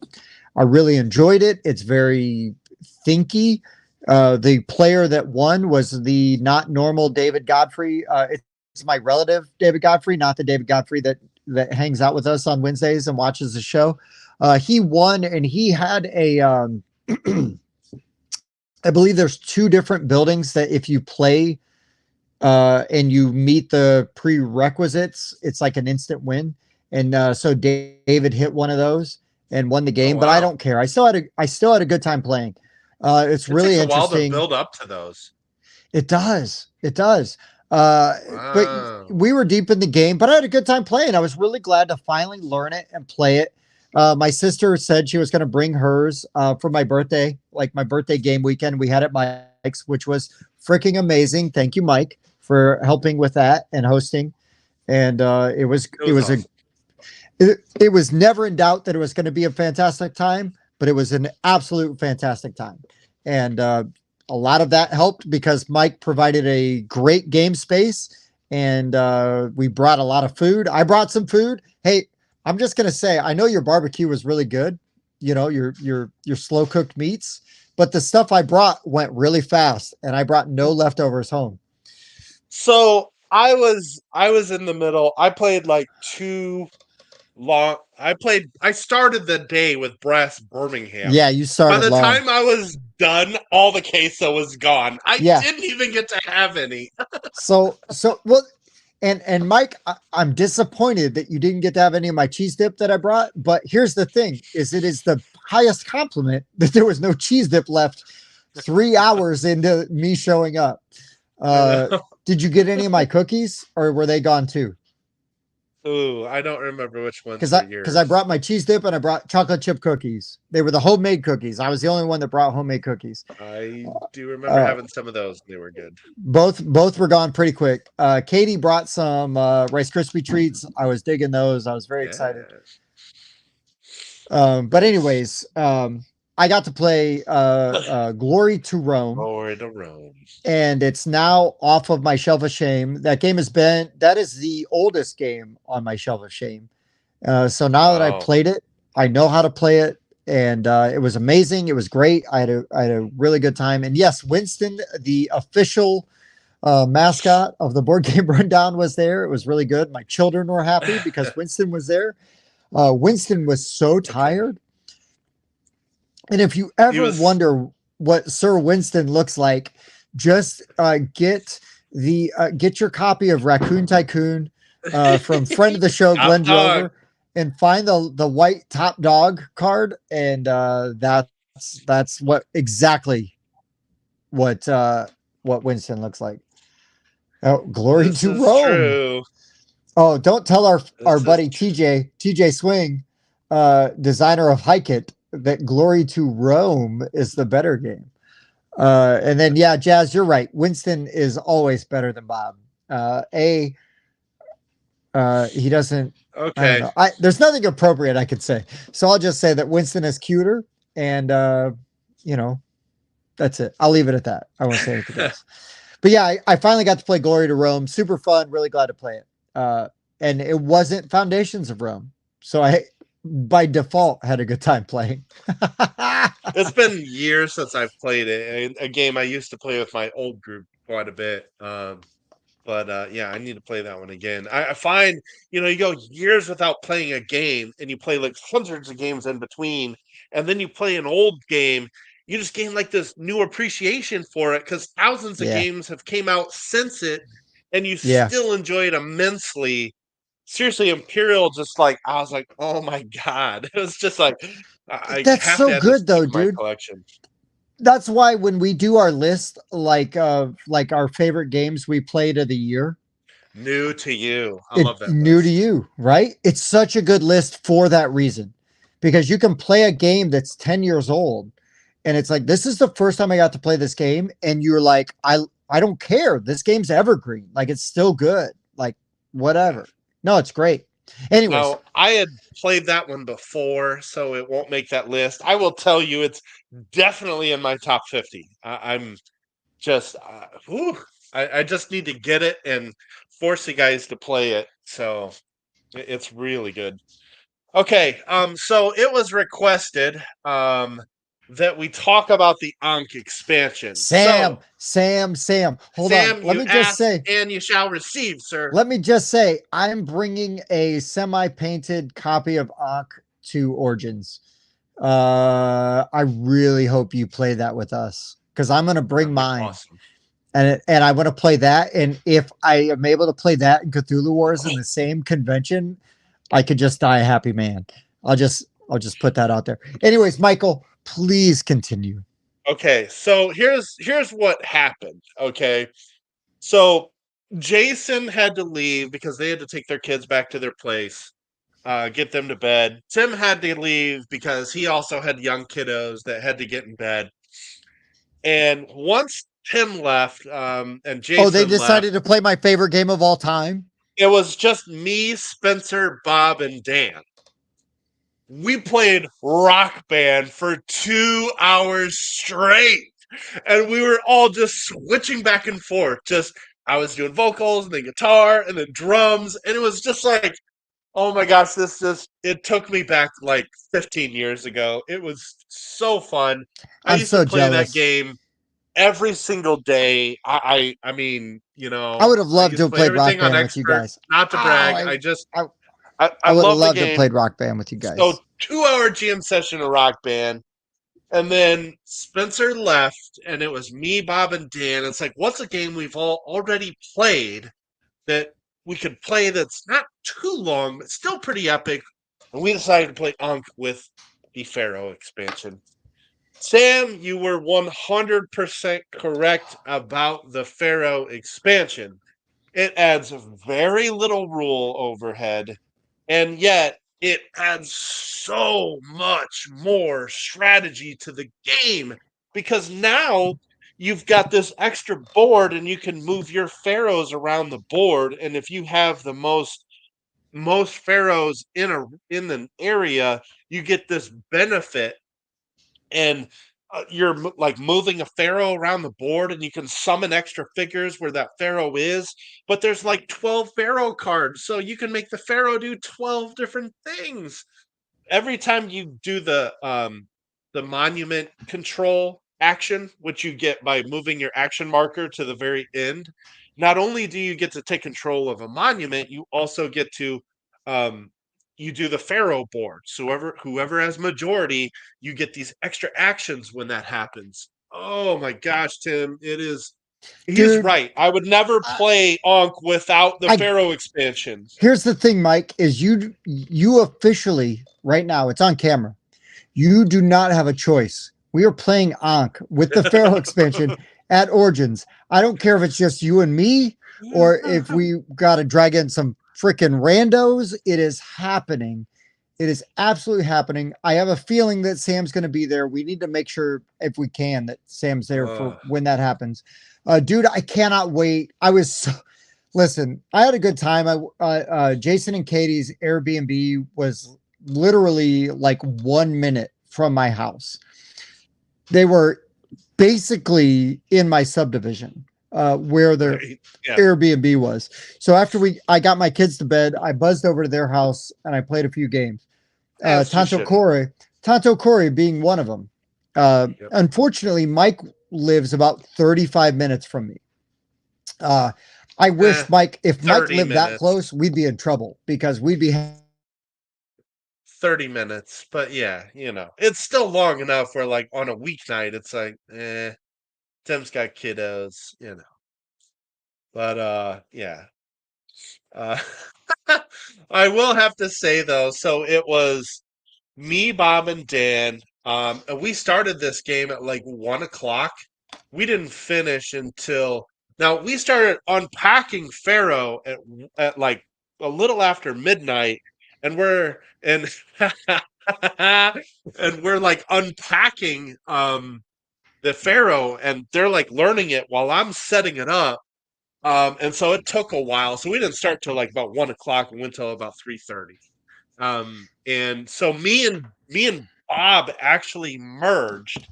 really enjoyed it. It's very thinky. The player that won was the not normal David Godfrey. It's my relative, David Godfrey, not the David Godfrey that hangs out with us on Wednesdays and watches the show. He won, and he had a... I believe there's two different buildings that if you play and you meet the prerequisites, it's like an instant win. And so David hit one of those and won the game. But I don't care. I still had a good time playing. It's really interesting. It takes a while to build up to those. It does. It does. But we were deep in the game, but I had a good time playing. I was really glad to finally learn it and play it. My sister said she was going to bring hers for my birthday, like my birthday game weekend. We had it at Mike's, which was freaking amazing. Thank you, Mike, for helping with that and hosting. And it was awesome. It was never in doubt that it was going to be a fantastic time, but it was an absolute fantastic time. And a lot of that helped because Mike provided a great game space, and we brought a lot of food. I brought some food. Hey, I'm just going to say, I know your barbecue was really good. You know, your slow cooked meats, but the stuff I brought went really fast, and I brought no leftovers home. So I was in the middle. I played like I started the day with Brass Birmingham. Yeah, you started. By the time I was done, all the queso was gone. I didn't even get to have any. so well, and Mike, I'm disappointed that you didn't get to have any of my cheese dip that I brought. But here's the thing: it is the highest compliment that there was no cheese dip left 3 hours into me showing up. Did you get any of my cookies, or were they gone too? Ooh, I don't remember which ones. Because I brought my cheese dip and I brought chocolate chip cookies. They were the homemade cookies. I was the only one that brought homemade cookies. I do remember having some of those. They were good. Both were gone pretty quick. Katie brought some Rice Krispie treats. I was digging those. I was very excited. But anyways, I got to play Glory to Rome. Glory to Rome. And it's now off of my shelf of shame. That is the oldest game on my shelf of shame. So now that I played it, I know how to play it. And it was amazing. It was great. I had a really good time. And yes, Winston, the official mascot of the Board Game Rundown, was there. It was really good. My children were happy because Winston was there. Winston was so tired. And if you ever wonder what Sir Winston looks like, just get your copy of Raccoon Tycoon from friend of the show Glenn Drover, and find the white top dog card, and that's exactly what Winston looks like. Oh, glory to Rome! True. Oh, don't tell our buddy TJ Swing, designer of Hike It, that Glory to Rome is the better game. And then, yeah, Jazz, you're right. Winston is always better than Bob. He doesn't. Okay. There's nothing appropriate I could say. So I'll just say that Winston is cuter, and that's it. I'll leave it at that. I won't say anything else. But yeah, I finally got to play Glory to Rome. Super fun. Really glad to play it. And it wasn't Foundations of Rome. So I, by default, had a good time playing. It's been years since I've played it. A game I used to play with my old group quite a bit. But yeah, I need to play that one again. I find, you go years without playing a game, and you play like hundreds of games in between, and then you play an old game, you just gain like this new appreciation for it because thousands of games have came out since it, and you still enjoy it immensely. Seriously, Imperial, just like, I was like, oh my God. It was just like, that's so good though, dude. Collection. That's why when we do our list, like our favorite games we played of the year. New to you. I love that. New to you, right? It's such a good list for that reason. Because you can play a game that's 10 years old, and it's like, this is the first time I got to play this game, and you're like, I don't care. This game's evergreen. Like, it's still good. Like, whatever. No, it's great. Anyways. Now, I had played that one before, so it won't make that list. I will tell you, it's definitely in my top 50. I'm just, I just need to get it and force you guys to play it. So it's really good. Okay, so it was requested that we talk about the Ankh expansion. Sam. Hold on. Let me just say, and you shall receive, sir. Let me just say, I'm bringing a semi-painted copy of Ankh to Origins. I really hope you play that with us, because I'm going to bring mine. Awesome. and I want to play that. And if I am able to play that in Cthulhu Wars in the same convention, I could just die a happy man. I'll just put that out there. Anyways, Michael, please continue. Okay, so here's what happened. Okay, so Jason had to leave because they had to take their kids back to their place, get them to bed. Tim had to leave because he also had young kiddos that had to get in bed. And once Tim left, and Jason they decided left, to play my favorite game of all time. it was just me, Spencer, Bob, and Dan. We played Rock Band for 2 hours straight. And we were all just switching back and forth. I was doing vocals and then guitar and then drums. And it was just like, oh my gosh, it took me back like 15 years ago. It was so fun. I used to play jealous. that game every single day. I mean, I would have loved to have played Rock Band with you guys. Not to brag. I would have loved to have played Rock Band with you guys. So 2-hour jam session of Rock Band. And then Spencer left, and it was me, Bob, and Dan. It's like, what's a game we've all already played that we could play that's not too long, but still pretty epic? And we decided to play Ankh with the Pharaoh expansion. Sam, you were 100% correct about the Pharaoh expansion. It adds very little rule overhead, and yet it adds so much more strategy to the game because now you've got this extra board and you can move your pharaohs around the board. And if you have the most pharaohs in an area, you get this benefit. And you're like moving a pharaoh around the board and you can summon extra figures where that pharaoh is, but there's like 12 pharaoh cards, so you can make the pharaoh do 12 different things. Every time you do the monument control action, which you get by moving your action marker to the very end, not only do you get to take control of a monument, you also get to you do the pharaoh board. So whoever has majority, you get these extra actions when that happens. Oh my gosh, Tim, he's right. I would never play Ankh without the Pharaoh expansion. Here's the thing, Mike, is you officially right now, it's on camera. You do not have a choice. We are playing Ankh with the Pharaoh expansion at Origins. I don't care if it's just you and me or if we got to drag in some freaking randos. It is happening. It is absolutely happening. I have a feeling that Sam's going to be there. We need to make sure, if we can, that Sam's there for when that happens. Dude, I cannot wait. Listen, I had a good time. Jason and Katie's Airbnb was literally like 1 minute from my house. They were basically in my subdivision. Where their Airbnb was. So after I got my kids to bed, I buzzed over to their house and I played a few games. Tonto Corey being one of them. Unfortunately, Mike lives about 35 minutes from me. I wish Mike, if Mike lived that close, we'd be in trouble because we'd be 30 minutes. But yeah, it's still long enough where like on a weeknight, it's like, Tim's got kiddos, But yeah. I will have to say though, so it was me, Bob, and Dan. And we started this game at like 1:00. We didn't finish until now. We started unpacking Pharaoh at like a little after midnight, and we're and we're like unpacking the Pharaoh, and they're like learning it while I'm setting it up. And so it took a while. So we didn't start till like about 1:00 and went till about 3:30. And so me and Bob actually merged,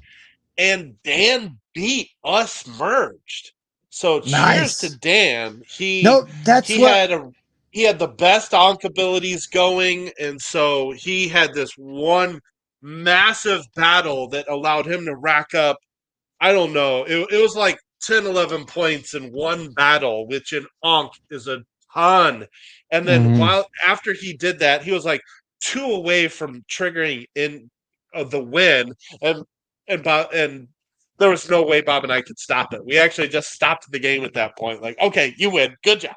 and Dan beat us merged. So cheers to Dan. He had the best Ankh abilities going, and so he had this one massive battle that allowed him to rack up, I don't know, it was like 10, 11 points in one battle, which in Ankh is a ton. And then after he did that, he was like 2 away from triggering in the win, and there was no way Bob and I could stop it. We actually just stopped the game at that point. Like, okay, you win. Good job.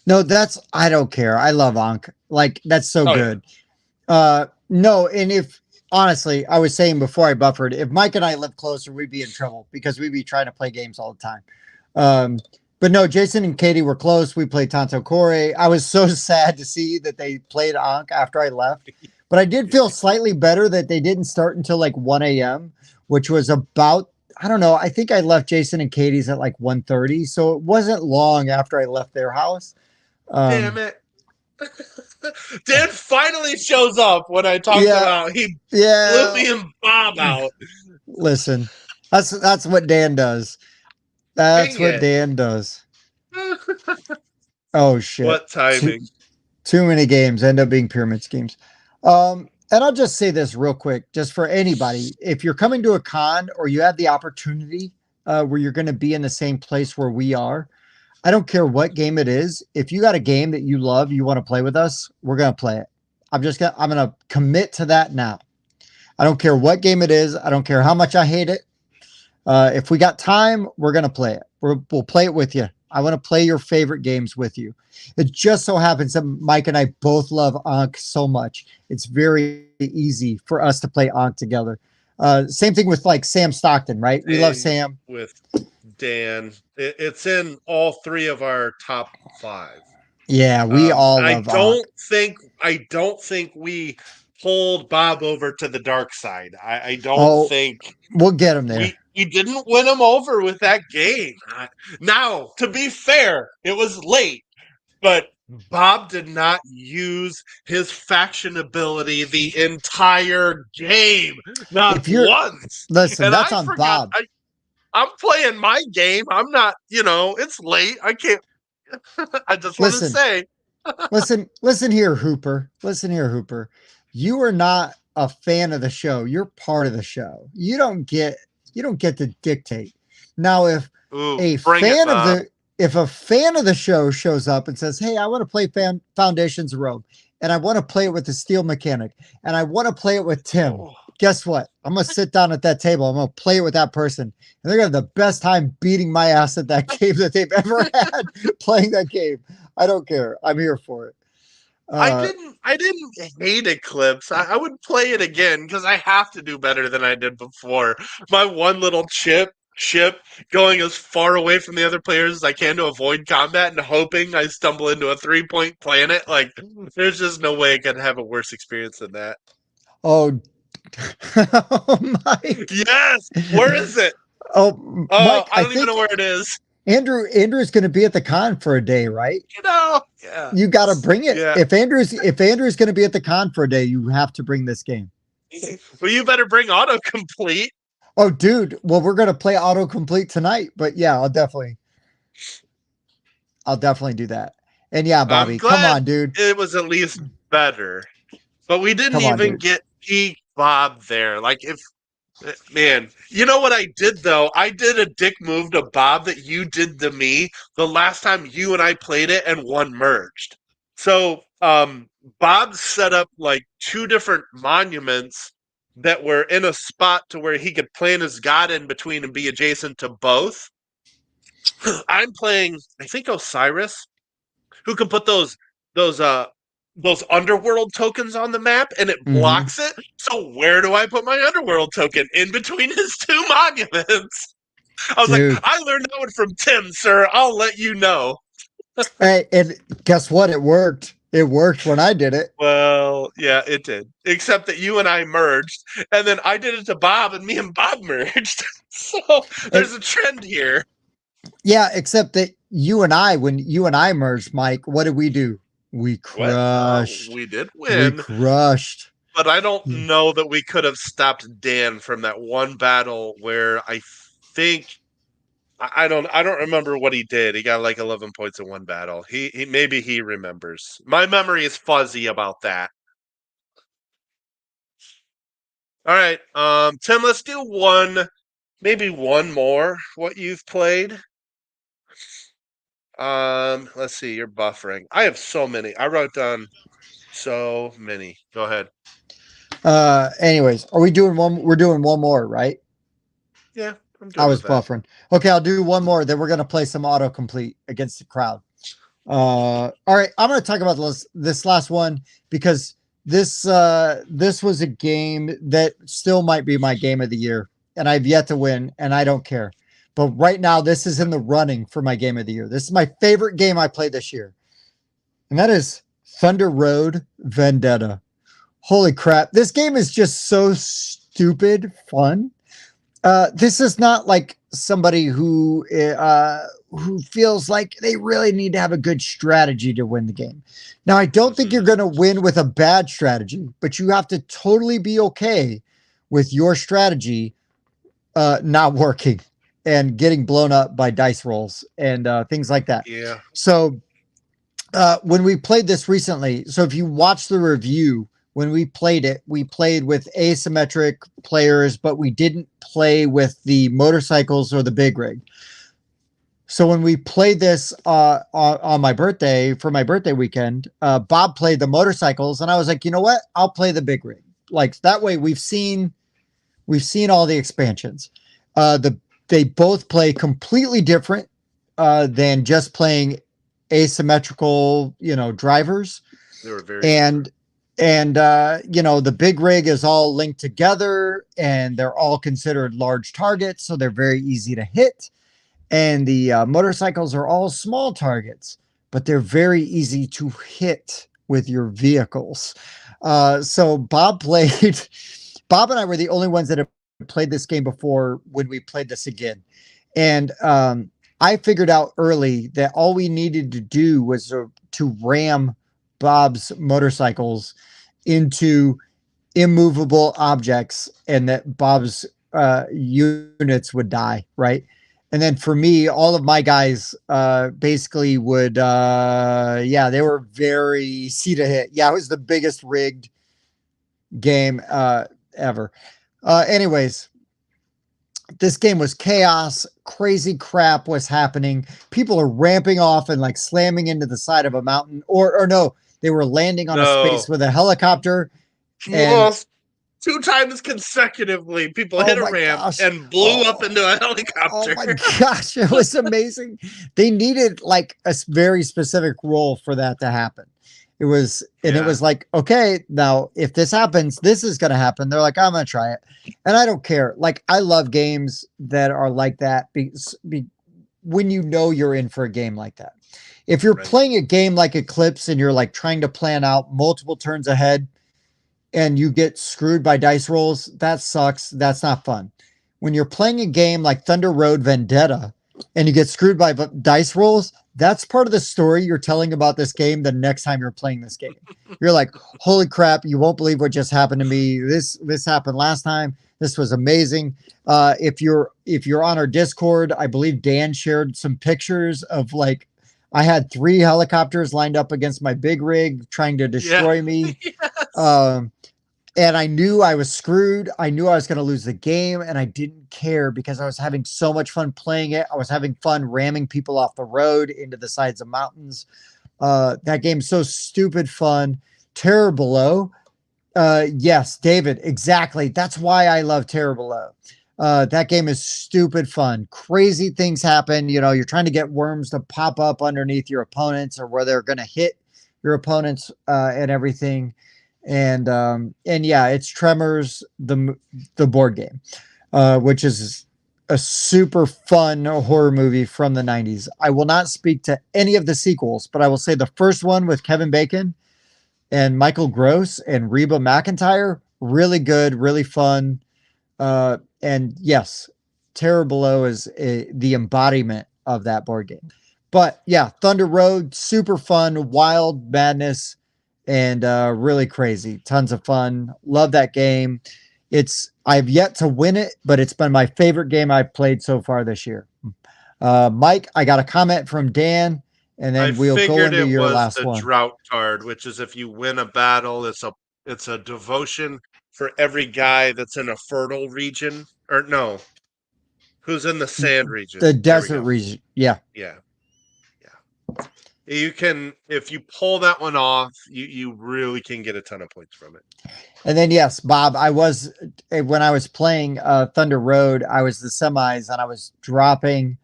No, I don't care. I love Ankh. Like, that's so good. Yeah. No, and if honestly, I was saying before I buffered, if Mike and I lived closer, we'd be in trouble because we'd be trying to play games all the time. But no, Jason and Katie were close. We played Tanto Core. I was so sad to see that they played Ankh after I left. But I did feel slightly better that they didn't start until like 1 a.m., which was about, I don't know, I think I left Jason and Katie's at like 1:30. So it wasn't long after I left their house. Damn it. Dan finally shows up when I talked about he blew me and Bob out. Listen, that's what Dan does. That's what Dan does. Oh shit! What timing? Too many games end up being pyramid schemes. And I'll just say this real quick, just for anybody: if you're coming to a con or you have the opportunity where you're going to be in the same place where we are, I don't care what game it is. If you got a game that you love, you want to play with us, we're going to play it. I'm going to commit to that now. I don't care what game it is. I don't care how much I hate it. If we got time, we're going to play it. We'll play it with you. I want to play your favorite games with you. It just so happens that Mike and I both love Ankh so much. It's very easy for us to play Ankh together. Same thing with like Sam Stockton, right? We love Sam. With Dan. It's in all three of our top 5. Yeah, we all love I don't think we pulled Bob over to the dark side. I don't think we'll get him there. We didn't win him over with that game. Now, to be fair, it was late, but Bob did not use his faction ability the entire game. Not once. Listen, and that's on Bob. I'm playing my game. I'm not, it's late. I can't. I just want to say. listen here, Hooper. Listen here, Hooper. You are not a fan of the show. You're part of the show. You don't get to dictate. Now, if a fan of the show shows up and says, "Hey, I want to play Foundations of Rome, and I want to play it with the steel mechanic, and I want to play it with Tim," guess what? I'm going to sit down at that table. I'm going to play it with that person. And they're going to have the best time beating my ass at that game that they've ever had playing that game. I don't care. I'm here for it. I didn't hate Eclipse. I would play it again because I have to do better than I did before. My one little ship going as far away from the other players as I can to avoid combat and hoping I stumble into a 3-point planet. Like, there's just no way I could have a worse experience than that. Oh, Mike. Yes. Where is it? Oh, Mike, I don't even know where it is. Andrew's going to be at the con for a day, right? Yeah. You got to bring it. Yeah. If Andrew's going to be at the con for a day, you have to bring this game. Well, you better bring autocomplete. Oh, dude. Well, we're going to play autocomplete tonight, but yeah, I'll definitely do that. And yeah, Bobby, come on, dude. It was at least better, but we didn't even get peak Bob there. Like, man, you know what I did though? I did a dick move to Bob that you did to me the last time you and I played it and one merged. So, Bob set up like 2 different monuments that were in a spot to where he could plant his god in between and be adjacent to both. I'm playing, I think, Osiris, who can put those underworld tokens on the map and it blocks it. So where do I put my underworld token? In between his 2 monuments. I was like, I learned that one from Tim, sir. I'll let you know. Hey, and guess what? It worked. It worked when I did it. Well, yeah, it did. Except that you and I merged, and then I did it to Bob, and me and Bob merged. So there's a trend here. Yeah, except that when you and I merged, Mike, what did we do? We crushed. Well, we did win. We crushed. But I don't know that we could have stopped Dan from that one battle where I think I don't remember what he did. He got like 11 points in one battle. He maybe he remembers. My memory is fuzzy about that. All right, Tim, let's do maybe one more. What you've played. Let's see. You're buffering. I have so many. I wrote down so many. Go ahead. Anyways, are we doing one? We're doing one more, right? Yeah, I'm good I was with that. buffering. Okay, I'll do one more. Then we're gonna play some autocomplete against the crowd. All right, I'm gonna talk about this last one because this was a game that still might be my game of the year, and I've yet to win, and I don't care. But right now, this is in the running for my game of the year. This is my favorite game I played this year, and that is Thunder Road Vendetta. Holy crap! This game is just so stupid fun. This is not like somebody who feels like they really need to have a good strategy to win the game. Now, I don't think you're going to win with a bad strategy, but you have to totally be okay with your strategy not working and getting blown up by dice rolls and things like that. Yeah. So when we played this recently, so if you watch the review, when we played it, we played with asymmetric players, but we didn't play with the motorcycles or the big rig. So when we played this on my birthday, for my birthday weekend, Bob played the motorcycles, and I was like, you know what? I'll play the big rig. Like that way, we've seen all the expansions. They both play completely different than just playing asymmetrical, drivers. They were very and the big rig is all linked together, and they're all considered large targets, so they're very easy to hit. And the motorcycles are all small targets, but they're very easy to hit with your vehicles. So Bob and I were the only ones that have played this game before when we played this again. And I figured out early that all we needed to do was to ram Bob's motorcycles into immovable objects, and that Bob's units would die, right? And then for me, all of my guys basically would, they were very easy to hit. Yeah, it was the biggest rigged game ever. Anyways, this game was chaos. Crazy crap was happening. People are ramping off and like slamming into the side of a mountain, or no, they were landing on a space with a helicopter. Almost 2 times consecutively, people hit a ramp and blew up into a helicopter. Oh my gosh, it was amazing. They needed like a very specific role for that to happen. It was like, okay, now if this happens, this is going to happen. They're like, I'm going to try it. And I don't care. Like, I love games that are like that when you know you're in for a game like that. If you're playing a game like Eclipse and you're like trying to plan out multiple turns ahead and you get screwed by dice rolls, that sucks. That's not fun. When you're playing a game like Thunder Road Vendetta and you get screwed by dice rolls, that's part of the story you're telling about this game the next time you're playing this game. You're like, holy crap, you won't believe what just happened to me. This happened last time. This was amazing. If you're on our Discord, I believe Dan shared some pictures of like, I had 3 helicopters lined up against my big rig trying to destroy me. Yes. And I knew I was screwed. I knew I was going to lose the game, and I didn't care because I was having so much fun playing it. I was having fun ramming people off the road into the sides of mountains. That game's so stupid fun. Terror Below. Yes, David, exactly. That's why I love Terror Below. That game is stupid fun. Crazy things happen. You're trying to get worms to pop up underneath your opponents or where they're going to hit your opponents and everything. And yeah, it's Tremors, the board game, which is a super fun horror movie from the 90s. I will not speak to any of the sequels, but I will say the first one with Kevin Bacon and Michael Gross and Reba McEntire, really good, really fun. And yes, Terror Below is the embodiment of that board game. But yeah, Thunder Road, super fun, wild madness, and really crazy. Tons of fun. Love that game. I've yet to win it, but it's been my favorite game I've played so far this year. Mike, I got a comment from Dan, and then we'll go into your last one. Drought card, which is if you win a battle, it's a devotion for every guy that's in a fertile region, or no, who's in the sand region, the desert region. Yeah. You can, if you pull that one off, you really can get a ton of points from it. And then, yes, Bob, when I was playing Thunder Road, I was the semis and I was dropping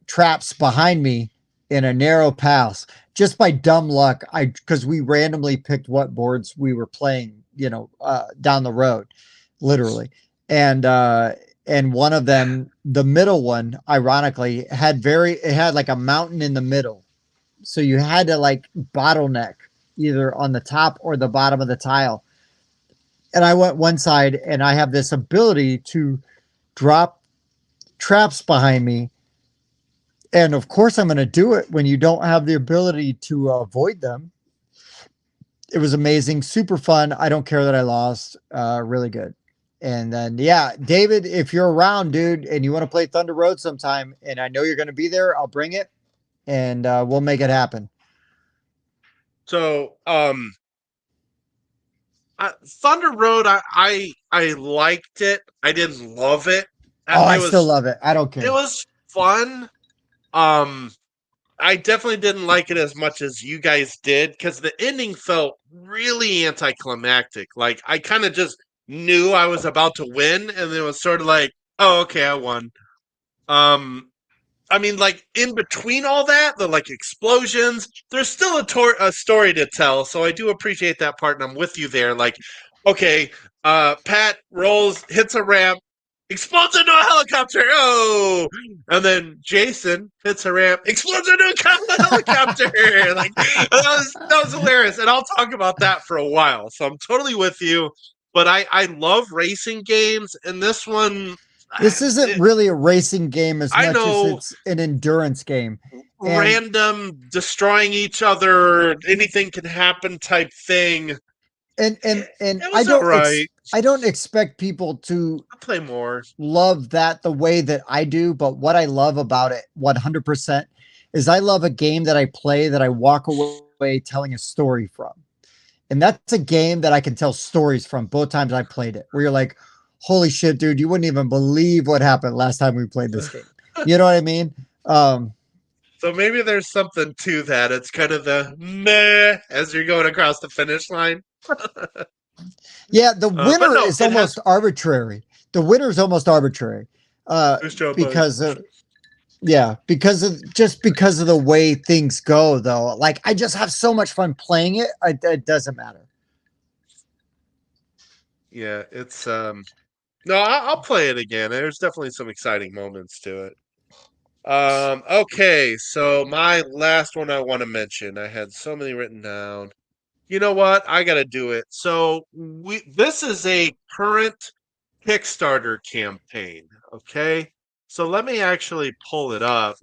traps behind me in a narrow pass just by dumb luck. Because we randomly picked what boards we were playing, down the road, literally. And one of them, the middle one, ironically, it had like a mountain in the middle. So you had to like bottleneck either on the top or the bottom of the tile. And I went one side, and I have this ability to drop traps behind me. And of course, I'm going to do it when you don't have the ability to avoid them. It was amazing, super fun. I don't care that I lost. Really good. And then, yeah, David, if you're around, dude, and you want to play Thunder Road sometime, and I know you're going to be there, I'll bring it, and we'll make it happen. So, Thunder Road, I liked it. I didn't love it. I still love it. I don't care. It was fun. I definitely didn't like it as much as you guys did because the ending felt really anticlimactic. Like I kind of just knew I was about to win, and it was sort of like, oh, okay, I won. I mean, like in between all that, the like explosions, there's still a story to tell. So I do appreciate that part, and I'm with you there. Like, okay, Pat rolls, hits a ramp, explodes into a helicopter. Oh, and then Jason hits a ramp, explodes into a helicopter. Like that was hilarious, and I'll talk about that for a while. So I'm totally with you. But I love racing games, and this one. This isn't really a racing game as much as it's an endurance game. Random destroying each other, anything can happen type thing. And I don't expect people to play more, love that the way that I do, but what I love about it 100% is I love a game that I play that I walk away telling a story from. And that's a game that I can tell stories from both times I played it, where you're like, holy shit, dude, you wouldn't even believe what happened last time we played this game. You know what I mean? So maybe there's something to that. It's kind of the meh as you're going across the finish line. Yeah, the winner is almost arbitrary. The winner is almost arbitrary. Because of the way things go, though. Like I just have so much fun playing it. It doesn't matter. Yeah, it's no, I'll play it again. There's definitely some exciting moments to it. Okay, so my last one I want to mention. I had so many written down. You know what? I got to do it. So this is a current Kickstarter campaign. Okay, so let me actually pull it up.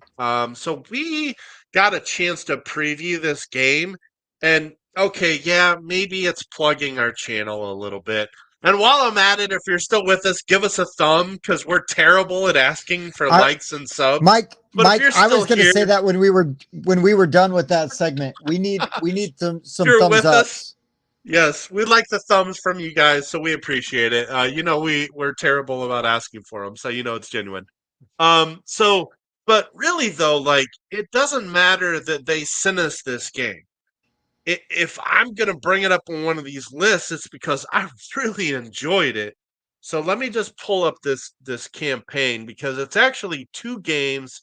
So we got a chance to preview this game, and okay, yeah, maybe it's plugging our channel a little bit. And while I'm at it, if you're still with us, give us a thumb because we're terrible at asking for likes and subs. Mike, I was going to say that when we were done with that segment, we need some thumbs up. Yes, we'd like the thumbs from you guys, so we appreciate it. We're terrible about asking for them, so it's genuine. But really though, like it doesn't matter that they sent us this game. If I'm going to bring it up on one of these lists, it's because I really enjoyed it. So let me just pull up this campaign because it's actually two games.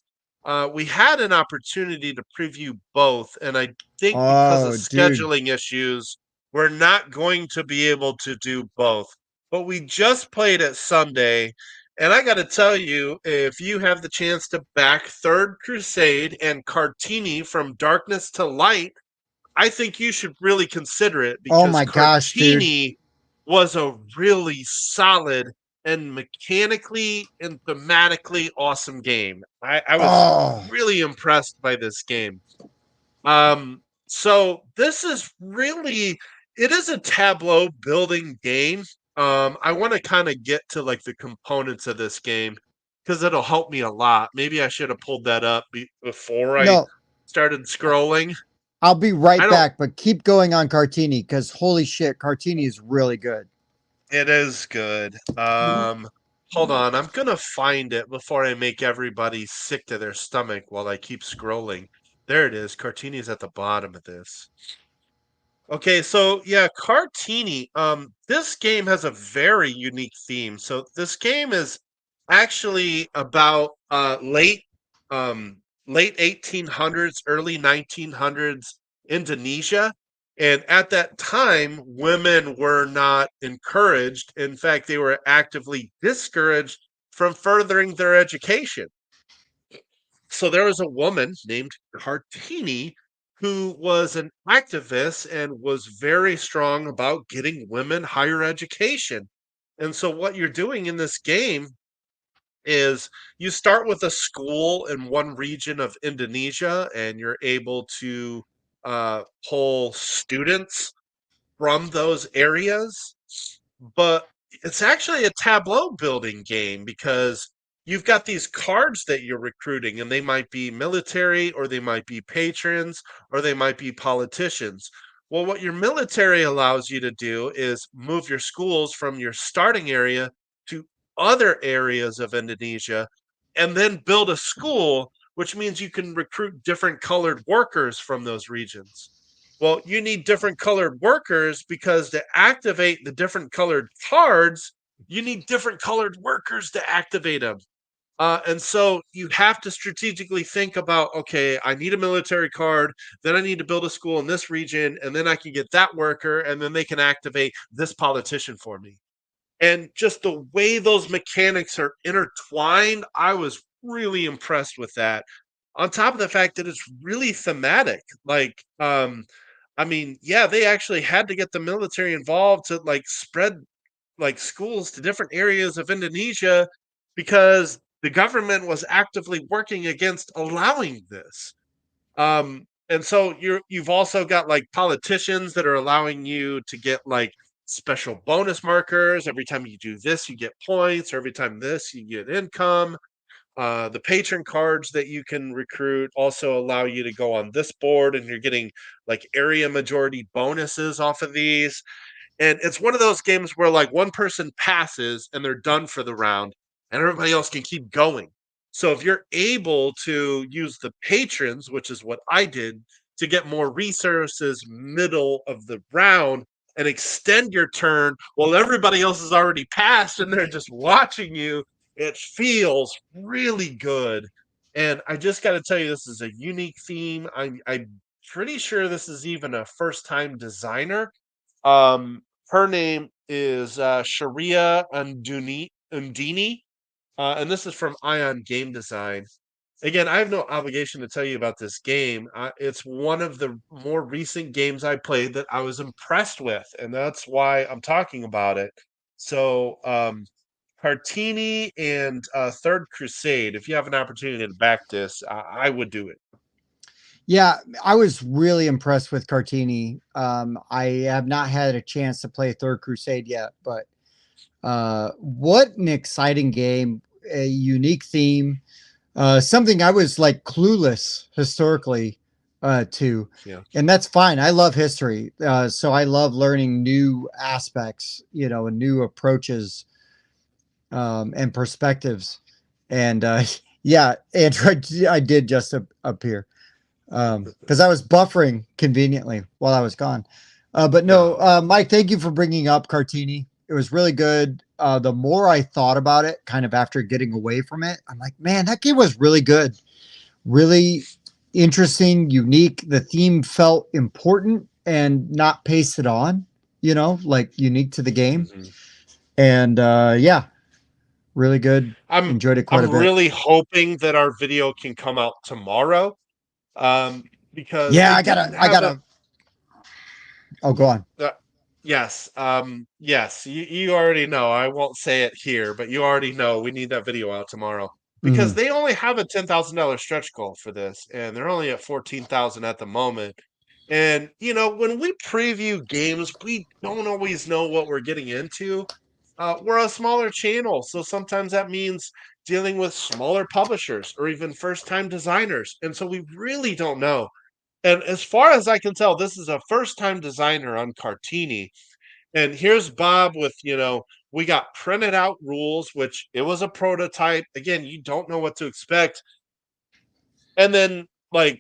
We had an opportunity to preview both, and I think because of scheduling issues, we're not going to be able to do both. But we just played it Sunday, and I got to tell you, if you have the chance to back Third Crusade and Cartini from Darkness to Light, I think you should really consider it because Cartini was a really solid and mechanically and thematically awesome game. I was really impressed by this game. So this is really, it is a tableau building game. I want to kind of get to like the components of this game because it'll help me a lot. Maybe I should have pulled that up before I started scrolling. I'll be right back, but keep going on Cartini because holy shit, Cartini is really good. It is good. Hold on, I'm gonna find it before I make everybody sick to their stomach while I keep scrolling. There it is. Cartini is at the bottom of this. Okay, so yeah, Cartini. This game has a very unique theme. So this game is actually about late 1800s, early 1900s Indonesia. And at that time, women were not encouraged. In fact, they were actively discouraged from furthering their education. So there was a woman named Cartini who was an activist and was very strong about getting women higher education. And so what you're doing in this game is you start with a school in one region of Indonesia, and you're able to pull students from those areas, but it's actually a tableau building game because you've got these cards that you're recruiting, and they might be military, or they might be patrons, or they might be politicians. Well, what your military allows you to do is move your schools from your starting area to other areas of Indonesia and then build a school, which means you can recruit different colored workers from those regions. Well, you need different colored workers because to activate the different colored cards, you need different colored workers to activate them. And so you have to strategically think about, okay, I need a military card, then I need to build a school in this region, and then I can get that worker, and then they can activate this politician for me. And just the way those mechanics are intertwined, I was really impressed with that. On top of the fact that it's really thematic. I mean, yeah, they actually had to get the military involved to like spread like schools to different areas of Indonesia because the government was actively working against allowing this. And so you've also got like politicians that are allowing you to get like special bonus markers. Every time you do this, you get points, or every time this, you get income. The patron cards that you can recruit also allow you to go on this board, and you're getting like area majority bonuses off of these. And it's one of those games where like one person passes and they're done for the round, and everybody else can keep going. So if you're able to use the patrons, which is what I did, to get more resources middle of the round and extend your turn while everybody else has already passed and they're just watching you, it feels really good. And I just got to tell you, this is a unique theme. I'm pretty sure this is even a first time designer. Her name is Sharia Undini, and this is from Ion Game Design. Again, I have no obligation to tell you about this game. It's one of the more recent games I played that I was impressed with, and that's why I'm talking about it. So, Cartini and Third Crusade, if you have an opportunity to back this, I would do it. Yeah, I was really impressed with Cartini. I have not had a chance to play Third Crusade yet, but what an exciting game, a unique theme, something I was like clueless historically to. Yeah. And that's fine. I love history. So I love learning new aspects, you know, and new approaches and perspectives. And yeah, Andrew, I did just appear because I was buffering conveniently while I was gone. But no, Mike, thank you for bringing up Cartini. It was really good. The more I thought about it, kind of after getting away from it, I'm like, man, that game was really good, really interesting, unique. The theme felt important and not pasted on, you know, like unique to the game. Mm-hmm. And yeah, really good. Enjoyed it quite a bit. I'm really hoping that our video can come out tomorrow. Because yeah, I gotta. Oh, go on. Yes. Yes. You already know. I won't say it here, but you already know we need that video out tomorrow because they only have a $10,000 stretch goal for this, and they're only at 14,000 at the moment. And you know, when we preview games, we don't always know what we're getting into. We're a smaller channel, so sometimes that means dealing with smaller publishers or even first-time designers, and so we really don't know. And as far as I can tell, this is a first-time designer on Cartini. And here's Bob with, you know, we got printed out rules, which it was a prototype. Again, you don't know what to expect. And then, like,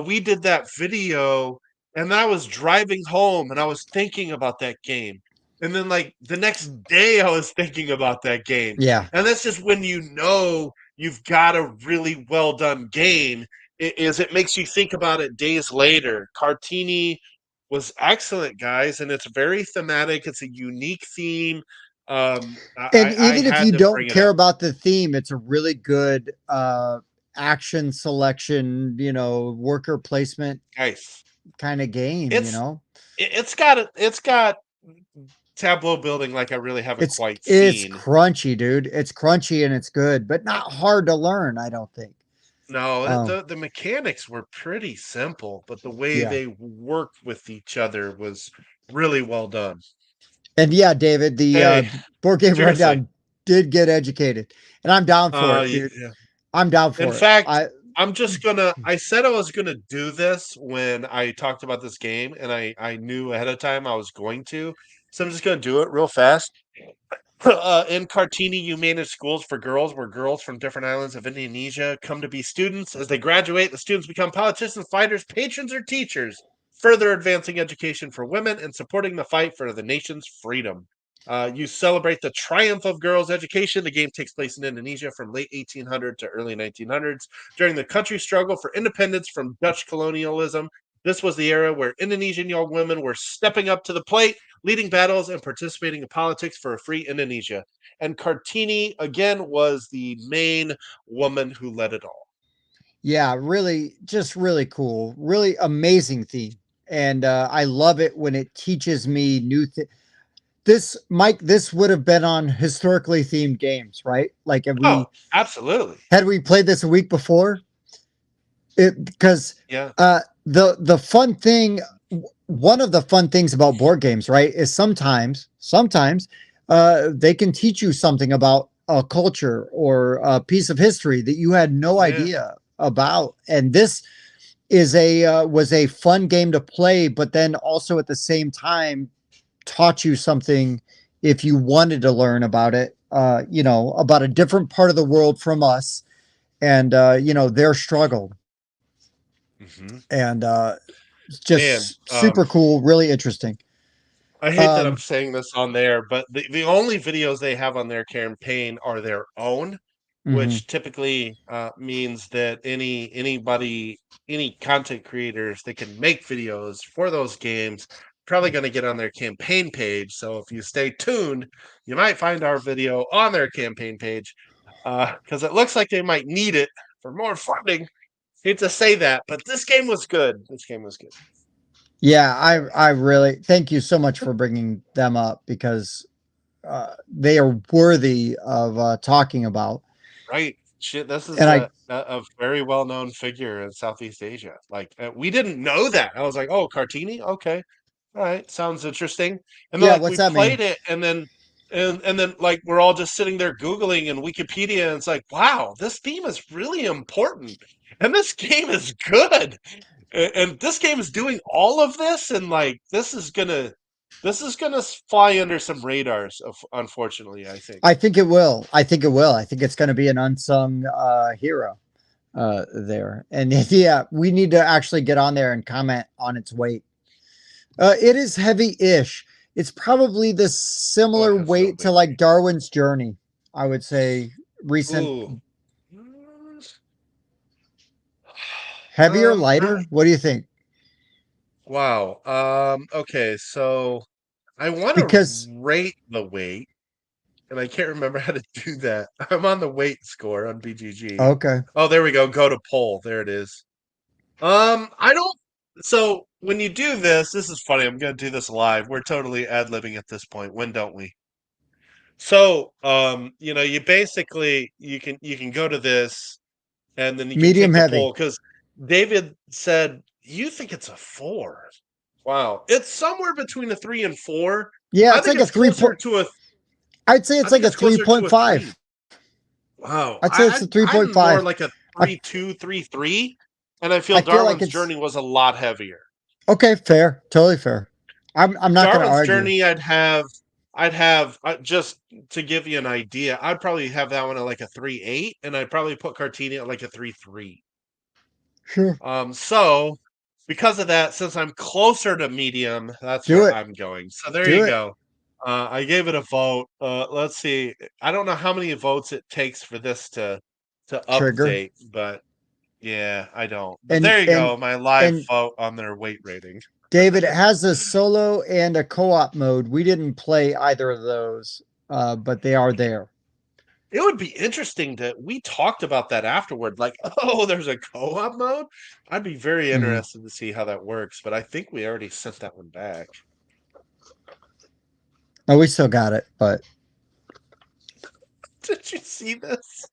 we did that video, and I was driving home, and I was thinking about that game. And then, like, the next day, I was thinking about that game. Yeah. And that's just when you've got a really well done game, is it makes you think about it days later. Cartini was excellent, guys, and it's very thematic. It's a unique theme. And I even if had you to don't bring it care up. about the theme, it's a really good action selection, worker placement Nice. kind of game, It's it's got tableau building like I really haven't quite It's seen. crunchy, dude. It's crunchy and it's good, but not hard to learn, I don't think. No, the mechanics were pretty simple, but the way Yeah. they worked with each other was really well done. And yeah, David, the Hey, board game seriously. rundown did get educated, and I'm down for it, dude. Yeah. I'm down In for it. fact, I said I was gonna do this when I talked about this game, and I knew ahead of time I was going to, so I'm just gonna do it real fast. In Kartini, you manage schools for girls where girls from different islands of Indonesia come to be students. As they graduate, the students become politicians, fighters, patrons, or teachers, further advancing education for women and supporting the fight for the nation's freedom. You celebrate the triumph of girls' education. The game takes place in Indonesia from late 1800 to early 1900s during the country's struggle for independence from Dutch colonialism. This was the era where Indonesian young women were stepping up to the plate, leading battles and participating in politics for a free Indonesia. And Kartini, again, was the main woman who led it all. Yeah, really, just really cool, really amazing theme, and I love it when it teaches me new things. This, Mike, this would have been on historically themed games, right? Like, Absolutely. Had we played this a week before, because Yeah. The fun thing, one of the fun things about board games, right, is sometimes they can teach you something about a culture or a piece of history that you had no idea about. And this is was a fun game to play, but then also at the same time taught you something if you wanted to learn about it, about a different part of the world from us, and their struggle. And just super cool, really interesting. I hate that I'm saying this on there, but the only videos they have on their campaign are their own, which typically means that any content creators that can make videos for those games, probably going to get on their campaign page. So if you stay tuned, you might find our video on their campaign page, because it looks like they might need it for more funding. Hate to say that, but this game was good. This game was good. Yeah, I really thank you so much for bringing them up, because they are worthy of talking about. Right. Shit, this is a very well-known figure in Southeast Asia. Like, we didn't know that. I was like, "Oh, Kartini? Okay. All right. Sounds interesting." And then, Yeah, like, what's we that mean? played it, and then, like, we're all just sitting there Googling and Wikipedia, and it's like, wow, this theme is really important. And this game is good. And this game is doing all of this, and, like, this is gonna fly under some radars, unfortunately, I think. I think it will. I think it's going to be an unsung hero there. And yeah, we need to actually get on there and comment on its weight. It is heavy-ish. It's probably the similar weight to like Darwin's Journey, I would say. Recent. Ooh. Heavier, lighter? What do you think? Wow. Okay, so I want to rate the weight, and I can't remember how to do that. I'm on the weight score on BGG. Okay. Oh, there we go. Go to poll. There it is. I don't. So when you do this is funny. I'm gonna do this live. We're totally ad-libbing at this point. When don't we? So, you basically you can go to this, and then you can medium take the heavy poll, because David said you think it's a 4. Wow, it's somewhere between a 3 and 4. Yeah, I it's think like it's closer to a. I'd say it's like a 3.5. Wow, I'd say it's a 3.5. I'm more like a 3.2, 3.3, and I feel Darwin's Journey was a lot heavier. Okay, fair, totally fair. I'm not going to argue. Darwin's Journey, I'd have just to give you an idea. I'd probably have that one at like a 3.8, and I'd probably put Kartini at like a 3.3. Sure. So because of that, since I'm closer to medium, that's Do where it. I'm going. So there Do you it. go. I gave it a vote. Let's see. I don't know how many votes it takes for this to Trigger. update, but yeah, I don't. But there you go. My live vote on their weight rating. David, it has a solo and a co-op mode. We didn't play either of those, but they are there. It would be interesting we talked about that afterward. Like, oh, there's a co-op mode. I'd be very interested to see how that works, but I think we already sent that one back. Oh, we still got it, but did you see this?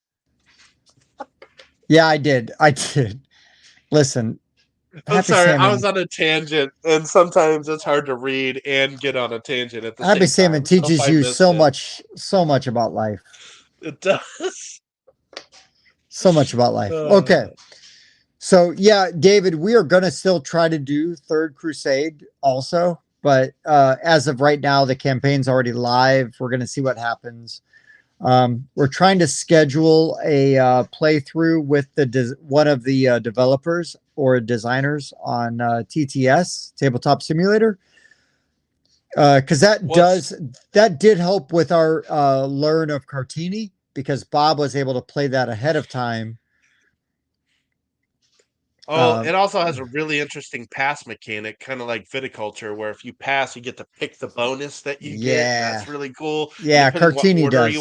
Yeah, I did. Listen, I'm sorry, I was on a tangent, and sometimes it's hard to read and get on a tangent at the same time. Happy Salmon teaches you so much about life. It does. So much about life. Okay. So yeah, David, we are gonna still try to do Third Crusade also, but as of right now, the campaign's already live. We're gonna see what happens. We're trying to schedule a playthrough with one of the developers or designers on TTS, Tabletop Simulator, because that did help with our learn of Cartini, because Bob was able to play that ahead of time. Oh, it also has a really interesting pass mechanic, kind of like viticulture, where if you pass, you get to pick the bonus that you get. That's really cool. Yeah, Cartini does.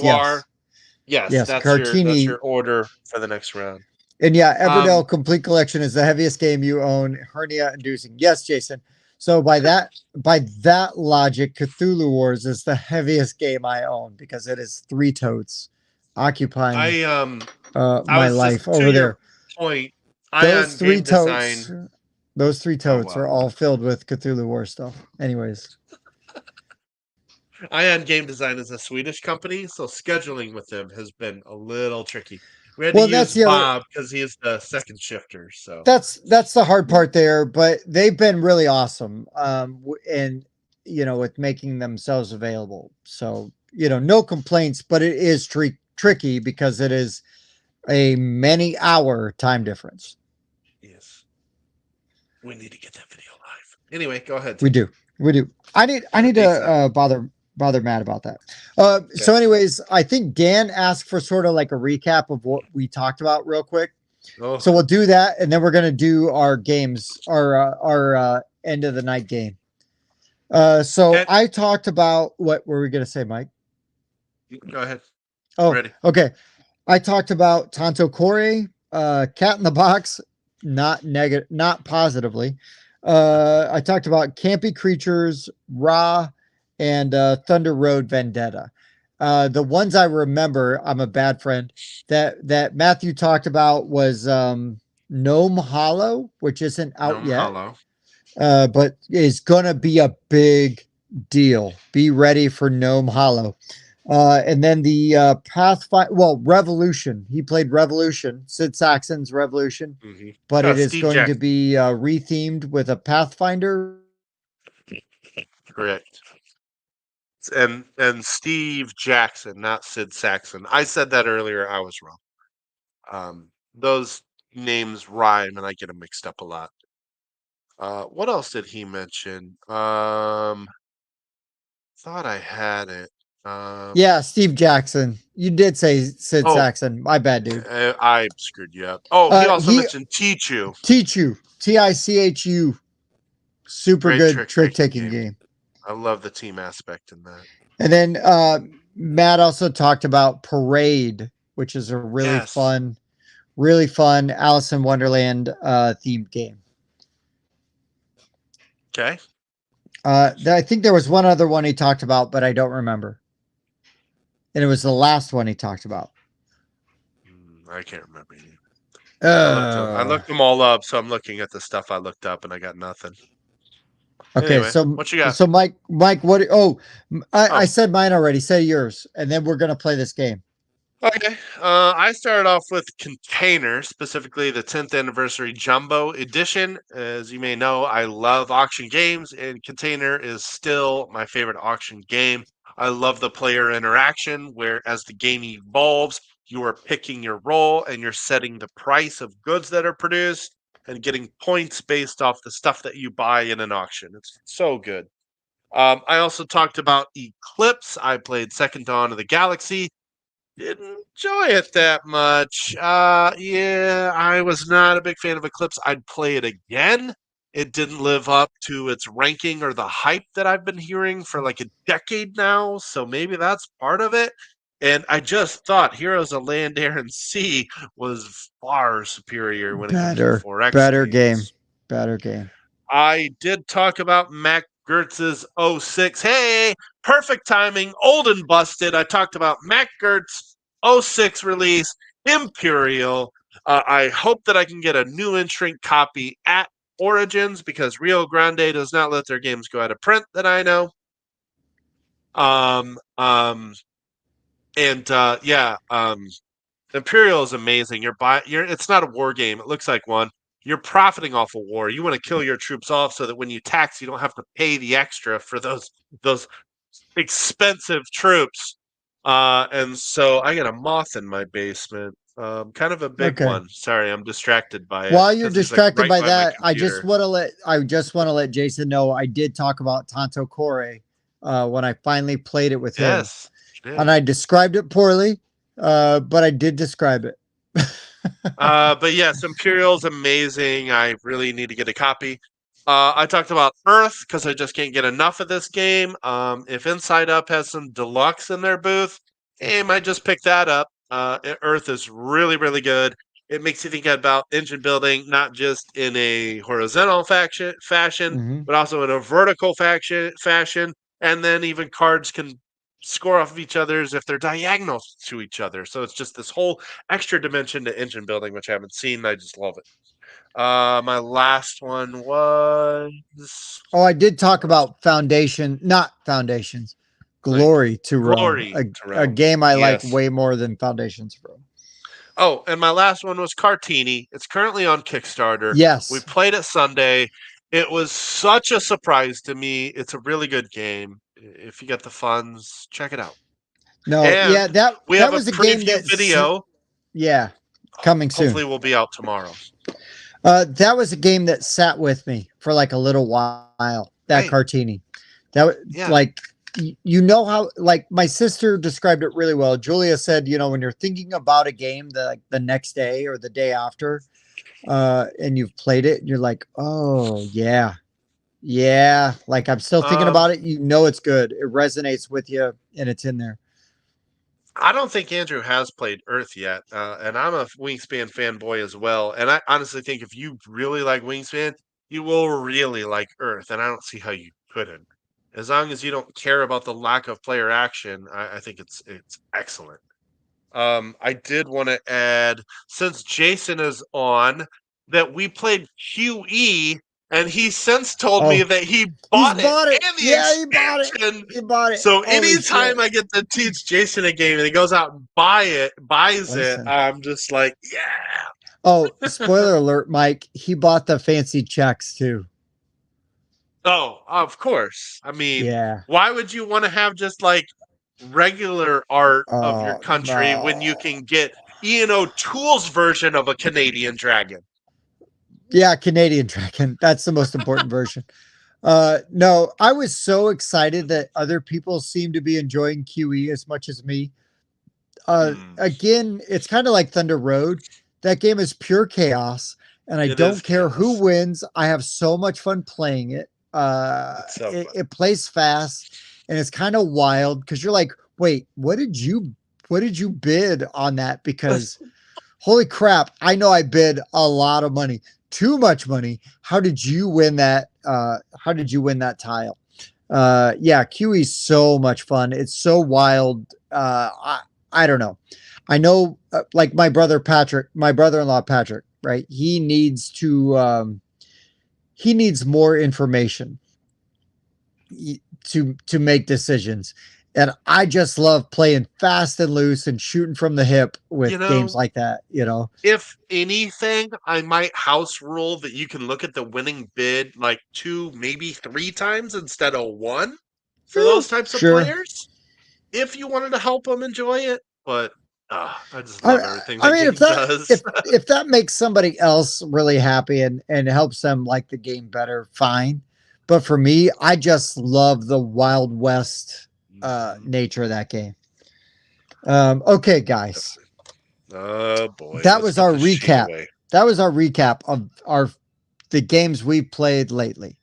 Yes, that's your order for the next round. And yeah, Everdell Complete Collection is the heaviest game you own, hernia inducing. Yes, Jason. So by that logic, Cthulhu Wars is the heaviest game I own because it is 3 totes occupying my life over there. Point. Those 3 totes are all filled with Cthulhu War stuff. Anyways. Ion Game Design is a Swedish company, so scheduling with them has been a little tricky. We had to use Bob because he is the second shifter. So that's the hard part there, but they've been really awesome. And with making themselves available. So, no complaints, but it is tricky because it is a many hour time difference. Yes. We need to get that video live. Anyway, go ahead. We do. I need to bother Matt about that. So anyways, I think Dan asked for sort of like a recap of what we talked about real quick. Oh. So we'll do that, and then we're gonna do our games, our end of the night game. So I talked about, what were we gonna say, Mike? Go ahead. Oh, ready. Okay. I talked about Tanto Core, Cat in the Box, not positively. I talked about Campy Creatures, Ra, and Thunder Road Vendetta. The ones I remember, I'm a bad friend, that Mathue talked about was Gnome Hollow, which isn't out yet. But is gonna be a big deal. Be ready for Gnome Hollow. And then the Revolution. He played Revolution, Sid Sackson's Revolution, but it is going to be rethemed with a Pathfinder. Correct. And Steve Jackson, not Sid Sackson. I said that earlier. I was wrong. Those names rhyme, and I get them mixed up a lot. What else did he mention? Thought I had it. Yeah, Steve Jackson. You did say Sid Sackson. My bad, dude. I screwed you up. Oh, he also mentioned Tichu. Tichu. Super great good trick-taking game. I love the team aspect in that. And then Matt also talked about Parade, which is a really fun Alice in Wonderland themed game. Okay. I think there was one other one he talked about, but I don't remember. And it was the last one he talked about. I can't remember. I looked them all up, so I'm looking at the stuff I looked up, and I got nothing. Okay, anyway, so what you got? So Mike, what? I said mine already. Say yours, and then we're gonna play this game. Okay. I started off with Container, specifically the 10th Anniversary Jumbo Edition. As you may know, I love auction games, and Container is still my favorite auction game. I love the player interaction, where as the game evolves, you are picking your role and you're setting the price of goods that are produced. and getting points based off the stuff that you buy in an auction. It's so good. I also talked about Eclipse. I played Second Dawn of the Galaxy. Didn't enjoy it that much. Yeah, I was not a big fan of Eclipse. I'd play it again. It didn't live up to its ranking or the hype that I've been hearing for like a decade now, so maybe that's part of it. And I just thought Heroes of Land, Air, and Sea was far superior when it comes to 4X games. Better game. I did talk about Mac Gertz's 06. Hey, perfect timing, old and busted. I talked about Mac Gertz 06 release, Imperial. I hope that I can get a new entrant copy at Origins because Rio Grande does not let their games go out of print that I know. Imperial is amazing. It's not a war game. It looks like one. You're profiting off a war. You want to kill your troops off so that when you tax, you don't have to pay the extra for those expensive troops. And so I got a moth in my basement. Kind of a big one. Sorry, I'm distracted by it. While you're distracted by that, I just want to let Jason know I did talk about Tanto Core when I finally played it with him. Yes. And I described it poorly, but I did describe it. But yes, Imperial's amazing. I really need to get a copy. I talked about Earth because I just can't get enough of this game. If Inside Up has some deluxe in their booth, I might just pick that up. Earth is really, really good. It makes you think about engine building, not just in a horizontal fashion, but also in a vertical fashion. And then even cards can score off of each other's if they're diagonal to each other. So it's just this whole extra dimension to engine building, which I haven't seen. I just love it. My last one was. Oh, I did talk about not Foundations. Glory to Rome. A game I like way more than Foundations Rome. Oh, and my last one was Cartini. It's currently on Kickstarter. Yes. We played it Sunday. It was such a surprise to me. It's a really good game. If you get the funds, check it out. No, and yeah, that was a game that video. Yeah, coming soon. Hopefully, will be out tomorrow. That was a game that sat with me for like a little while. That Cartini, like how like my sister described it really well. Julia said, when you're thinking about a game the next day or the day after, and you've played it, and you're like, oh yeah. Yeah, like I'm still thinking about it. It's good. It resonates with you, and it's in there. I don't think Andrew has played Earth yet, and I'm a Wingspan fanboy as well. And I honestly think if you really like Wingspan, you will really like Earth, and I don't see how you couldn't. As long as you don't care about the lack of player action, I think it's excellent. I did want to add, since Jason is on, that we played QE. And he since told me that he bought it. And he bought it. So anytime I get to teach Jason a game and he goes out and buys it, I'm just like, yeah. Oh, spoiler alert, Mike. He bought the fancy checks too. Oh, of course. I mean, why would you want to have just like regular art of your country when you can get Ian O'Toole's version of a Canadian dragon? Yeah, Canadian Dragon. That's the most important version. No, I was so excited that other people seem to be enjoying QE as much as me. Again, it's kind of like Thunder Road. That game is pure chaos, and I don't care who wins. I have so much fun playing it. It plays fast, and it's kind of wild because you're like, wait, what did you bid on that? Because holy crap, I know I bid a lot of money. Too much money. How did you win that? How did you win that tile? Yeah, QE is so much fun. It's so wild. I don't know. I know, like my brother-in-law Patrick, right? He needs more information to make decisions. And I just love playing fast and loose and shooting from the hip with games like that, If anything, I might house rule that you can look at the winning bid like 2, maybe 3 times instead of 1 for those types of players. If you wanted to help them enjoy it. But I just love everything that game does. if that makes somebody else really happy and helps them like the game better, fine. But for me, I just love the Wild West nature of that game. Okay, guys. Oh boy. That was our recap. That was our recap of the games we played lately.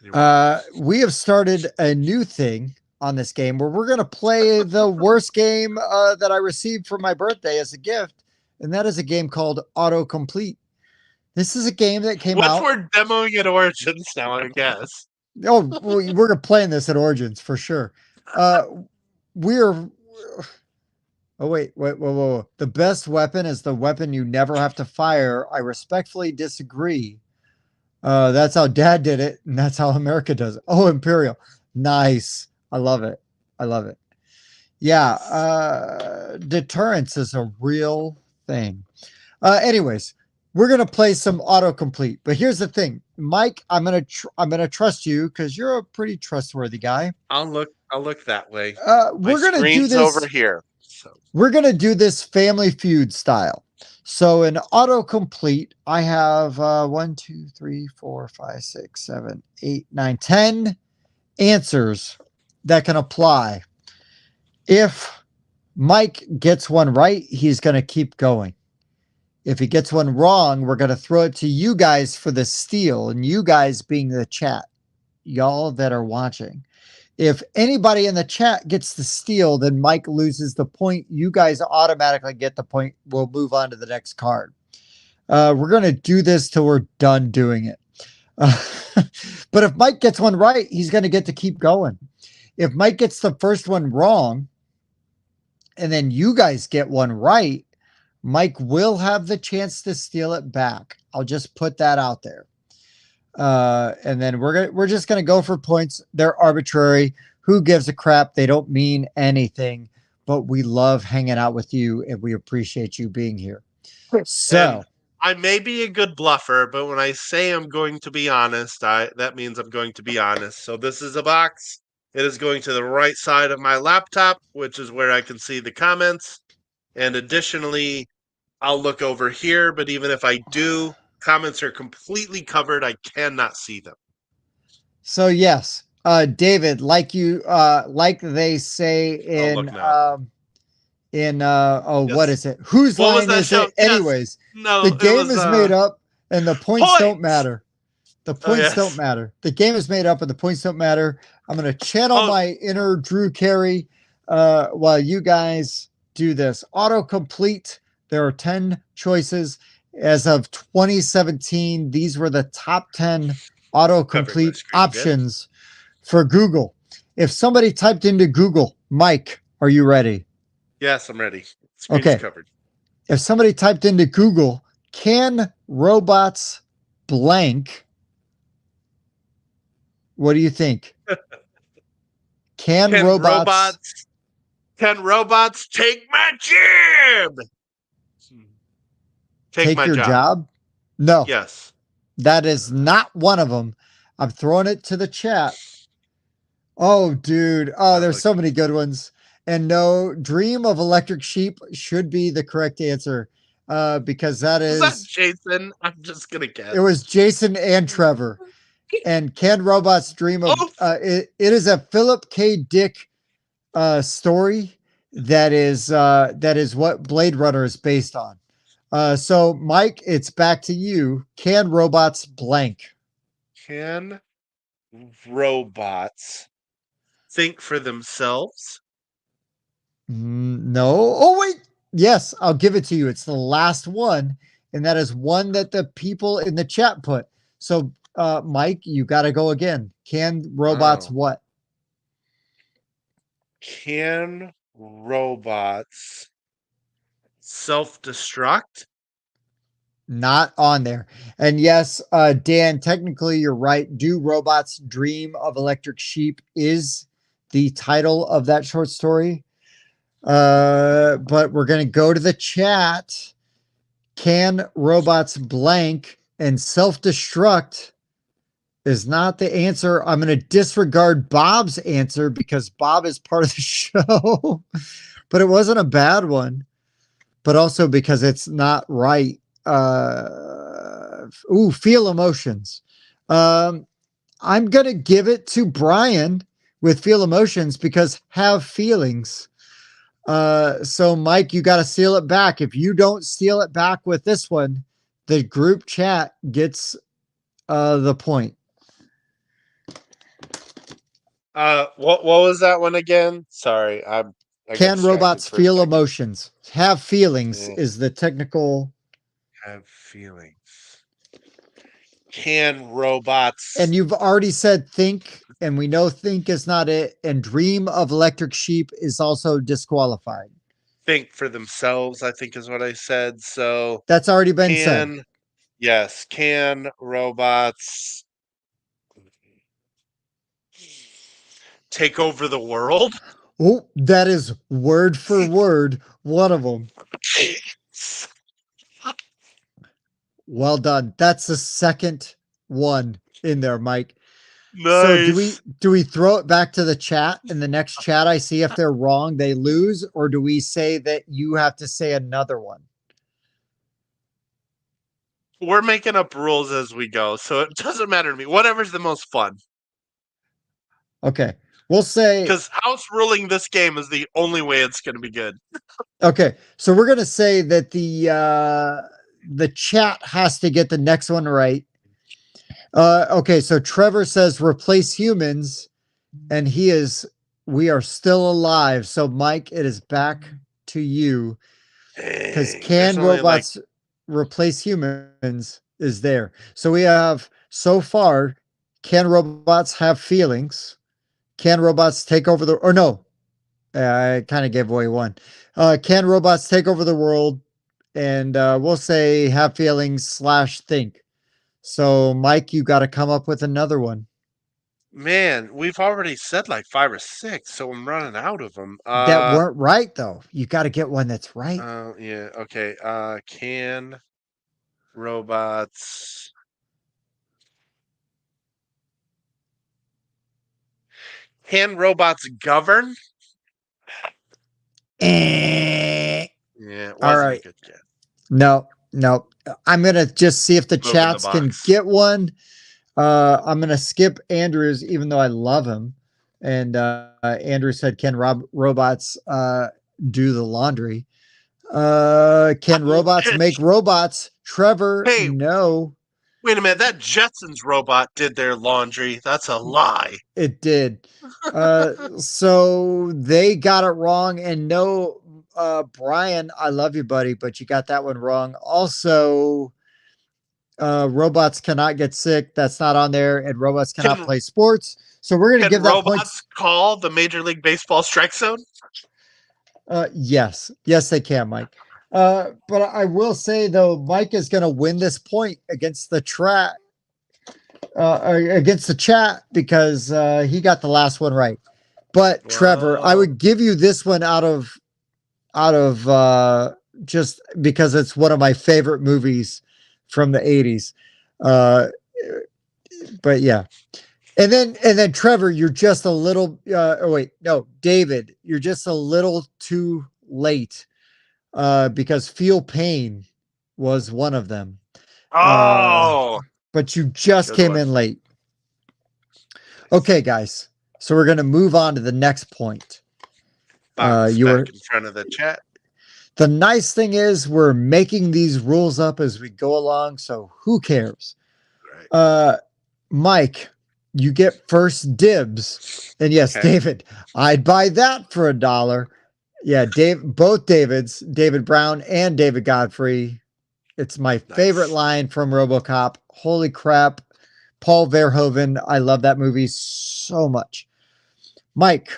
We have started a new thing on this game where we're going to play the worst game that I received for my birthday as a gift, and that is a game called Autocomplete. This is a game that came out. We're demoing at Origins now, I guess. Oh, we're playing this at Origins for sure. We're. Oh, wait. Whoa. The best weapon is the weapon you never have to fire. I respectfully disagree. That's how Dad did it, and that's how America does it. Oh, Imperial. Nice. I love it. Yeah. Deterrence is a real thing. Anyways, we're going to play some autocomplete. But here's the thing. Mike, I'm going to trust you because you're a pretty trustworthy guy. I'll look that way. We're going to do this over here. So. We're going to do this Family Feud style. So in autocomplete, I have 1, 2, 3, 4, 5, 6, 7, 8, 9, 10 answers that can apply. If Mike gets one right, he's going to keep going. If he gets one wrong, we're going to throw it to you guys for the steal, and you guys being the chat, y'all that are watching. If anybody in the chat gets the steal, then Mike loses the point. You guys automatically get the point. We'll move on to the next card. We're going to do this till we're done doing it. But if Mike gets one right, he's going to get to keep going. If Mike gets the first one wrong, and then you guys get one right, Mike will have the chance to steal it back. I'll just put that out there. And then we're just gonna go for points. They're arbitrary. Who gives a crap? They don't mean anything. But we love hanging out with you, and we appreciate you being here. So and I may be a good bluffer, but when I say I'm going to be honest, that means I'm going to be honest. So this is a box. It is going to the right side of my laptop, which is where I can see the comments. And additionally, I'll look over here, but even if I do, comments are completely covered. I cannot see them. So yes, David, like they say in yes. What is it? Whose line is it? Yes. Anyways, no, the game is made up and the points don't matter. The points don't matter. The game is made up and the points don't matter. I'm going to channel my inner Drew Carey while you guys do this. Autocomplete. There are 10 choices. As of 2017, these were the top 10 autocomplete options for Google. If somebody typed into Google, Mike, are you ready? Yes, I'm ready. Screen's covered. If somebody typed into Google, can robots blank? What do you think? Can robots take my job? Take your job? No. Yes. That is not one of them. I'm throwing it to the chat. Oh, dude. Oh, there's so many good ones. And no, Dream of Electric Sheep should be the correct answer. Because that is... Was that Jason? I'm just going to guess. It was Jason and Trevor. And Can Robots Dream of... It is a Philip K. Dick story that is what Blade Runner is based on. So, Mike, it's back to you. Can robots blank? Can robots think for themselves? No. Oh, wait. Yes, I'll give it to you. It's the last one, and that is one that the people in the chat put. So, Mike, you got to go again. Can robots what? Can robots self-destruct? Not on there. And yes, Dan, technically you're right. Do Robots Dream of Electric Sheep is the title of that short story. But we're going to go to the chat. Can robots blank? And self-destruct is not the answer. I'm going to disregard Bob's answer because Bob is part of the show. But it wasn't a bad one. but also because it's not right. Feel emotions. I'm going to give it to Brian with feel emotions because have feelings. So Mike, you got to seal it back. If you don't seal it back with this one, the group chat gets the point. What was that one again? Sorry, I Can robots feel emotions? Have feelings is the technical. Have feelings. Can robots? And you've already said think, and we know think is not it. And dream of electric sheep is also disqualified. Think for themselves, I think is what I said. So that's already been said. Yes. Can robots take over the world? Oh, that is word for word one of them. Well done. That's the second one in there, Mike. Nice. So do we throw it back to the chat? In the next chat I see if they're wrong, they lose, or do we say that you have to say another one? We're making up rules as we go, so it doesn't matter to me. Whatever's the most fun. Okay. We'll say because house ruling this game is the only way it's going to be good. Okay, so we're going to say that the chat has to get the next one right. Okay, so Trevor says replace humans, and we are still alive. So Mike, it is back to you because can robots replace humans is there. So we have so far, can robots have feelings? Can robots take over the, or no, I kind of gave away one. Can robots take over the world? And we'll say have feelings / think. So, Mike, you got to come up with another one. Man, we've already said like 5 or 6, so I'm running out of them. That weren't right, though. You got to get one that's right. Yeah. Okay. Can robots govern? Yeah, it wasn't a good guess. No. I'm gonna just see if the chats can get one. I'm gonna skip Andrews, even though I love him. And Andrew said, "Can robots do the laundry? Can robots make robots?" Trevor, no. Wait a minute, that Jetsons robot did their laundry. That's a lie. It did. So they got it wrong. And no, Brian, I love you, buddy, but you got that one wrong. Also, robots cannot get sick. That's not on there. And robots cannot play sports. So we're going to give that point. Robots call the Major League Baseball strike zone? Yes, they can, Mike. But I will say though, Mike is going to win this point against the chat because he got the last one right. But wow. Trevor, I would give you this one out of just because it's one of my favorite movies from the 80s. But yeah. And then Trevor, you're just a little David, you're just a little too late. Because feel pain was one of them. But you just came in late. Okay, guys. So we're going to move on to the next point. You were in front of the chat. The nice thing is we're making these rules up as we go along, so who cares? Right. Mike, you get first dibs. And yes, okay. David, I'd buy that for $1. Yeah, both Davids, David Brown and David Godfrey. It's my favorite line from RoboCop. Holy crap. Paul Verhoeven. I love that movie so much. Mike,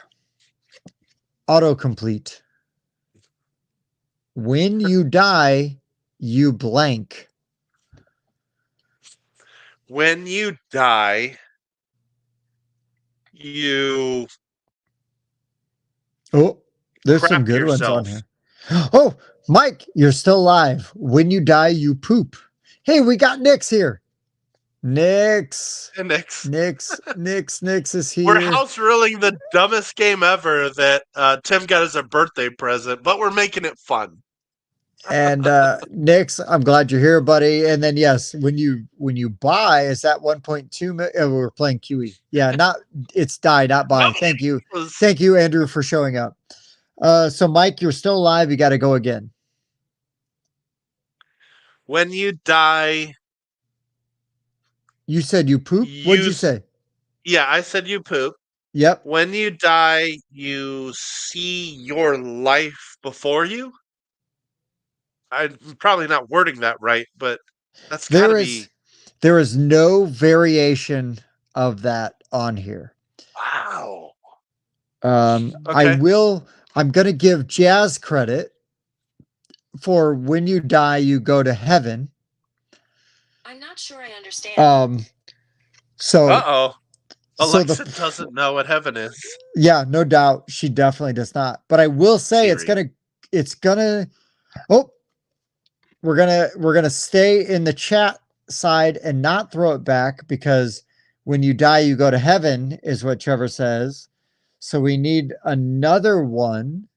autocomplete. When you die, you blank. When you die, you... Oh, there's some good ones on here. Oh, Mike, you're still alive. When you die, you poop. Hey, we got Nix here. Nix is here. We're house ruling the dumbest game ever that Tim got as a birthday present, but we're making it fun. And Nix, I'm glad you're here, buddy. And then yes, when you buy, is that 1.2 million? Oh, we're playing QE. Yeah, it's die, not buy. Thank you. Thank you, Andrew, for showing up. So Mike, you're still alive. You got to go again. When you die, you said you poop. What'd you say? Yeah, I said you poop. Yep. When you die, you see your life before you. I'm probably not wording that right, but that's gotta be. There is no variation of that on here. Wow. Okay. I'm going to give Jazz credit for when you die, you go to heaven. I'm not sure I understand. Uh-oh. Alexa doesn't know what heaven is. Yeah, no doubt. She definitely does not. But I will say Siri. We're gonna stay in the chat side and not throw it back, because when you die, you go to heaven, is what Trevor says. So we need another one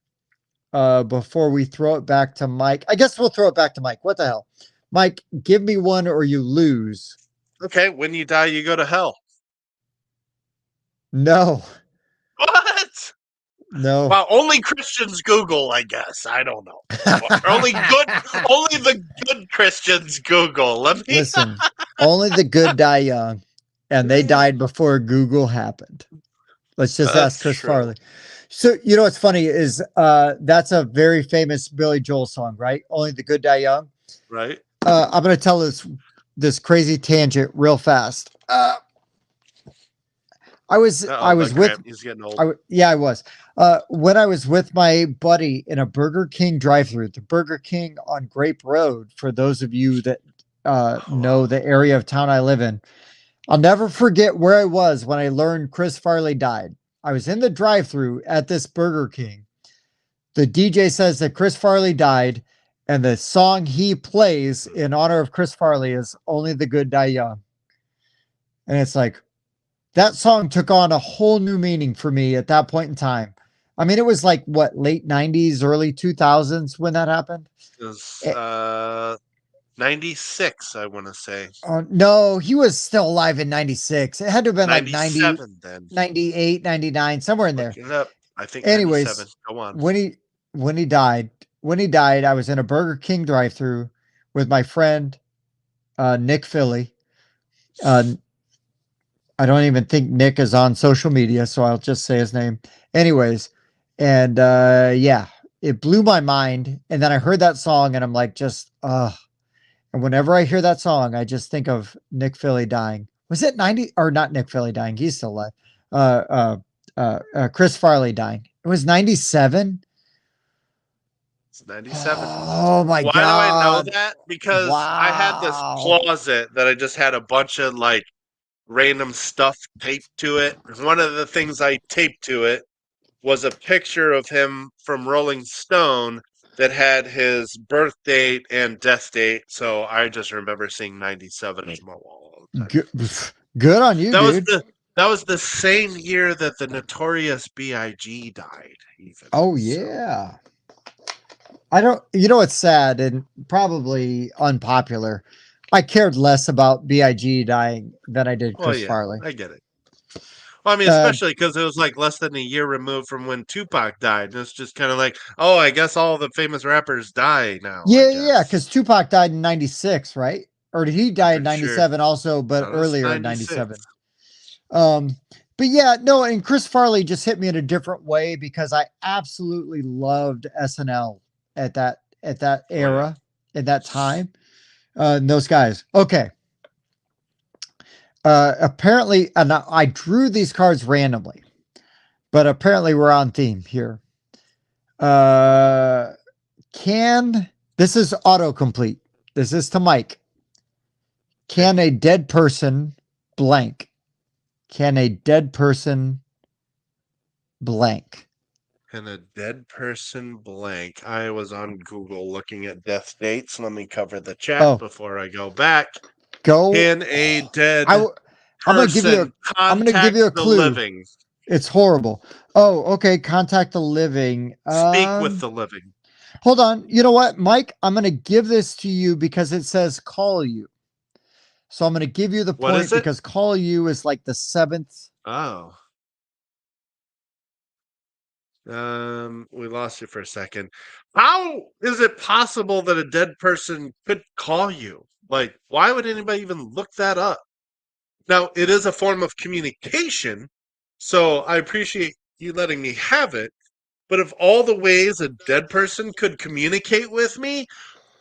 before we throw it back to Mike. I guess we'll throw it back to Mike. What the hell? Mike, give me one or you lose. Okay, when you die, you go to hell. No. What? No. Well, only Christians Google, I guess. I don't know. only the good Christians Google. Listen, only the good die young, and they died before Google happened. Let's just ask Chris Farley. So, you know what's funny is that's a very famous Billy Joel song, right? Only the good die young. Right. I'm going to tell this crazy tangent real fast. I was with. He's getting old. I was. When I was with my buddy in a Burger King drive-thru, the Burger King on Grape Road. For those of you that know the area of town I live in, I'll never forget where I was when I learned Chris Farley died. I was in the drive-thru at this Burger King. The DJ says that Chris Farley died, and the song he plays in honor of Chris Farley is "Only the Good Die Young." And it's like, that song took on a whole new meaning for me at that point in time. I mean, it was like, what, late 90s, early 2000s when that happened? It was 96, I want to say. No, he was still alive in 96. It had to have been like 90, then. 98, 99, somewhere in there. It up. I think anyways, 97. Go on. When he died, I was in a Burger King drive-thru with my friend Nick Philly. I don't even think Nick is on social media, so I'll just say his name. Anyways, and yeah, it blew my mind. And then I heard that song, and I'm like, and whenever I hear that song, I just think of Nick Philly dying. Was it 90 or not? Nick Philly dying? He's still alive. Chris Farley dying. It was 97. It's 97. Oh my God! Why do I know that? Because I had this closet that I just had a bunch of like random stuff taped to it. One of the things I taped to it was a picture of him from Rolling Stone that had his birth date and death date. So I just remember seeing 97 on my wall. Good on you, dude. That was the same year that the Notorious B.I.G. died. Even. Oh, yeah. You know what's sad and probably unpopular? I cared less about B.I.G. dying than I did Chris Farley. I get it. Well, I mean, especially because it was like less than a year removed from when Tupac died. And it's just kind of like, oh, I guess all the famous rappers die now. Yeah, because Tupac died in 96, right? Or did he die in 97 also, but earlier in 97? But yeah, no, and Chris Farley just hit me in a different way because I absolutely loved SNL at that era, at that time. And those guys. Okay. Apparently, and I drew these cards randomly, but apparently we're on theme here. This is autocomplete. This is to Mike. Can a dead person blank? Can a dead person blank? Can a dead person blank? I was on Google looking at death dates. Let me cover the chat before I go back. Can a dead person contact the living? It's horrible. Oh, okay. Contact the living. Speak with the living. Hold on. You know what, Mike? I'm going to give this to you because it says call you. So I'm going to give you the point because call you is like the 7th. Oh. We lost you for a second. How is it possible that a dead person could call you? Like, why would anybody even look that up? Now, it is a form of communication, so I appreciate you letting me have it. But of all the ways a dead person could communicate with me,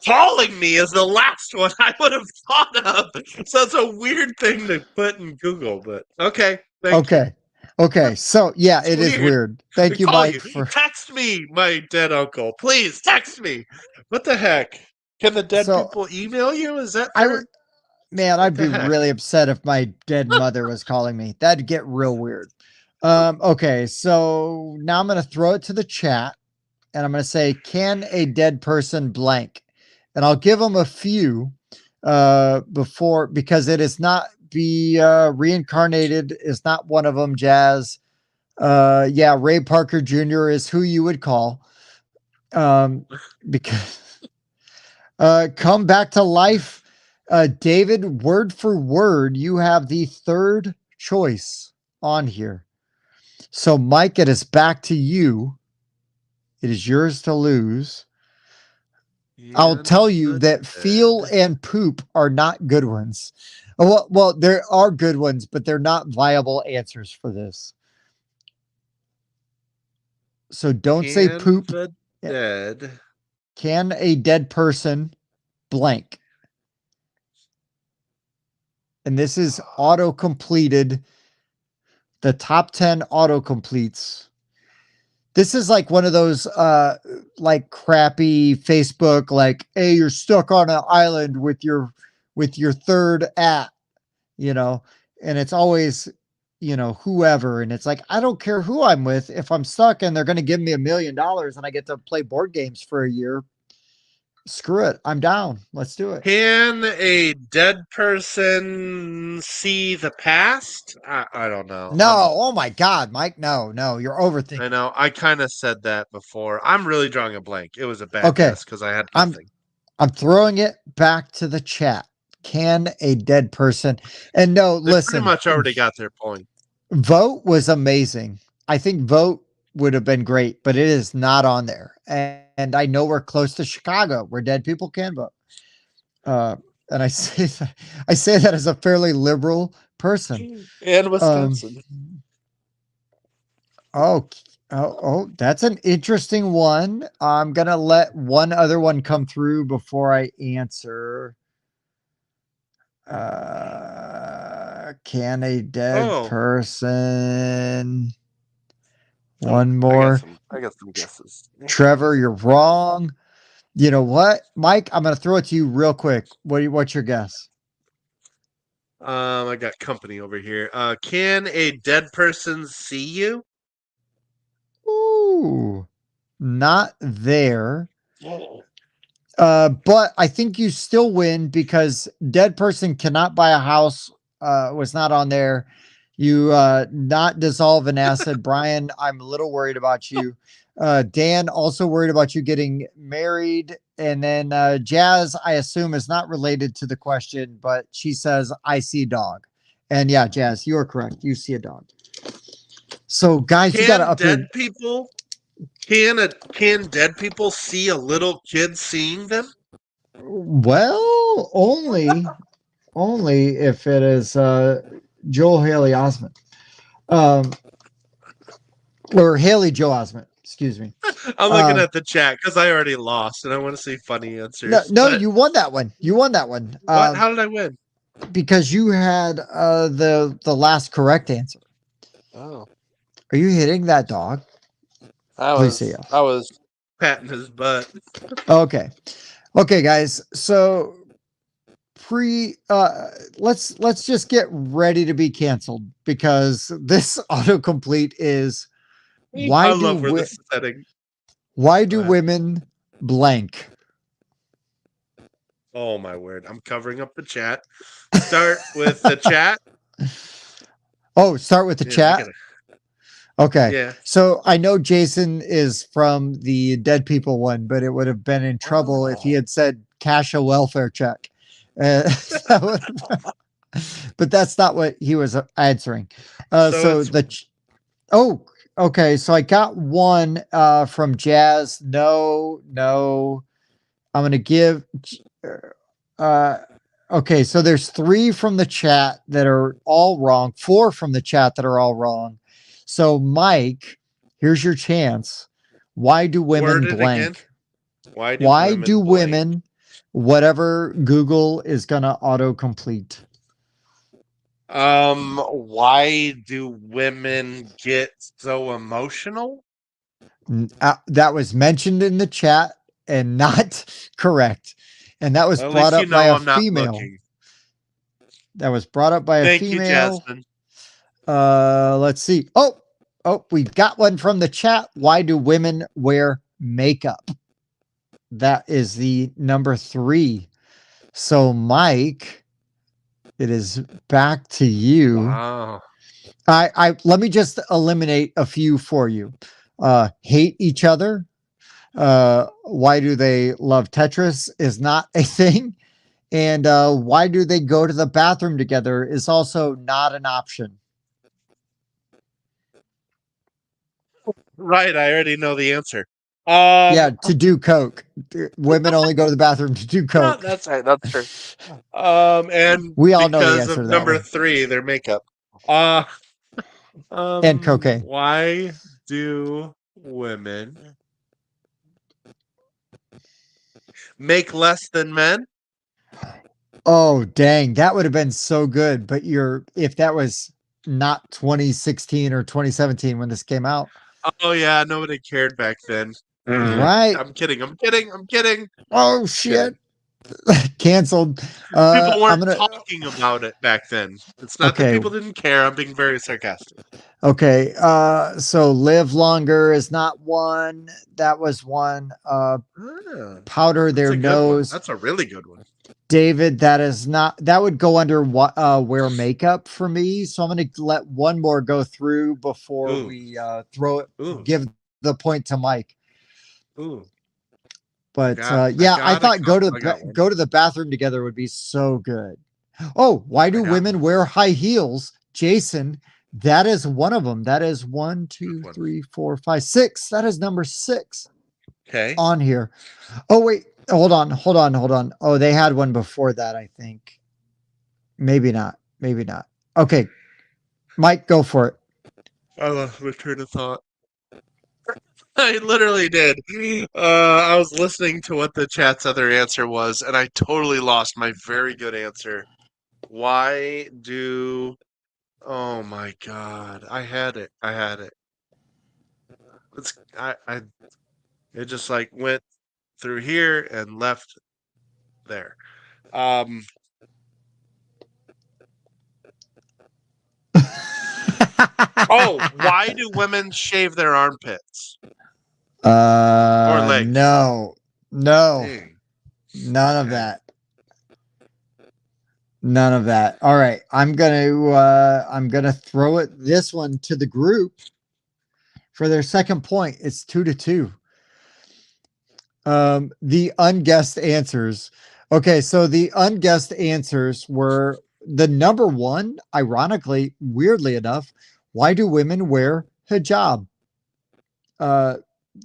calling me is the last one I would have thought of. So it's a weird thing to put in Google, but okay. Thank you. Okay. So yeah, it is weird. Thank you, Mike. Text me, my dead uncle. Please text me. What the heck? Can the dead people email you? Is that fair? Man, I'd be really upset if my dead mother was calling me. That'd get real weird. Okay, so now I'm going to throw it to the chat and I'm going to say, can a dead person blank? And I'll give them a few before, because it is not be reincarnated is not one of them. Jazz. Yeah, Ray Parker Jr. is who you would call. Because come back to life. David, word for word, you have the 3rd choice on here. So, Mike, it is back to you. It is yours to lose. I'll tell you that feel and poop are not good ones. Well, there are good ones, but they're not viable answers for this. So don't say poop. Dead. Can a dead person blank? And this is auto-completed. The top 10 auto-completes. This is like one of those like crappy Facebook, like, hey, you're stuck on an island with your 3rd at, and it's always, whoever. And it's like, I don't care who I'm with. If I'm stuck and they're going to give me $1 million and I get to play board games for a year, screw it. I'm down. Let's do it. Can a dead person see the past? I don't know. No. Oh my God, Mike. No, you're overthinking. I know. I kind of said that before. I'm really drawing a blank. It was a bad guess because I had nothing. I'm throwing it back to the chat. Can a dead person? And no, listen. Pretty much already got their point. Vote was amazing. I think vote would have been great, but it is not on there. And I know we're close to Chicago where dead people can vote. And I say that as a fairly liberal person. And Wisconsin. Oh, that's an interesting one. I'm gonna let one other one come through before I answer. Can a dead person? One more. I got some guesses. Trevor, you're wrong. You know what, Mike? I'm gonna throw it to you real quick. What's your guess? I got company over here. Can a dead person see you? Ooh, not there. But I think you still win because dead person cannot buy a house. Was not on there. You not dissolve in acid. Brian, I'm a little worried about you. Dan, also worried about you getting married. And then Jazz, I assume, is not related to the question, but she says, I see dog. And yeah, Jazz, you are correct. You see a dog. So guys, you got to up dead people? Can dead people see a little kid seeing them? Well, only if it is Joel Haley Osment. Or Haley Joe Osment, excuse me. I'm looking at the chat because I already lost and I want to see funny answers. No, you won that one. What? How did I win? Because you had the last correct answer. Oh. Are you hitting that dog? I was patting his butt. Okay, guys. So let's just get ready to be canceled because this autocomplete is why do women blank? Oh my word. I'm covering up the chat. Start with the chat. Oh, start with the chat. Okay. Yeah. So I know Jason is from the dead people one, but it would have been in trouble if he had said cash a welfare check. But that's not what he was answering. So oh, okay. So I got one from Jazz. No. I'm going to give okay, so there's 3 from the chat that are all wrong, 4 from the chat that are all wrong. So Mike, here's your chance. Why do women blank? Why do women whatever Google is going to autocomplete? Why do women get so emotional? That was mentioned in the chat and not correct. And that was brought up by a female. That was brought up by a female. Thank you, Jasmine. Let's see. Oh, we got one from the chat. Why do women wear makeup? That is the number 3. So, Mike, it is back to you. Wow. I let me just eliminate a few for you. Hate each other. Why do they love Tetris is not a thing. And why do they go to the bathroom together is also not an option. Right, I already know the answer. Yeah, to do coke. Women only go to the bathroom to do coke. That's right. That's true. And we all know the answer because to of that number one. 3, their makeup. And cocaine. Why do women make less than men? Oh, dang. That would have been so good. But if that was not 2016 or 2017 when this came out. Oh, yeah. Nobody cared back then. Right. I'm kidding. Oh, shit. Canceled. People weren't talking about it back then. It's not that people didn't care. I'm being very sarcastic. Okay. So live longer is not one. That was one. Powder their nose. That's a really good one. David, that is not, that would go under wear makeup for me. So I'm going to let one more go through before we throw it, give the point to Mike. But I thought go to the bathroom together would be so good. Oh, why do women wear high heels? Jason, that is one of them. That is 1, 2, 3, 4, 5, 6. That is number 6. Okay. On here. Oh, wait. Hold on. Oh, they had one before that, I think. Maybe not. Okay. Mike, go for it. I lost my train of thought. I literally did. I was listening to what the chat's other answer was, and I totally lost my very good answer. Why do... Oh my God. I had it. It just like went through here and left there. Why do women shave their armpits? Or legs? No. Dang. None of that. All right. I'm gonna throw this one to the group for their second point. It's 2-2. The unguessed answers. Okay, so the unguessed answers were the number 1, ironically, weirdly enough, why do women wear hijab?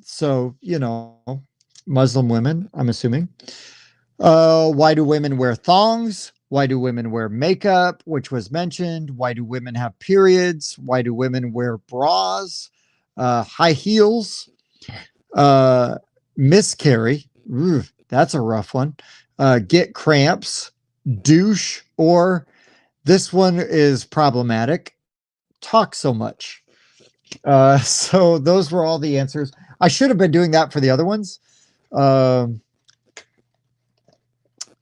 So, Muslim women, I'm assuming. Why do women wear thongs? Why do women wear makeup, which was mentioned? Why do women have periods? Why do women wear bras? High heels? Miscarry. Ooh, that's a rough one. Get cramps, douche, or this one is problematic. Talk so much. So those were all the answers. I should have been doing that for the other ones.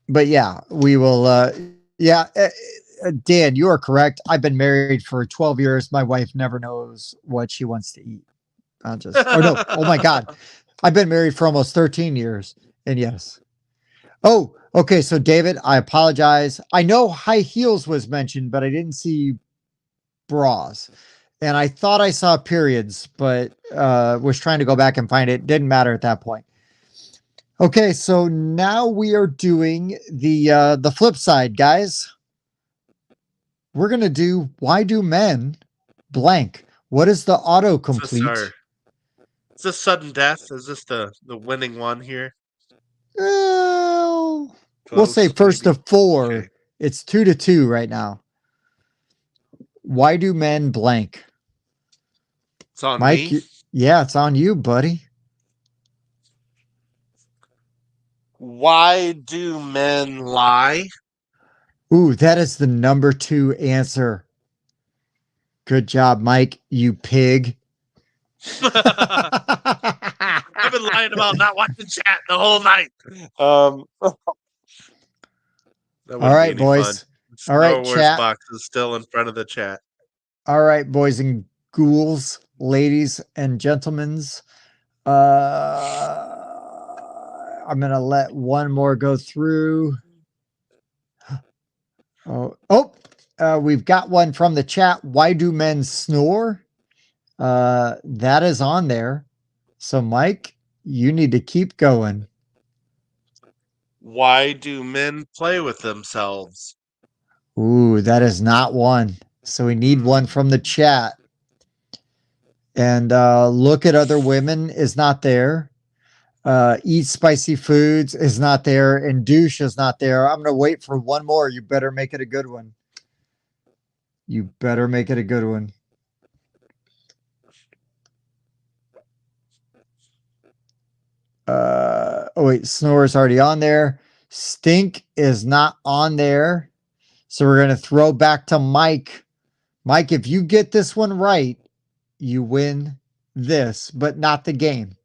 But yeah, we will. Dan, you are correct. I've been married for 12 years. My wife never knows what she wants to eat. Oh my God. I've been married for almost 13 years. And yes. Oh, okay. So David, I apologize. I know high heels was mentioned, but I didn't see bras. And I thought I saw periods, but was trying to go back and find it. Didn't matter at that point. Okay, so now we are doing the flip side, guys. We're gonna do why do men blank? What is the autocomplete? Is this sudden death? Is this the winning one here? We'll say first maybe. to 4. Okay. It's 2-2 right now. Why do men blank? It's on Mike, me? Yeah, it's on you, buddy. Why do men lie? Ooh, that is the number 2 answer. Good job, Mike, you pig. I've been lying about not watching chat the whole night. All right, boys. All right, chat. Box is still in front of the chat. All right, boys and ghouls, ladies and gentlemen. I'm gonna let one more go through. We've got one from the chat. Why do men snore? That is on there. So, Mike, you need to keep going. Why do men play with themselves? Ooh, that is not one. So we need one from the chat. And look at other women is not there. Eat spicy foods is not there. And douche is not there. I'm going to wait for one more. You better make it a good one. You better make it a good one. Snore is already on there. Stink is not on there. So we're going to throw back to Mike. Mike, if you get this one right, you win this, but not the game.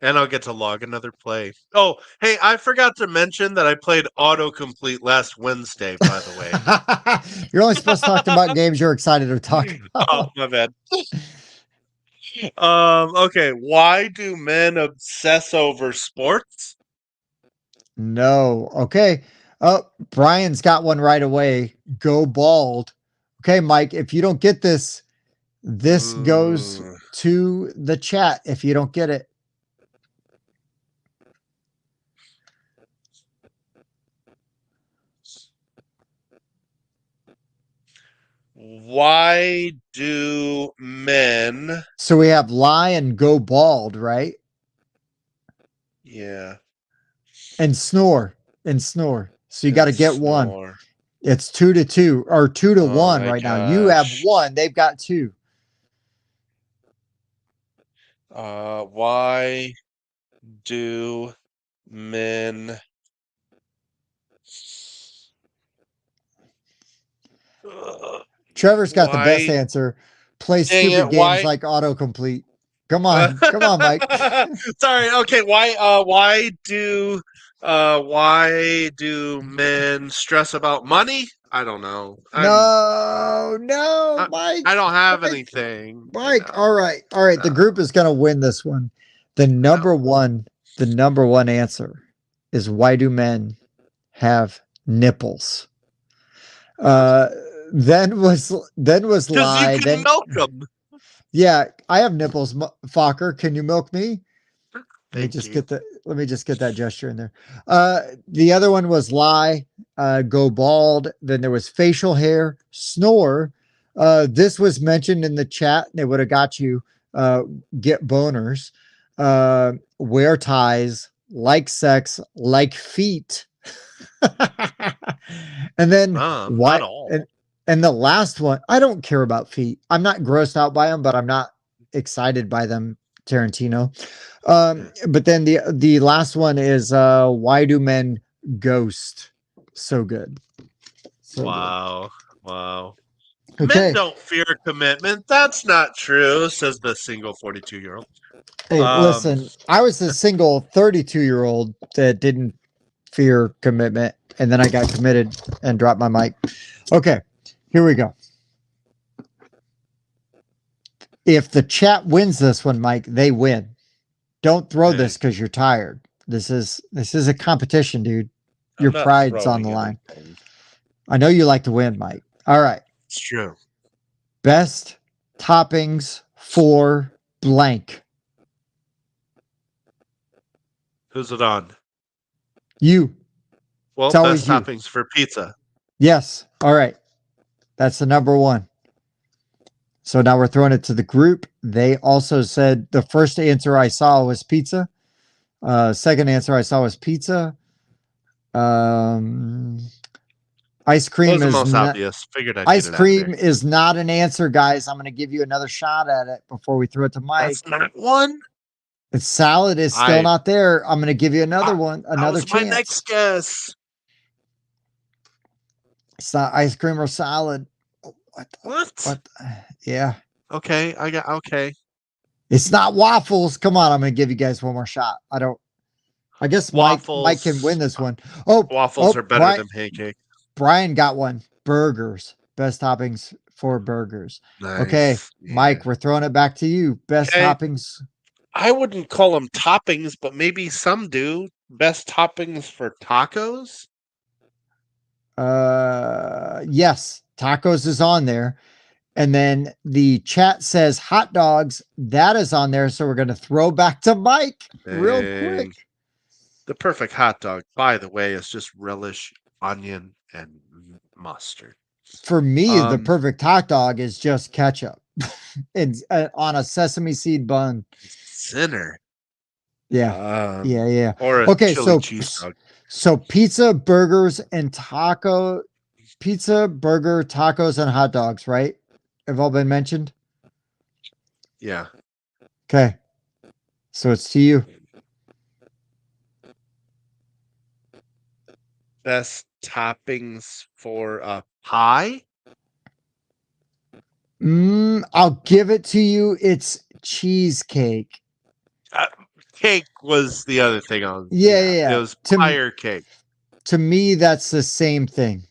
And I'll get to log another play. Oh, hey, I forgot to mention that I played autocomplete last Wednesday, by the way. You're only supposed to talk about games you're excited to talk about. Oh, my bad. Okay. Why do men obsess over sports? No. Okay. Oh, Brian's got one right away. Go bald. Okay, Mike, if you don't get this, this goes to the chat if you don't get it. Why do men... So we have lie and go bald, right? Yeah. And snore. So you got to get one. It's 2-2 or 2-1 right now. You have 1. They've got 2. Why do men... Trevor's got the best answer. Play stupid games like autocomplete. Come on, Mike. Sorry. Okay. Why do men stress about money? I don't know. No, Mike. I don't have anything. Mike, all right. The group is going to win this one. The number one answer is why do men have nipples? Then was lie. You can milk them. Yeah, I have nipples, Fokker. Can you milk me? Let me just get that gesture in there. The other one was lie, go bald. Then there was facial hair, snore. This was mentioned in the chat. They would have got you. Get boners, wear ties, like sex, like feet. And then not all. And the last one, I don't care about feet. I'm not grossed out by them, but I'm not excited by them, Tarantino. But then the last one is why do men ghost? So good. Wow. Okay. Men don't fear commitment. That's not true, says the single 42-year-old. Hey, listen, I was a single 32-year-old that didn't fear commitment, and then I got committed and dropped my mic. Okay, here we go. If the chat wins this one, Mike, they win. Don't throw this because you're tired. This is a competition, dude. Your pride's on the line. I know you like to win, Mike. All right. It's true. Best toppings for blank. Who's it on? You. Well, It's best always you. toppings for pizza. Yes. All right. That's the number one. So now we're throwing it to the group. They also said the first answer I saw was pizza. Second answer I saw was pizza. Ice cream was the is most not, obvious. Figured I'd ice get it out of cream there. is not an answer, guys. I'm going to give you another shot at it before we throw it to Mike. That's not one. It's salad is still not there. I'm going to give you another one, another that was chance. my next guess. It's not ice cream or salad. What? Yeah. Okay, okay. It's not waffles. Come on, I'm going to give you guys one more shot. I guess waffles, Mike can win this one. Oh, waffles are better than pancakes. Brian got one. Burgers. Best toppings for burgers. Nice. Okay, yeah. Mike, we're throwing it back to you. Best toppings. I wouldn't call them toppings, but maybe some do. Best toppings for tacos? Yes, tacos is on there. And then the chat says hot dogs. That is on there. So we're going to throw back to Mike real quick. The perfect hot dog, by the way, is just relish, onion, and mustard. For me, the perfect hot dog is just ketchup. It's on a sesame seed bun. Sinner. Yeah. Yeah. Or a chili cheese dog. So pizza, burgers, and pizza, burger, tacos, and hot dogs, right? Have all been mentioned? Yeah. Okay. So it's to you. Best toppings for a pie? I'll give it to you. It's cheesecake. Cake was the other thing on. Yeah. It was pie or cake. To me, that's the same thing.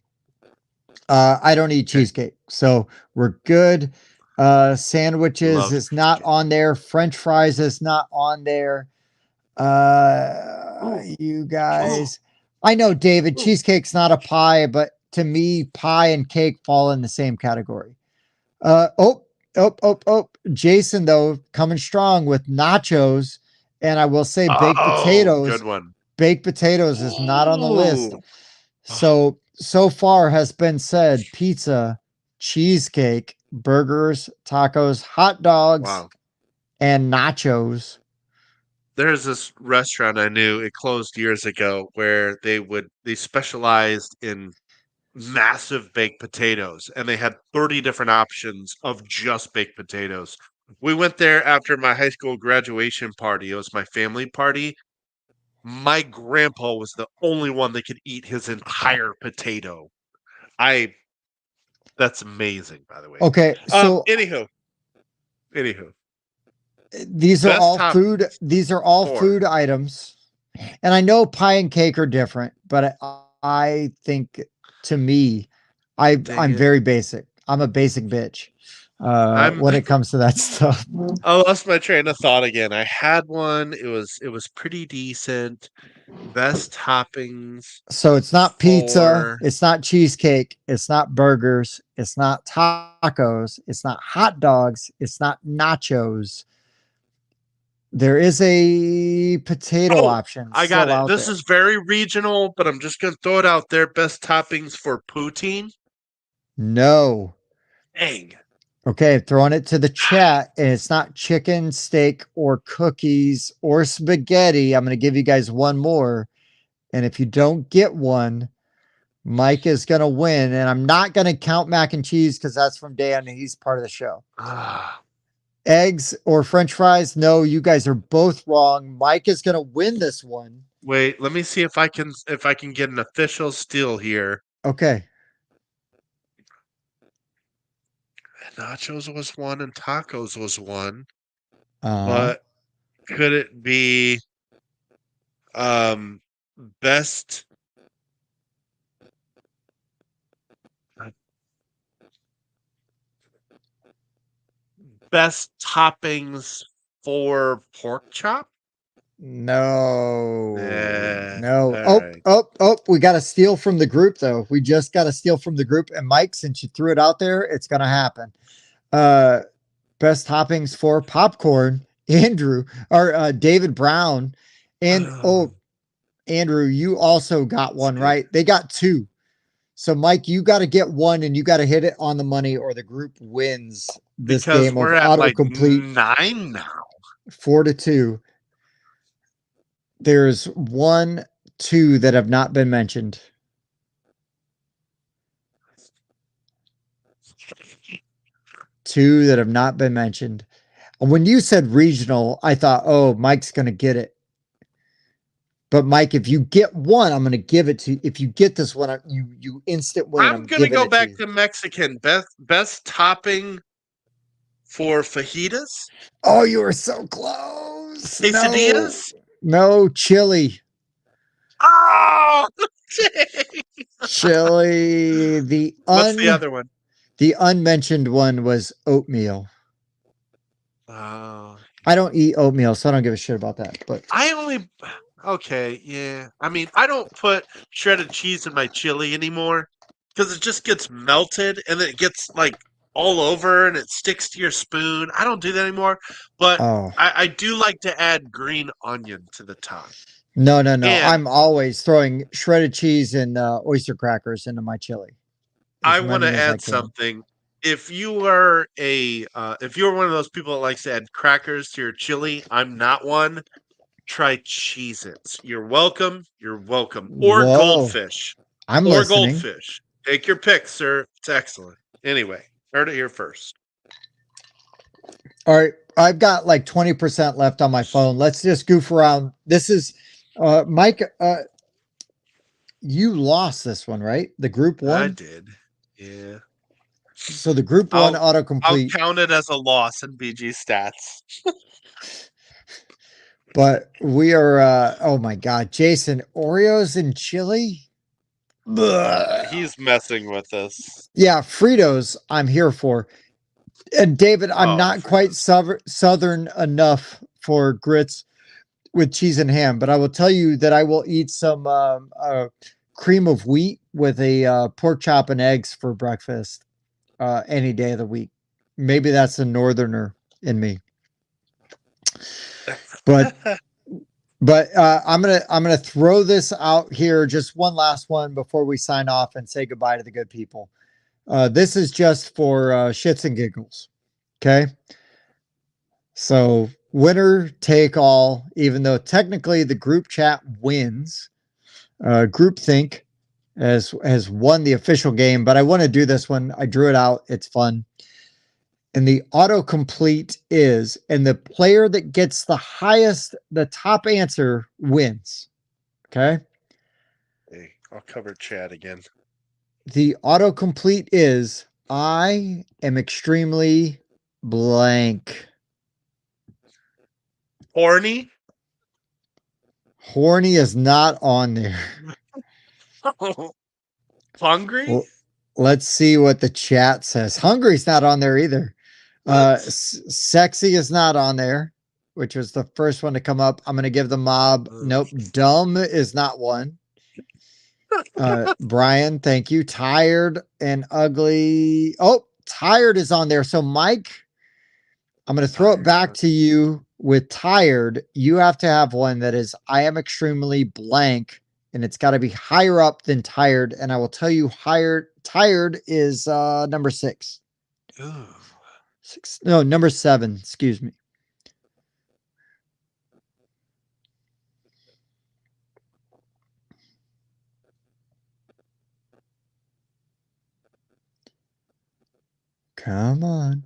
I don't eat cheesecake, so we're good. Sandwiches is not on there. French fries is not on there. You guys, I know, David, cheesecake's not a pie, but to me, pie and cake fall in the same category. Jason, though, coming strong with nachos, and I will say baked potatoes. Good one. Baked potatoes is not on the list. So far has been said pizza, cheesecake, burgers, tacos, hot dogs, and nachos. There's this restaurant I knew, it closed years ago, where they specialized in massive baked potatoes, and they had 30 different options of just baked potatoes. We went there after my high school graduation party. It was my family party. My grandpa was the only one that could eat his entire potato. That's amazing, by the way. Okay, so anywho. These are all food. These are all food items. And I know pie and cake are different, but I think, to me, I'm very basic. I'm a basic bitch when it comes to that stuff. I lost my train of thought again. I had one. It was pretty decent. Best toppings. So it's not pizza. It's not cheesecake. It's not burgers. It's not tacos. It's not hot dogs. It's not nachos. There is a potato option. I got it. This is very regional, but I'm just going to throw it out there. Best toppings for poutine? No. Dang. Okay, throwing it to the chat, and it's not chicken, steak, or cookies, or spaghetti. I'm going to give you guys one more. And if you don't get one, Mike is going to win. And I'm not going to count mac and cheese because that's from Dan, and he's part of the show. Eggs or French fries? No, you guys are both wrong. Mike is going to win this one. Wait, let me see if I can get an official steal here. Okay. Nachos was one and tacos was one. But could it be best toppings for pork chop? No. Right. We got to steal from the group, though. We just got to steal from the group. And Mike, since you threw it out there, it's going to happen. Best toppings for popcorn, Andrew, or David Brown. And Andrew, you also got one, right? They got 2. So Mike, you got to get one and you got to hit it on the money or the group wins this because game we're of at like autocomplete. 9 now. 4-2. There's 1, 2 that have not been mentioned. Two that have not been mentioned. When you said regional, I thought, oh, Mike's going to get it. But Mike, if you get one, I'm going to give it to you. If you get this one, you instant win. I'm going to go back to Mexican. Best topping for fajitas. Oh, you were so close. Quesadillas? No, chili. Oh, chili. What's the other one? The unmentioned one was oatmeal. Oh. I don't eat oatmeal, so I don't give a shit about that. But okay, yeah. I mean, I don't put shredded cheese in my chili anymore because it just gets melted and then it gets like all over and it sticks to your spoon. I don't do that anymore, but I do like to add green onion to the top. No. And I'm always throwing shredded cheese and oyster crackers into my chili. I want to add something. If you are if you're one of those people that likes to add crackers to your chili, I'm not one. Try Cheez-Its. You're welcome. You're welcome. Or Goldfish. I'm listening. Goldfish. Take your pick, sir. It's excellent. Anyway, heard it here first. All right. I've got like 20% left on my phone. Let's just goof around. This is Mike. You lost this one, right? The group 1? I did. Yeah. So the group 1 autocomplete. I'll count it as a loss in BG stats. But we are, oh my God, Jason, Oreos and chili? He's messing with us. Yeah, Fritos, I'm here for. And David, I'm not quite southern enough for grits with cheese and ham, but I will tell you that I will eat some cream of wheat with a pork chop and eggs for breakfast any day of the week. Maybe that's a northerner in me. But I'm gonna throw this out here, just one last one before we sign off and say goodbye to the good people. This is just for shits and giggles. Okay. So winner take all, even though technically the group chat wins. Groupthink has won the official game, but I want to do this one. I drew it out. It's fun. And the autocomplete is, and the player that gets the top answer wins. Okay. Hey, I'll cover chat again. The autocomplete is, I am extremely blank. Horny? Horny is not on there. Hungry? Well, let's see what the chat says. Hungry's not on there either. Sexy is not on there, which was the first one to come up. I'm going to give the mob. Nope. Dumb is not one. Brian, thank you. Tired and ugly. Oh, tired is on there. So Mike, I'm going to throw it back to you with tired. You have to have one that is, I am extremely blank, and it's got to be higher up than tired. And I will tell you tired is number 6. Ooh. 6. No, number 7. Excuse me. Come on.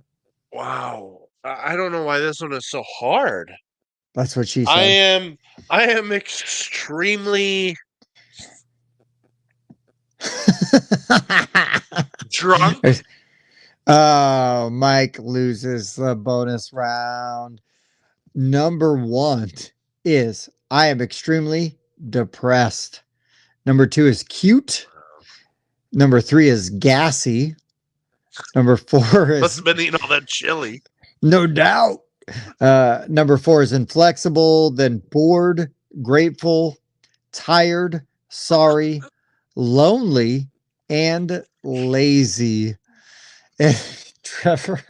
Wow. I don't know why this one is so hard. That's what she said. I am extremely drunk. Oh, Mike loses the bonus round. Number 1 is, I am extremely depressed. Number 2 is cute. Number 3 is gassy. Number 4 is... Must have been eating all that chili. No doubt. Number 4 is inflexible, then bored, grateful, tired, sorry, lonely, and lazy. Trevor.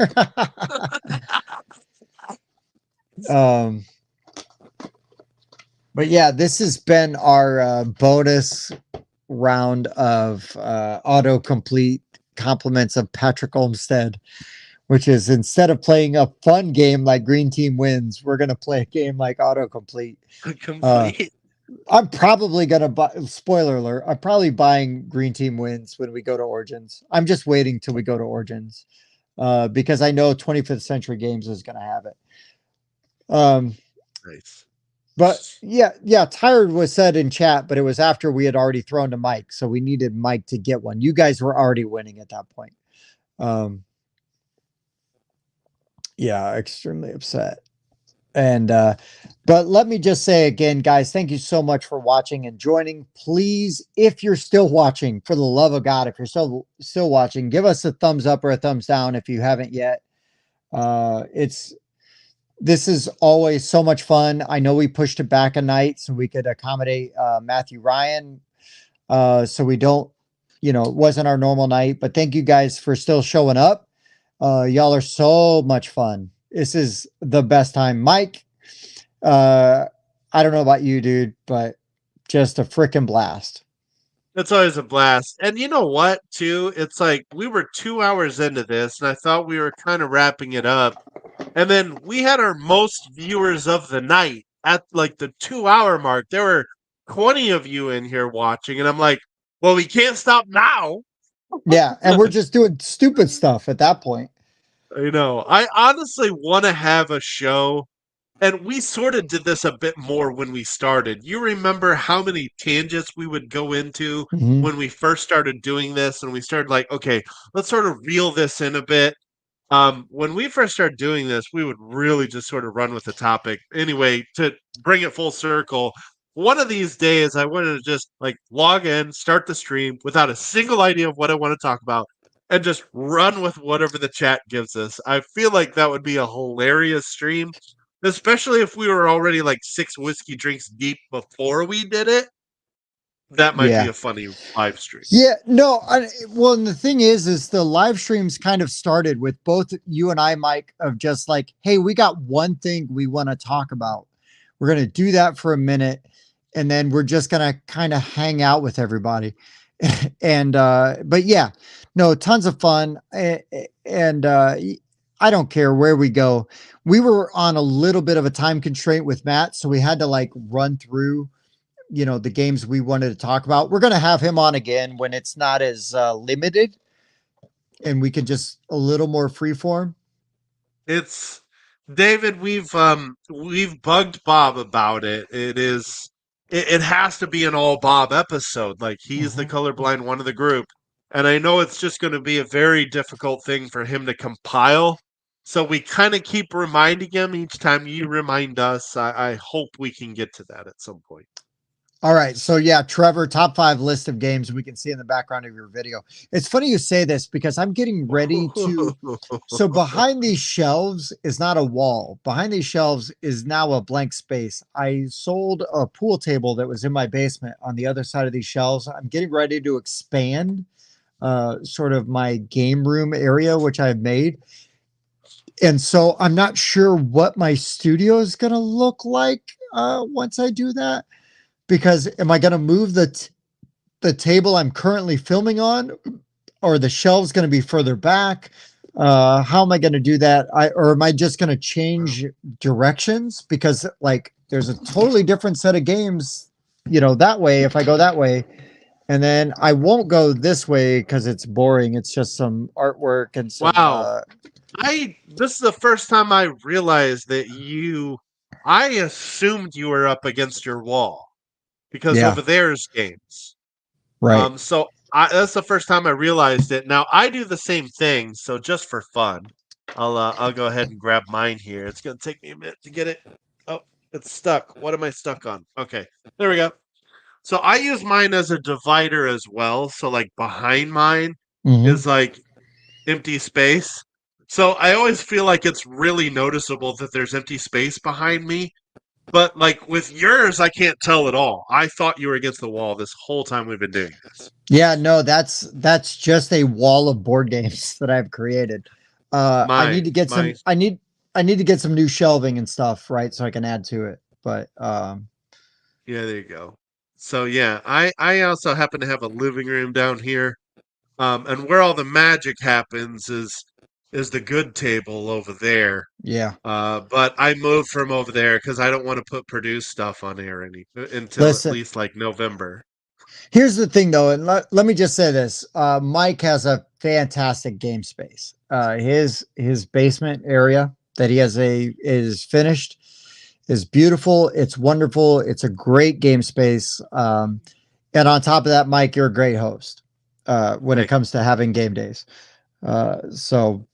But yeah, this has been our bonus round of autocomplete compliments of Patrick Olmstead, which is instead of playing a fun game like Green Team Wins, we're going to play a game like autocomplete. I'm probably going to buy, spoiler alert, I'm probably buying Green Team Wins when we go to Origins. I'm just waiting till we go to Origins because I know 25th Century Games is going to have it. Nice. But yeah, tired was said in chat, but it was after we had already thrown to Mike. So we needed Mike to get one. You guys were already winning at that point. Yeah, extremely upset. And but let me just say again, guys, thank you so much for watching and joining. Please, if you're still watching, for the love of God, if you're still watching, give us a thumbs up or a thumbs down if you haven't yet. This is always so much fun. I know we pushed it back a night so we could accommodate Mathue Ryann. So we don't, it wasn't our normal night, but thank you guys for still showing up. Y'all are so much fun. This is the best time. Mike, I don't know about you, dude, but just a freaking blast. It's always a blast. And you know what, too? It's like we were 2 hours into this, and I thought we were kind of wrapping it up. And then we had our most viewers of the night at like the 2 hour mark. There were 20 of you in here watching, and I'm like, well, we can't stop now. Yeah, and we're just doing stupid stuff at that point. I know. I honestly want to have a show, and we sort of did this a bit more when we started. You remember how many tangents we would go into when we first started doing this, and we started like, okay, let's sort of reel this in a bit. When we first started doing this, we would really just sort of run with the topic. Anyway, to bring it full circle, one of these days I wanted to just like log in, start the stream without a single idea of what I want to talk about, and just run with whatever the chat gives us. I feel like that would be a hilarious stream, especially if we were already like 6 whiskey drinks deep before we did it. That might be a funny live stream. Yeah, no. Well, and the thing is the live streams kind of started with both you and I, Mike, of just like, hey, we got one thing we want to talk about. We're going to do that for a minute. And then we're just going to kind of hang out with everybody. And, but yeah, no, tons of fun. And I don't care where we go. We were on a little bit of a time constraint with Matt. So we had to like run through the games we wanted to talk about. We're going to have him on again when it's not as limited and we can just a little more freeform. It's David. We've bugged Bob about it. It has to be an all Bob episode. Like he's the colorblind one of the group. And I know it's just going to be a very difficult thing for him to compile. So we kind of keep reminding him each time you remind us. I hope we can get to that at some point. All right. So yeah, Trevor, top 5 list of games we can see in the background of your video. It's funny you say this because I'm getting ready to. So behind these shelves is not a wall. Behind these shelves is now a blank space. I sold a pool table that was in my basement on the other side of these shelves. I'm getting ready to expand sort of my game room area, which I've made. And so I'm not sure what my studio is going to look like once I do that. Because am I going to move the table I'm currently filming on, or the shelves going to be further back? How am I going to do that? Or am I just going to change directions? Because like there's a totally different set of games, that way, if I go that way. And then I won't go this way because it's boring. It's just some artwork and some. Wow. This is the first time I realized that I assumed you were up against your wall. Because over there's games. Right. So that's the first time I realized it. Now I do the same thing. So just for fun, I'll go ahead and grab mine here. It's going to take me a minute to get it. Oh, it's stuck. What am I stuck on? Okay, there we go. So I use mine as a divider as well. So like behind mine is like empty space. So I always feel like it's really noticeable that there's empty space behind me. But like with yours, I can't tell at all. I thought you were against the wall this whole time we've been doing this. Yeah, no, that's just a wall of board games that I've created. I need to get some. I need to get some new shelving and stuff, right, so I can add to it. But yeah, there you go. So yeah, I also happen to have a living room down here, and where all the magic happens is the good table over there. Yeah. But I moved from over there because I don't want to put Purdue stuff on air until Listen, at least like November. Here's the thing, though, and let me just say this: Mike has a fantastic game space. His basement area that he has is finished, is beautiful. It's wonderful. It's a great game space. And on top of that, Mike, you're a great host when it comes to having game days. So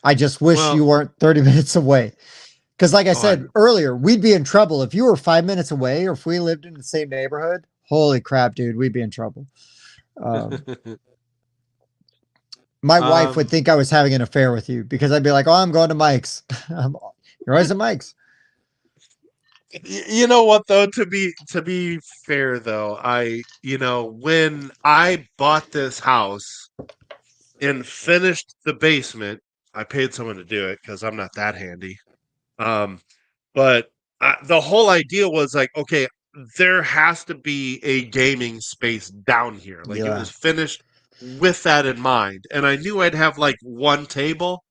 I just wish you weren't 30 minutes away. Because like I said earlier, we'd be in trouble if you were 5 minutes away or if we lived in the same neighborhood. Holy crap, dude, we'd be in trouble. My wife would think I was having an affair with you because I'd be like, oh, I'm going to Mike's. You're always at Mike's. You know what, though, to be fair, though, when I bought this house and finished the basement, I paid someone to do it because I'm not that handy. But the whole idea was like, okay, there has to be a gaming space down here. Like it was finished with that in mind. And I knew I'd have like one table.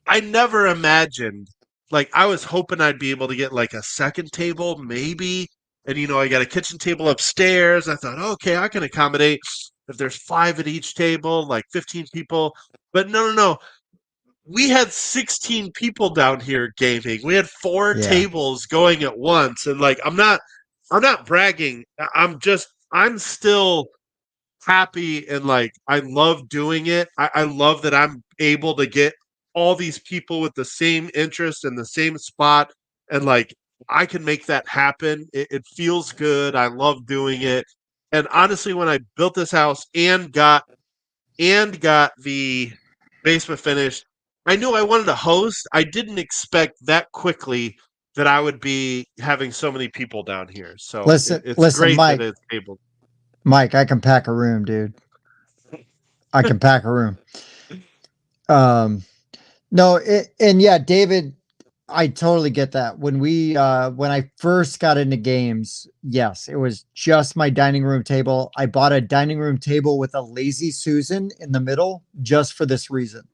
I never imagined, like I was hoping I'd be able to get like a second table, maybe. And I got a kitchen table upstairs. I thought, okay, I can accommodate if there's 5 at each table, like 15 people. But no. We had 16 people down here gaming. We had 4 tables going at once. And like, I'm not bragging. I'm still happy and like, I love doing it. I love that I'm able to get all these people with the same interest in the same spot. And like, I can make that happen. It feels good. I love doing it. And honestly, when I built this house and got the basement finished, I knew I wanted to host. I didn't expect that quickly that I would be having so many people down here. So listen, great Mike, that it's able. Mike, I can pack a room, dude. I can pack a room. No, and yeah, David, I totally get that. When I first got into games, yes, it was just my dining room table. I bought a dining room table with a Lazy Susan in the middle just for this reason.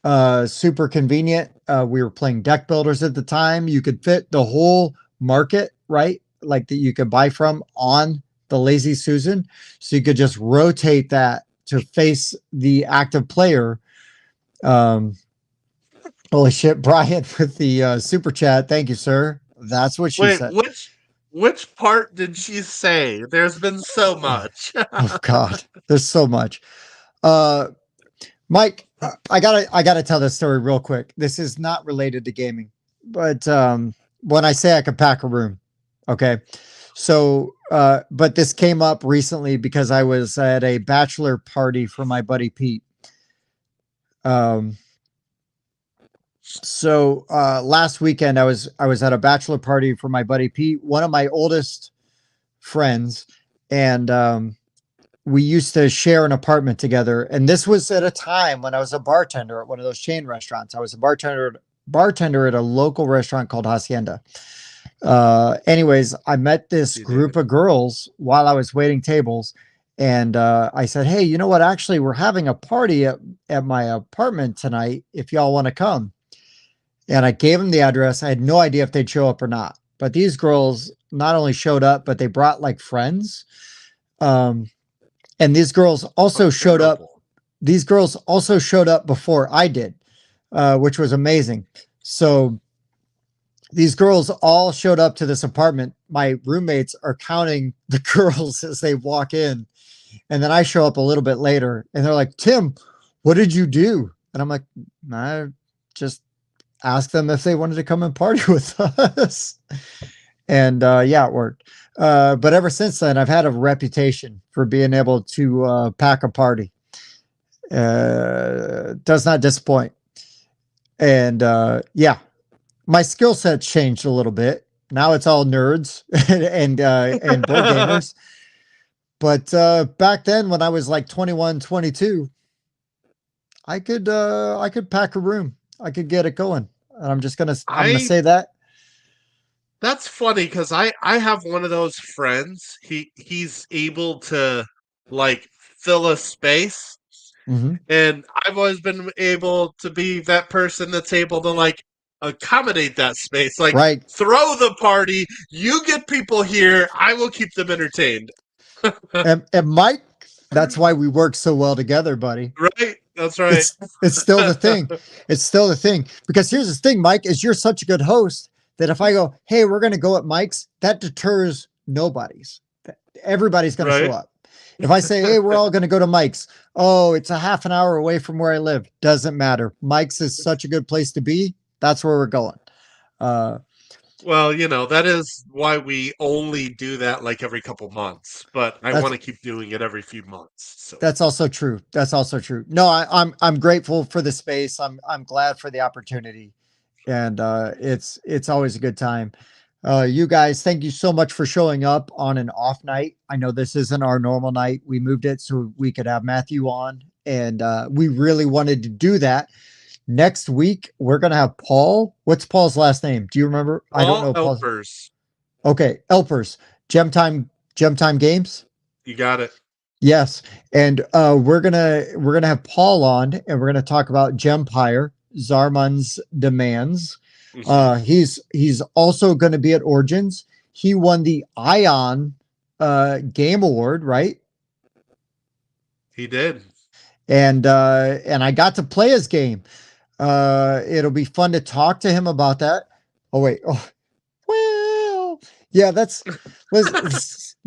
Super convenient. We were playing deck builders at the time. You could fit the whole market, right? Like that you could buy from on the Lazy Susan. So you could just rotate that to face the active player. Holy shit, Brian with the super chat. Thank you, sir. That's what she said. Which part did she say? There's been so much. Oh God, there's so much. Mike, I gotta tell this story real quick. This is not related to gaming, but when I say I could pack a room, okay. So, but this came up recently because I was at a bachelor party for my buddy Pete. So last weekend I was at a bachelor party for my buddy Pete, one of my oldest friends, and we used to share an apartment together. And this was at a time when I was a bartender at one of those chain restaurants. I was a bartender at a local restaurant called Hacienda. Anyways, I met this group of girls while I was waiting tables. And I said, hey, you know what? Actually, we're having a party at my apartment tonight if y'all want to come. And I gave them the address. I had no idea if they'd show up or not. But these girls not only showed up, but they brought like friends. And these girls also showed up. These girls also showed up before I did, which was amazing. So these girls all showed up to this apartment. My roommates are counting the girls as they walk in. And then I show up a little bit later and they're like, Tim, what did you do? And I'm like, I just asked them if they wanted to come and party with us. And yeah, it worked. But ever since then, I've had a reputation for being able to pack a party. Does not disappoint. And yeah, my skill set's changed a little bit. Now it's all nerds and board gamers. But back then when I was like 21, 22, I could pack a room. I could get it going. And I'm gonna say that. That's funny because I have one of those friends. He's able to like fill a space, and I've always been able to be that person that's able to like accommodate that space. Like, right. Throw the party. You get people here. I will keep them entertained. and Mike, that's why we work so well together, buddy. Right. That's right. It's still the thing. It's still the thing. Because here's the thing, Mike, is you're such a good host that if I go, hey, we're going to go at Mike's, that deters nobody's. Everybody's going to show up. If I say, hey, we're all going to go to Mike's, oh, it's a half an hour away from where I live. Doesn't matter. Mike's is such a good place to be. That's where we're going. Well, that is why we only do that like every couple months, but I want to keep doing it every few months. So that's also true. That's also true. No, I'm grateful for the space. I'm glad for the opportunity, and it's always a good time. You guys, thank you so much for showing up on an off night. I know this isn't our normal night. We moved it so we could have Mathue on, and we really wanted to do that. Next week, we're going to have Paul. What's Paul's last name? Do you remember? Paul I don't know. Elpers. Okay. Elpers. Gem Time Games. You got it. Yes. And we're going to have Paul on, and we're going to talk about Gempire, Zarman's Demands. He's also going to be at Origins. He won the Ion Game Award, right? He did. And I got to play his game. It'll be fun to talk to him about that. Oh, wait. Oh, well, yeah,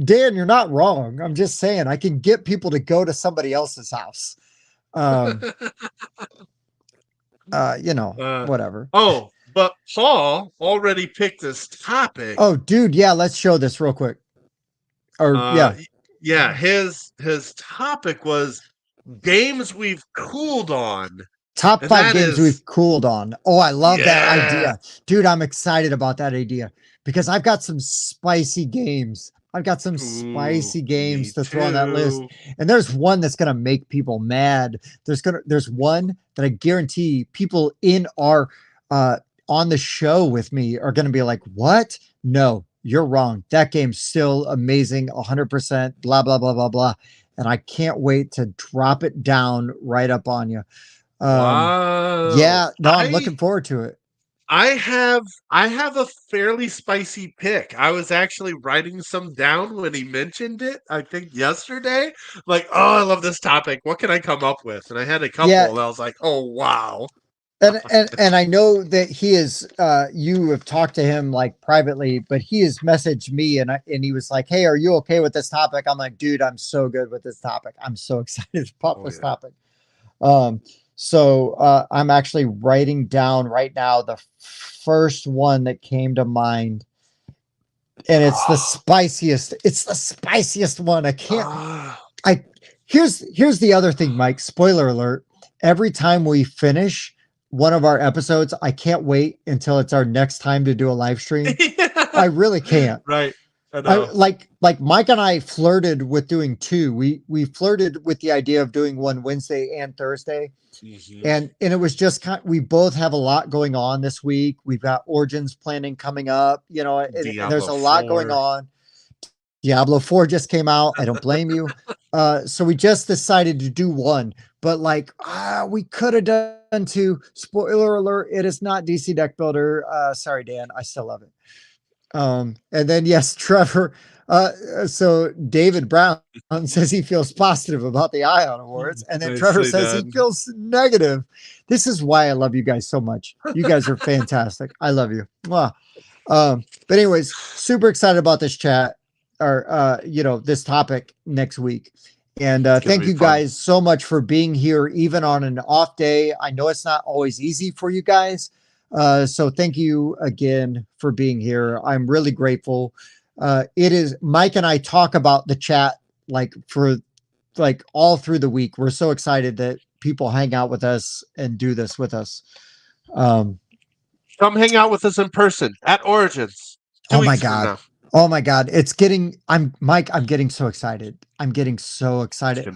Dan, you're not wrong. I'm just saying I can get people to go to somebody else's house. Whatever. Oh, but Paul already picked this topic. Oh, dude. Yeah. Let's show this real quick. Yeah. His topic was games we've cooled on. Top 5 games we've cooled on. Oh, I love that idea. Dude, I'm excited about that idea because I've got some spicy games. To throw on that list. And there's one that's going to make people mad. There's one that I guarantee people in our on the show with me are going to be like, "What? No, you're wrong. That game's still amazing, 100%, blah blah blah blah blah." And I can't wait to drop it down right up on you. Wow. Yeah, no, I'm looking forward to it. I have a fairly spicy pick. I was actually writing some down when he mentioned it, I think yesterday. Like, oh, I love this topic. What can I come up with? And I had a couple and I was like, oh wow. And I know that he is you have talked to him like privately, but he has messaged me and he was like, "Hey, are you okay with this topic?" I'm like, "Dude, I'm so good with this topic. I'm so excited about this topic." So I'm actually writing down right now the first one that came to mind. And it's the spiciest. It's the spiciest one. I can't. Here's the other thing, Mike. Spoiler alert. Every time we finish one of our episodes, I can't wait until it's our next time to do a live stream. I really can't. Right. I know. Like Mike and I flirted with doing 2. We flirted with the idea of doing one Wednesday and Thursday. And it was just we both have a lot going on this week. We've got Origins planning coming up, and there's a lot going on. Diablo 4 just came out. I don't blame you. So we just decided to do one, but we could have done 2. Spoiler alert, it is not DC Deck Builder. Sorry, Dan, I still love it. And then yes, Trevor. So David Brown says he feels positive about the Ion Awards, and then Trevor says he feels negative. This is why I love you guys so much. You guys are fantastic. I love you. But anyways, super excited about this chat or this topic next week. And thank you guys so much for being here, even on an off day. I know it's not always easy for you guys. So thank you again for being here. I'm really grateful. It is Mike and I talk about the chat for all through the week. We're so excited that people hang out with us and do this with us. Come hang out with us in person at Origins. Oh my God. Oh my God. I'm getting so excited. I'm getting so excited.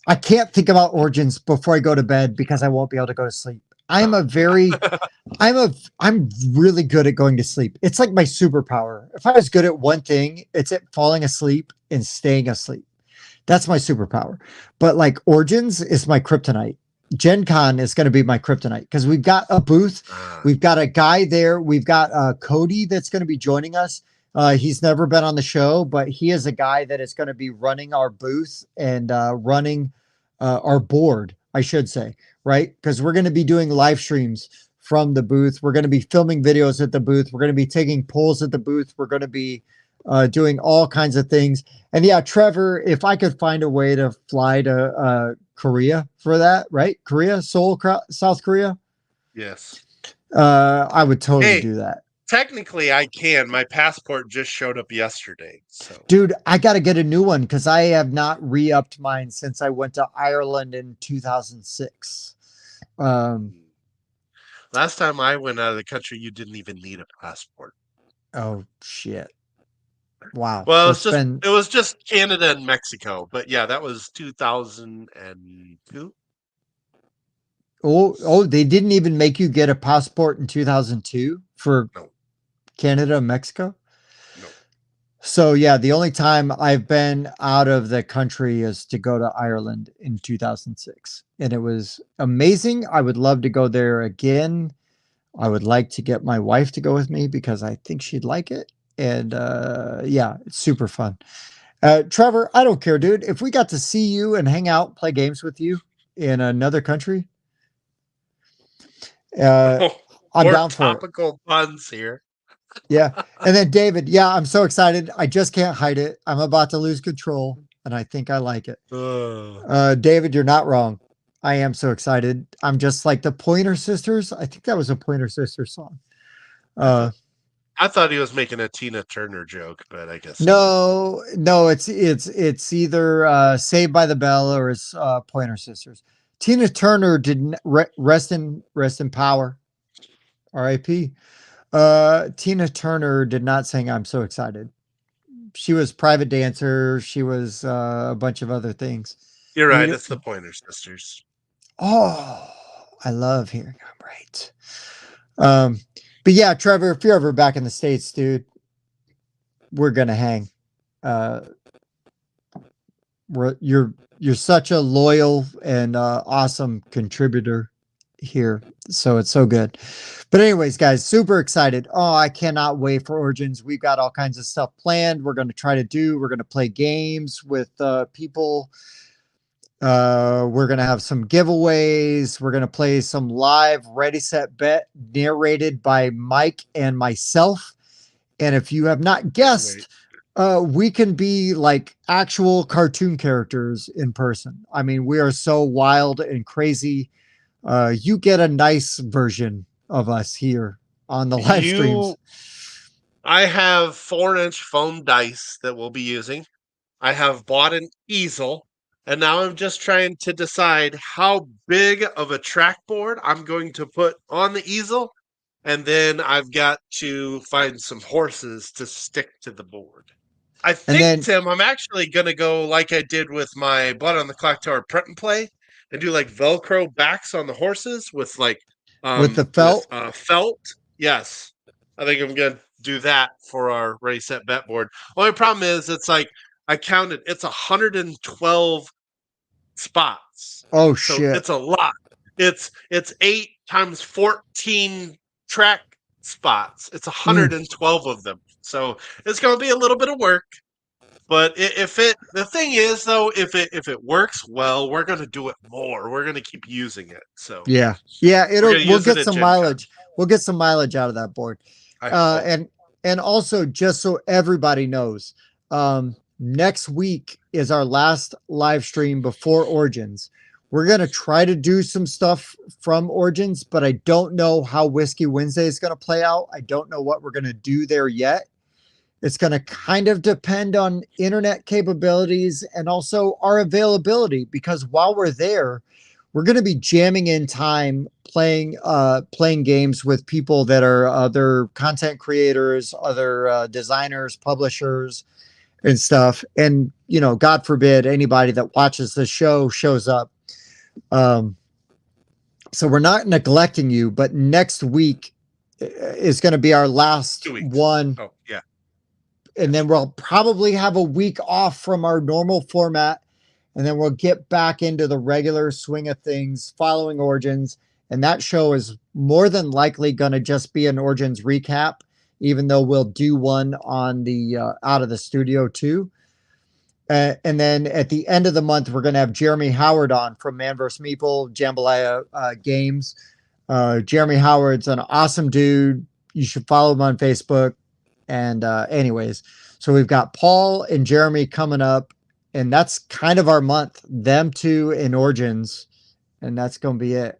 I can't think about Origins before I go to bed because I won't be able to go to sleep. I'm really good at going to sleep. It's like my superpower. If I was good at one thing, it's at falling asleep and staying asleep. That's my superpower. But like Origins is my kryptonite. Gen Con is going to be my kryptonite because we've got a booth. We've got a guy there. We've got Cody that's going to be joining us. He's never been on the show, but he is a guy that is going to be running our booth and running our board, I should say, right? Because we're going to be doing live streams from the booth. We're going to be filming videos at the booth. We're going to be taking polls at the booth. We're going to be doing all kinds of things. And yeah, Trevor, if I could find a way to fly to Korea for that, right? Korea, Seoul, South Korea. Yes. I would totally do that. Technically, I can. My passport just showed up yesterday. So, dude, I got to get a new one because I have not re-upped mine since I went to Ireland in 2006. Last time I went out of the country, you didn't even need a passport. Oh shit! Wow. Well, it was just Canada and Mexico, but yeah, that was 2002. Oh, they didn't even make you get a passport in 2002 for Canada and Mexico? No. So yeah, the only time I've been out of the country is to go to Ireland in 2006. And it was amazing. I would love to go there again. I would like to get my wife to go with me because I think she'd like it. And yeah, it's super fun. Trevor, I don't care, dude. If we got to see you and hang out, play games with you in another country, I'm down for it. Topical puns here. Yeah. And then David, yeah, I'm so excited. I just can't hide it. I'm about to lose control and I think I like it. David, you're not wrong. I am so excited. I'm just like the Pointer Sisters. I think that was a Pointer Sisters song. I thought he was making a Tina Turner joke, but I guess no, it's either Saved by the Bell or it's Pointer Sisters. Tina Turner didn't rest in power. R.I.P. Tina Turner did not sing I'm so excited. She was private dancer. She was a bunch of other things. You're right. It's the Pointer Sisters. Oh, I love hearing I'm right. But yeah, Trevor, if you're ever back in the States, dude, we're gonna hang. You're such a loyal and awesome contributor here, so it's so good. But anyways, guys, super excited. Oh, I cannot wait for Origins. We've got all kinds of stuff planned. We're going to play games with people. We're going to have some giveaways. We're going to play some live Ready Set Bet narrated by Mike and myself. And if you have not guessed, we can be like actual cartoon characters in person. I mean, we are so wild and crazy. You get a nice version of us here on the live streams. I have 4-inch foam dice that we'll be using. I have bought an easel, and now I'm just trying to decide how big of a trackboard I'm going to put on the easel, and then I've got to find some horses to stick to the board. I think, Tim, I'm actually going to go like I did with my Blood on the Clock Tower print and play and do like Velcro backs on the horses with like with the felt. Felt. Yes. I think I'm going to do that for our Ready Set Bet board. Only problem is it's like I counted, it's 112 spots. Oh, so shit. It's a lot. It's 8 times 14 track spots. It's 112 of them. So it's going to be a little bit of work. But the thing is though, if it works well, we're going to do it more. We're going to keep using it. So yeah, we'll get some mileage. We'll get some mileage out of that board. And also just so everybody knows, next week is our last live stream before Origins. We're going to try to do some stuff from Origins, but I don't know how Whiskey Wednesday is going to play out. I don't know what we're going to do there yet. It's going to kind of depend on internet capabilities and also our availability, because while we're there, we're going to be jamming in time playing games with people that are other content creators, other designers, publishers, and stuff. And, you know, God forbid anybody that watches the show shows up. So we're not neglecting you, but next week is going to be our last one. Oh, yeah. And then we'll probably have a week off from our normal format. And then we'll get back into the regular swing of things following Origins. And that show is more than likely going to just be an Origins recap, even though we'll do one on the out of the studio too. And then at the end of the month, we're going to have Jeremy Howard on from Man vs. Meeple, Jambalaya Games. Jeremy Howard's an awesome dude. You should follow him on Facebook. And anyways, so we've got Paul and Jeremy coming up, and that's kind of our month. Them two in Origins, and that's going to be it.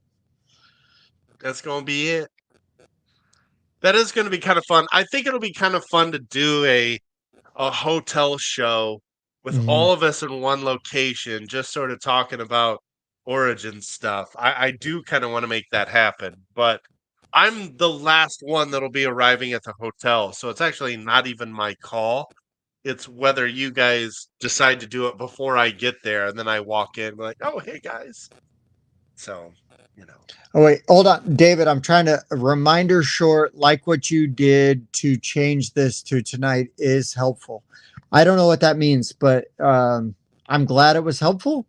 That's going to be it. That is going to be kind of fun. I think it'll be kind of fun to do a hotel show with all of us in one location, just sort of talking about Origin stuff. I do kind of want to make that happen, but I'm the last one that'll be arriving at the hotel, so it's actually not even my call. It's whether you guys decide to do it before I get there, and then I walk in like, oh, hey, guys. So, you know. Oh, wait, hold on. David, I'm trying to reminder short, like what you did to change this to tonight is helpful. I don't know what that means, but I'm glad it was helpful.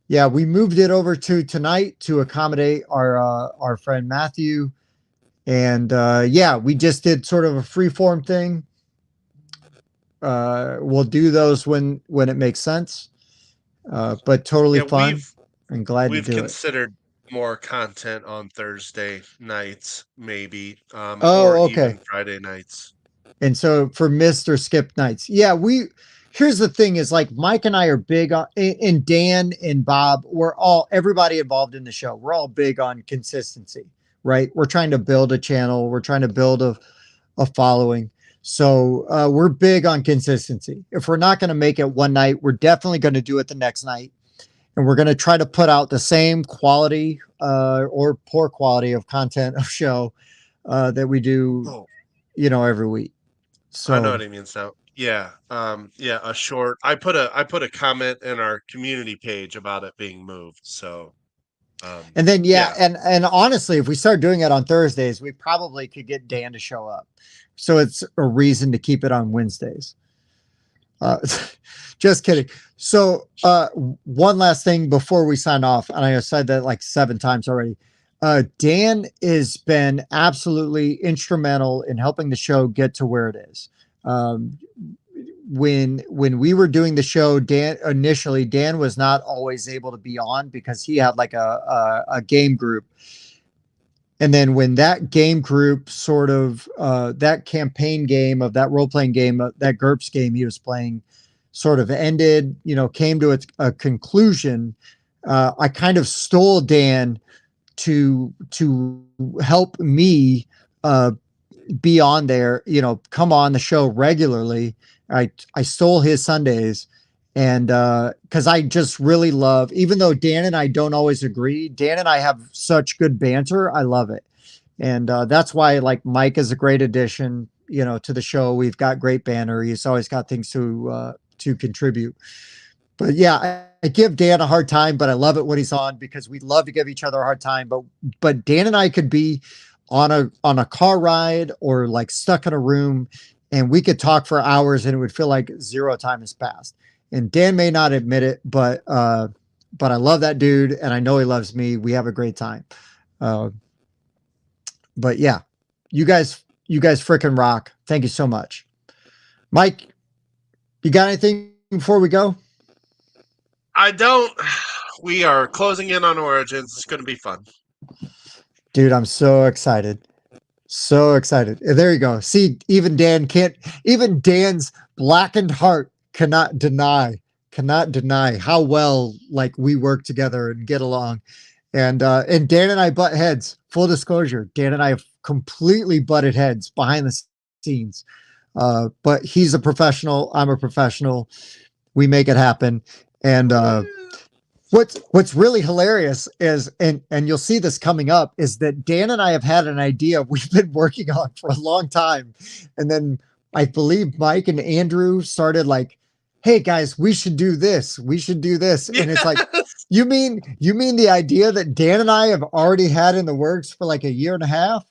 Yeah, we moved it over to tonight to accommodate our friend Mathue. And yeah, we just did sort of a free-form thing. We'll do those when it makes sense. But totally fun. I'm glad to do it. We've considered more content on Thursday nights, maybe. Okay. Even Friday nights. And so for missed or skipped nights. Yeah, here's the thing is like Mike and I are big on, and Dan and Bob, everybody involved in the show. We're all big on consistency, right? We're trying to build a channel. We're trying to build a following. So we're big on consistency. If we're not going to make it one night, we're definitely going to do it the next night. And we're going to try to put out the same quality or poor quality of content of show that we do, every week. So I know what he means now. Yeah. Yeah, a short. I put a comment in our community page about it being moved. So and then and honestly, if we start doing it on Thursdays, we probably could get Dan to show up. So it's a reason to keep it on Wednesdays. Just kidding. So one last thing before we sign off, and I said that like 7 times already. Dan has been absolutely instrumental in helping the show get to where it is. When we were doing the show, Dan was not always able to be on because he had like a game group. And then when that game group sort of that campaign game of that role-playing game, that GURPS game he was playing sort of ended, came to a conclusion. I kind of stole Dan to help me be on there, come on the show regularly. I stole his Sundays, and because I just really love, even though Dan and I don't always agree, Dan and I have such good banter. I love it. And that's why like Mike is a great addition, to the show. We've got great banter. He's always got things to contribute. But yeah, I give Dan a hard time, but I love it when he's on because we love to give each other a hard time. But Dan and I could be on a car ride or like stuck in a room, and we could talk for hours and it would feel like 0 time has passed. And Dan may not admit it, but I love that dude, and I know he loves me. We have a great time. But yeah, you guys freaking rock. Thank you so much. Mike, you got anything before we go? I don't. We are closing in on Origins. It's going to be fun. Dude, I'm so excited. So excited. There you go. See, even Dan's blackened heart cannot deny how well like we work together and get along. And Dan and I butt heads. Full disclosure, Dan and I have completely butted heads behind the scenes. But he's a professional. I'm a professional. We make it happen. And what's really hilarious is, and you'll see this coming up, is that Dan and I have had an idea we've been working on for a long time. And then I believe Mike and Andrew started like, hey guys, we should do this. We should do this. And it's like, you mean the idea that Dan and I have already had in the works for like a year and a half?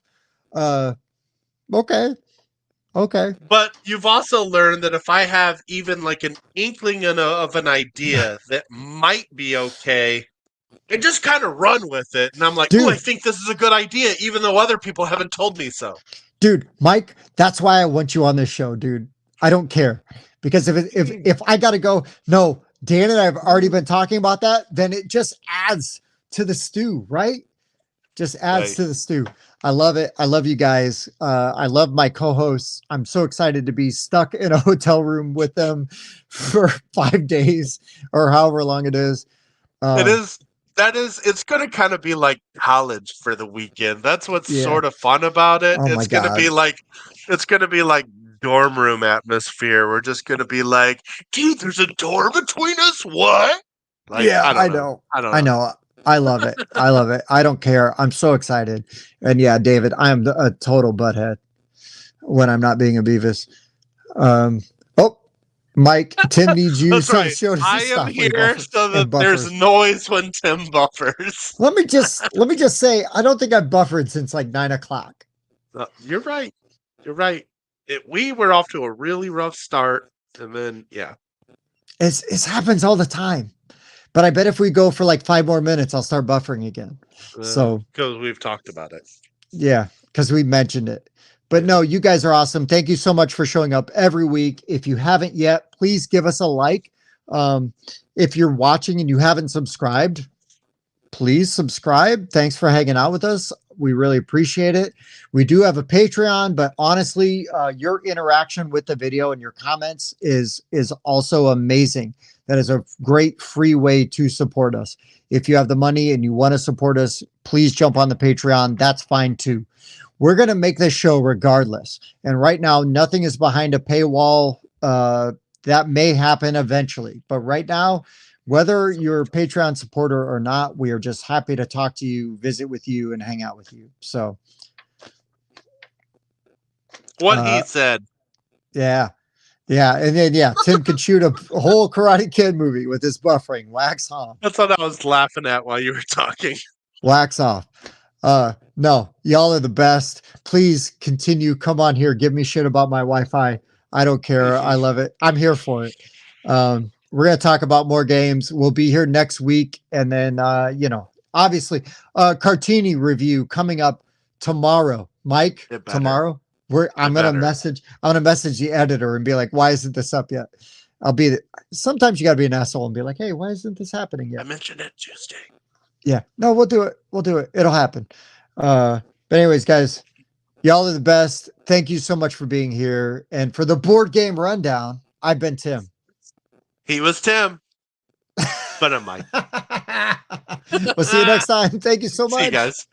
Okay. But you've also learned that if I have even like an inkling of an idea that might be okay, and just kind of run with it. And I'm like, oh, I think this is a good idea, even though other people haven't told me so. Dude, Mike, that's why I want you on this show, dude. I don't care. Because if I got to go, no, Dan and I have already been talking about that, then it just adds to the stew, right? Just adds to the stew. I love it. I love you guys. I love my co-hosts. I'm so excited to be stuck in a hotel room with them for 5 days or however long it is. It's going to kind of be like college for the weekend. That's what's sort of fun about it. Oh it's going to be like dorm room atmosphere. We're just going to be like, dude, there's a door between us. What? Like, yeah, I know. I love it. I love it. I don't care. I'm so excited. And yeah, David, I am a total butthead when I'm not being a Beavis. Mike, Tim needs you to show us. I am here so that there's noise when Tim buffers. Let me just say, I don't think I've buffered since like 9 o'clock. You're right. We were off to a really rough start, and then it happens all the time. But I bet if we go for like 5 more minutes, I'll start buffering again. So because we've talked about it. Yeah, because we mentioned it. But no, you guys are awesome. Thank you so much for showing up every week. If you haven't yet, please give us a like. If you're watching and you haven't subscribed, please subscribe. Thanks for hanging out with us. We really appreciate it. We do have a Patreon, but honestly, your interaction with the video and your comments is also amazing. That is a great free way to support us. If you have the money and you want to support us, please jump on the Patreon. That's fine too. We're going to make this show regardless. And right now, nothing is behind a paywall. That may happen eventually. But right now, whether you're a Patreon supporter or not, we are just happy to talk to you, visit with you, and hang out with you. So. What he said. Yeah. Yeah. And then, Tim could shoot a whole Karate Kid movie with his buffering. Wax off. That's what I was laughing at while you were talking. Wax off. No, y'all are the best. Please continue. Come on here. Give me shit about my Wi-Fi. I don't care. I love it. I'm here for it. We're going to talk about more games. We'll be here next week. And then, obviously, Cartini review coming up tomorrow. Mike, tomorrow. I'm going to message the editor and be like, why isn't this up yet? Sometimes you got to be an asshole and be like, hey, why isn't this happening yet? I mentioned it Tuesday. Yeah, no, we'll do it. It'll happen. But anyways, guys, y'all are the best. Thank you so much for being here. And for the board game rundown, I've been Tim. He was Tim. But I'm Mike. We'll see you next time. Thank you so much. See you guys.